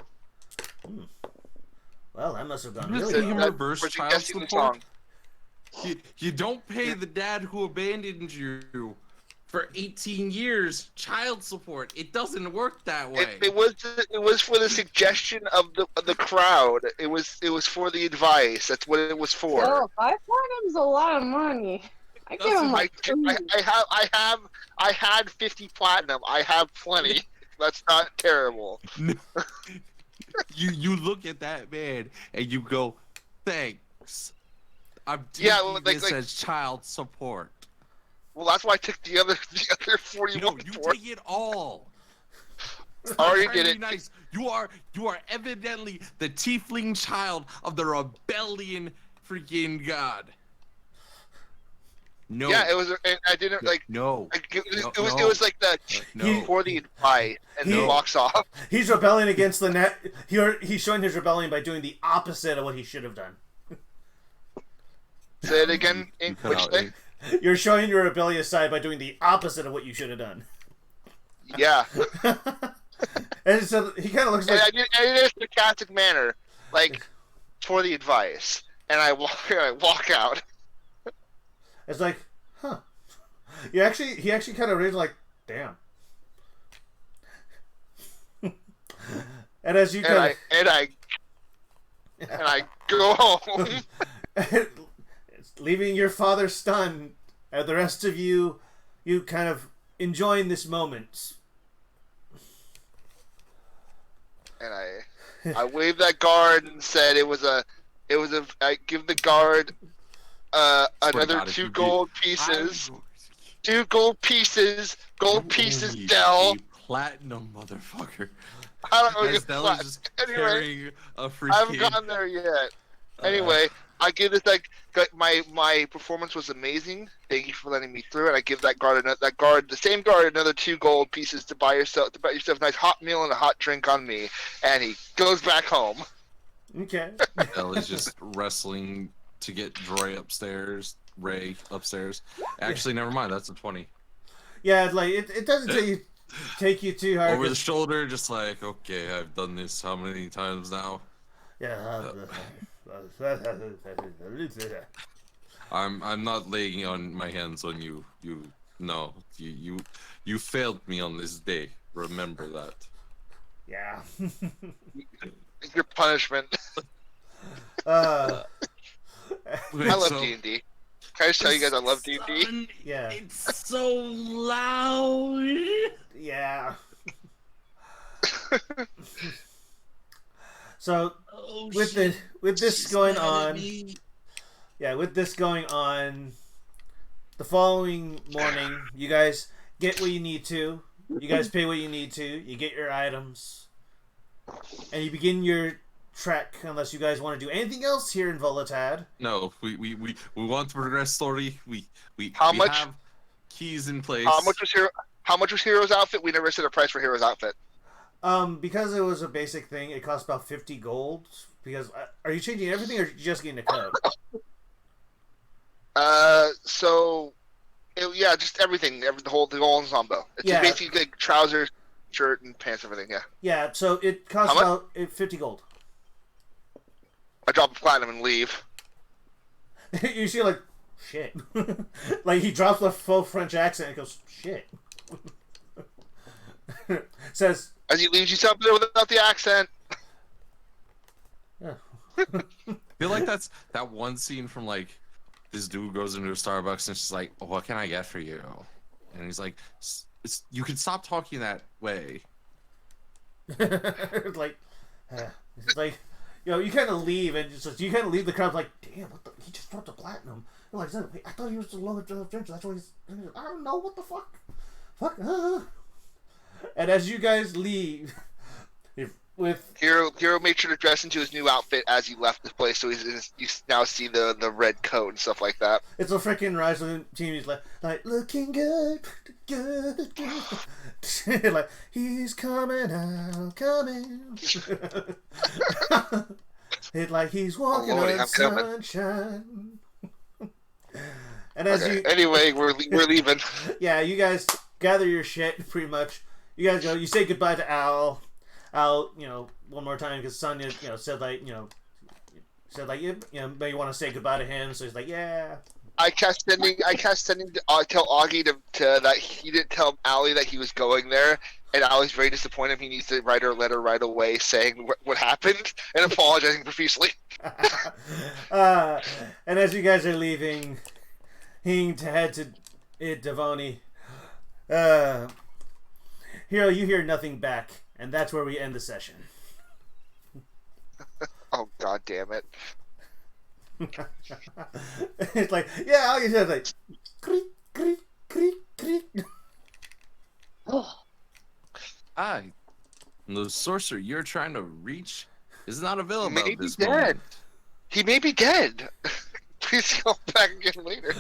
Well, that must have gone You really think him well. reverse for child suggesting the support? song. You don't pay the dad who abandoned you for 18 years child support. It doesn't work that way. It was for the suggestion of the crowd. It was for the advice. That's what it was for. Oh, 5 platinum's a lot of money. I give him like I had 50 platinum. I have plenty. That's not terrible. You look at that man and you go, thanks. I'm taking Yeah, well, this like- as child support. Well, that's why I took the other 41 No, you for. take it all. I already Trying to did be it. Nice. You are evidently the tiefling child of the rebellion freaking god. No. Yeah, it was. And I didn't like. No. It was like the No. for the advice, and He- then walks off. He's rebelling against the net. He's showing his rebellion by doing the opposite of what he should have done. Say it again. You cut Which out thing? You're showing your rebellious side by doing the opposite of what you should have done. Yeah. And so he kind of looks And like I did it in a sarcastic manner, like for the advice, and I walk out. it's like, huh? He actually kind of reads like, damn. And as you kind And I go home. of leaving your father stunned, and the rest of you kind of enjoying this moment. And I waved that guard and said I give the guard another two gold pieces. Two gold pieces. Gold pieces, Dell. Platinum, motherfucker. I don't know. As Dell is just Anyway, carrying a I freaking... haven't gotten there yet. Anyway, I give this my performance was amazing. Thank you for letting me through. And I give the same guard another 2 gold pieces to buy yourself a nice hot meal and a hot drink on me. And he goes back home. Okay. Dell is just wrestling to get Ray upstairs. Actually, never mind. That's a 20. Yeah, like it doesn't take you too hard. Over the shoulder, just like, okay, I've done this how many times now? Yeah. I'm not laying on my hands on you. You failed me on this day. Remember that. Yeah. Your punishment. uh, I love D&D. Can I just tell you guys I love D&D? yeah. It's so loud. Yeah. So with this going on, the following morning, you guys get what you need to. You guys pay what you need to. You get your items, and you begin your trek. Unless you guys want to do anything else here in Volatad. No, we want to progress story. We How we much- have keys in place. How much was Hero's outfit? We never said a price for Hero's outfit. Because it was a basic thing, it cost about 50 gold. Because are you changing everything, or are you just getting a cut? Just everything, the whole ensemble. It's Yeah. basically like trousers, shirt, and pants, everything. Yeah. Yeah, so it costs How much? about 50 gold. I drop a platinum and leave. You see, like, shit. Like, he drops the faux French accent and goes, shit. Says, As he leaves you something without the accent. yeah. I feel like that's that one scene from like this dude goes into a Starbucks and she's like, oh, "What can I get for you?" And he's like, "You can stop talking that way." Like, it's like, you kind of leave, and you kind of leave the crowd like, damn, he just dropped a platinum. You're like, wait, I thought he was the lower drencher. That's why I don't know, what the fuck? Fuck. And as you guys leave, Hero made sure to dress into his new outfit as he left the place, so you now see the red coat and stuff like that. it's a freaking Rise of the Team. He's like looking good. Like, he's coming out, coming. It's like he's walking Lordy, on I'm coming. sunshine. And as Okay. you, Anyway, we're leaving. yeah, you guys gather your shit, pretty much. You guys go. You say goodbye to Al. Al, one more time, because Sonya, said like, maybe you want to say goodbye to him. So he's like, yeah. I kept sending to tell Augie to that he didn't tell Allie that he was going there, and Allie's very disappointed. He needs to write her a letter right away saying what happened and apologizing profusely. And as you guys are leaving, to head to Devoni, Hero, you hear nothing back, and that's where we end the session. Oh, god damn it. It's like, yeah, all you said is like, creak, creak, creak, creak. The sorcerer you're trying to reach is not available Maybe at this dead. moment. He may be dead. Please go back again later.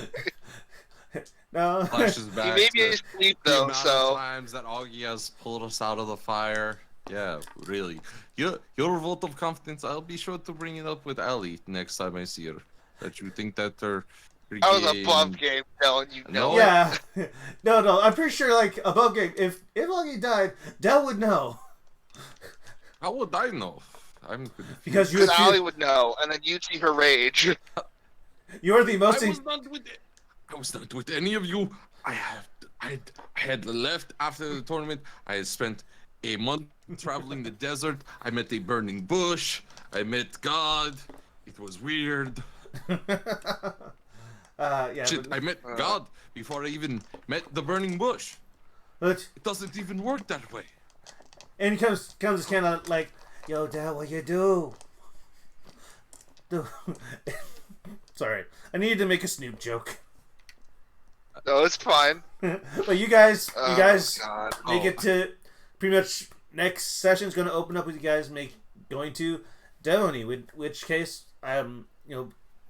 No. Flashes He back may be to asleep the though, amount of so times that Augie has pulled us out of the fire. Yeah, really. Your vote of confidence, I'll be sure to bring it up with Ellie next time I see her. That you think that her I was above game... game telling you No. no. Yeah. No. I'm pretty sure, like, above game, if Augie died, Dell would know. How would I know? I'm confused. Because you Because would Allie feel, would know, and then you'd see her rage. you're the I most... was not with I was not with any of you. I had left after the tournament. I had spent a month traveling the desert. I met a burning bush. I met God. It was weird. yeah, Shit, but, I met God before I even met the burning bush. but It doesn't even work that way. and he comes kind of like, yo, Dad, what you do? Sorry, I needed to make a Snoop joke. No, it's fine. But you guys Oh, God. make it to pretty much next session's going to open up with you guys going to Devony, which case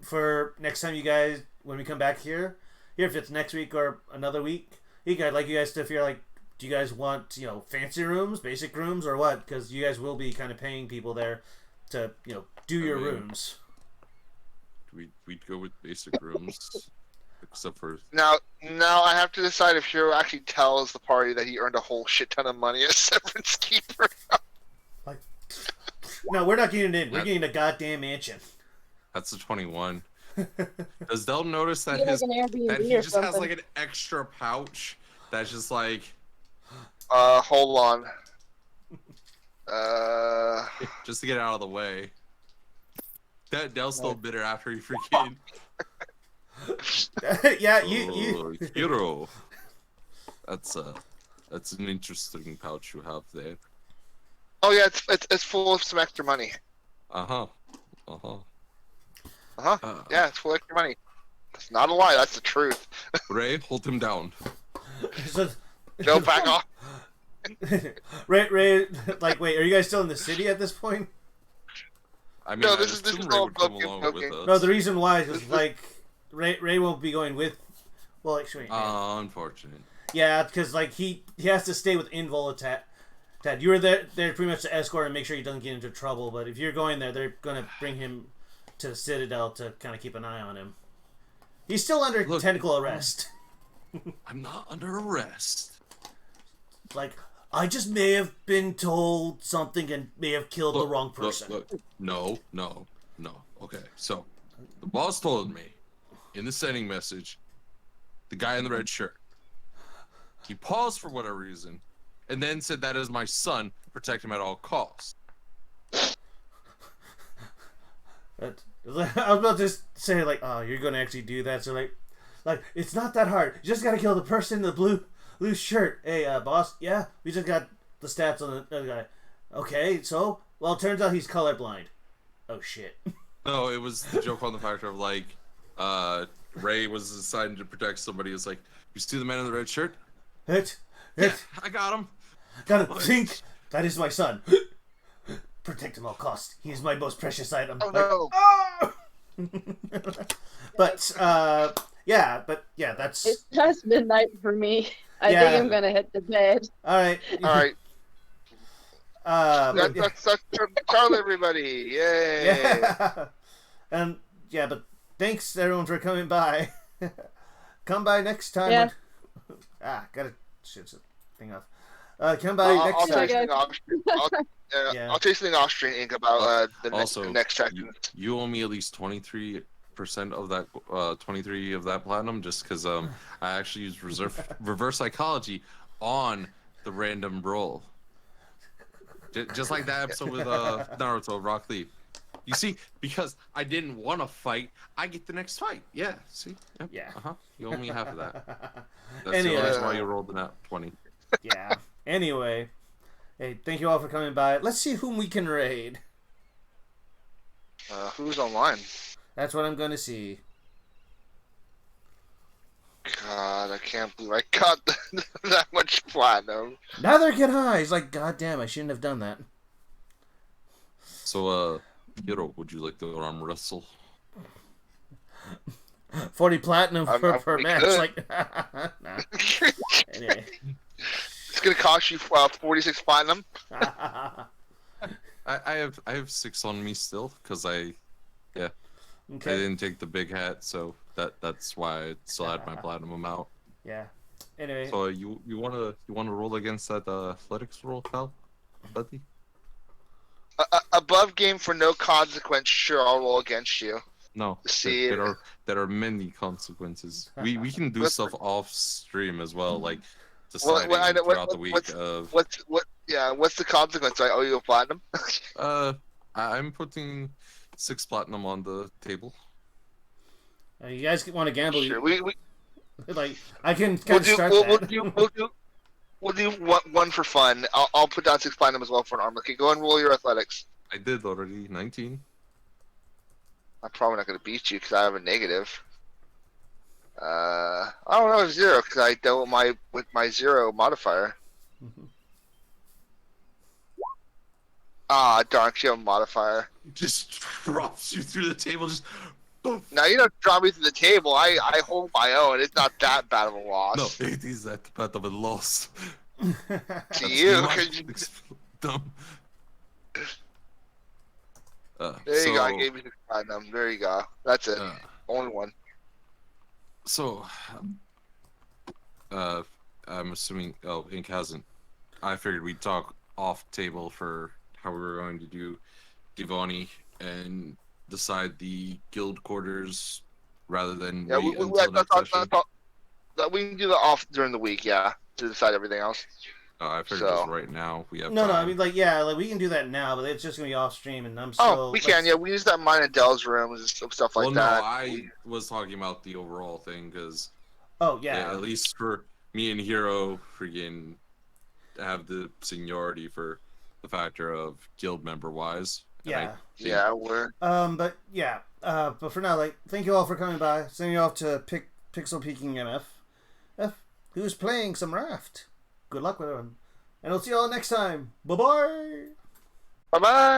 for next time you guys when we come back here if it's next week or another week, I'd like you guys to feel like, do you guys want fancy rooms, basic rooms, or what? Because you guys will be kind of paying people there to do your rooms. We'd go with basic rooms, except for Now I have to decide if Hero actually tells the party that he earned a whole shit ton of money as Severance Keeper. No, we're not getting in. We're getting a goddamn mansion. that's a 21. Does Del notice that Get like his an Airbnb that he or just has something. like an extra pouch that's just like Hold on. just to get out of the way? That Del's still bitter after he freaking Yeah, you. Oh, hero. That's an interesting pouch you have there. Oh yeah, it's full of some extra money. Uh-huh. Yeah, it's full of extra money. That's not a lie. That's the truth. Ray, hold him down. No, back off. Ray, like, wait, are you guys still in the city at this point? I mean, No, I this is assume Ray all would come broken, along broken. with us. No, the reason why is like Ray won't be going with. Well, actually, Unfortunate. yeah, because like he has to stay with Involitat. You were there pretty much to escort and make sure he doesn't get into trouble. But if you're going there, they're gonna bring him to the Citadel to kind of keep an eye on him. He's still under tentacle arrest. I'm not under arrest. Like, I just may have been told something and may have killed the wrong person. Look. No. Okay, so the boss told me in the sending message, the guy in the red shirt. He paused for whatever reason, and then said that is my son. Protect him at all costs. I was about to say, like, oh, you're gonna actually do that. So like it's not that hard. You just gotta kill the person in the blue shirt. Hey, boss. Yeah, we just got the stats on the other guy. Okay, so well, it turns out he's colorblind. Oh shit. No, it was the joke on the factor of like, Ray was assigned to protect somebody. It's like, you see the man in the red shirt? Yeah, I got him. gotta think. That is my son. Protect him at all costs. He is my most precious item. Oh Like, no. "Ah!" but yeah, that's It's past midnight for me. I Yeah. think I'm gonna hit the bed. all right. All right. But yeah. That's Charlie, everybody. Yay. Yeah. And yeah, but thanks everyone for coming by. Come by next time. Yeah. Gotta shit this thing off. Come by I'll next chase time. something off. Yeah. I'll chase something off Stream Inc. about the Also, next section. you owe me at least 23% of that 23 of that platinum, just because I actually used reverse psychology on the random roll, just like that episode with Naruto Rock Lee. You see, because I didn't want to fight, I get the next fight. Yeah, see? Yep. Yeah. You owe me half of that. That's Anyway. the reason why you rolled the nat 20. Yeah. Anyway, hey, thank you all for coming by. Let's see whom we can raid. Who's online? That's what I'm gonna see. God, I can't believe I got that much platinum. Neither can I. He's like, God damn, I shouldn't have done that. So, Hiro, would you like to arm wrestle? 40 platinum per we match. could. Like, nah. Anyway. It's gonna cost you 46 platinum. I have 6 on me still because I Okay. didn't take the big hat, so that's why I still had my platinum amount. Yeah. Anyway. So you wanna roll against that athletics roll, pal, buddy? Above game for no consequence. Sure, I'll roll against you. No, See, there are many consequences. We can do What's stuff off stream as well, like what, deciding I know- throughout the week what's, of. what's the consequence? I owe you a platinum. I'm putting 6 platinum on the table. You guys want to gamble? Sure, Like, I can we'll kind of do start we'll, that. we'll do one for fun. I'll put down 6 platinum as well for an armor. Okay, go and roll your athletics. I did already 19. I'm probably not going to beat you because I have a negative. I don't know, 0 because I dealt with my 0 modifier. Ah, darn, you have a modifier. Just drops you through the table. Just boom. Now you don't drop me to the table. I hold my own. It's not that bad of a loss. No, it is that bad of a loss. To you, Much 'cause you- dumb. there you go. I gave you the platinum. There you go. That's it. Only one. So, I'm assuming. Oh, Ink hasn't. I figured we'd talk off table for how we were going to do Givoni and decide the guild quarters rather than Yeah, wait until next session. we can do that off during the week. Yeah, to decide everything else. I figured So- just right now we have No, time. I mean, like, yeah, like we can do that now, but it's just gonna be off stream, and I'm still. Oh, we can. Yeah, we use that mine in Dell's rooms and stuff like well, that. no, I was talking about the overall thing because Oh yeah. at least for me and Hero, freaking have the seniority for the factor of guild member wise. And I Yeah. think- Yeah, we're. But yeah. But for now, like, thank you all for coming by. Sending you off to Pixel Peeking MF, who's playing some Raft. Good luck with everyone, and we'll see you all next time. Bye bye. Bye bye.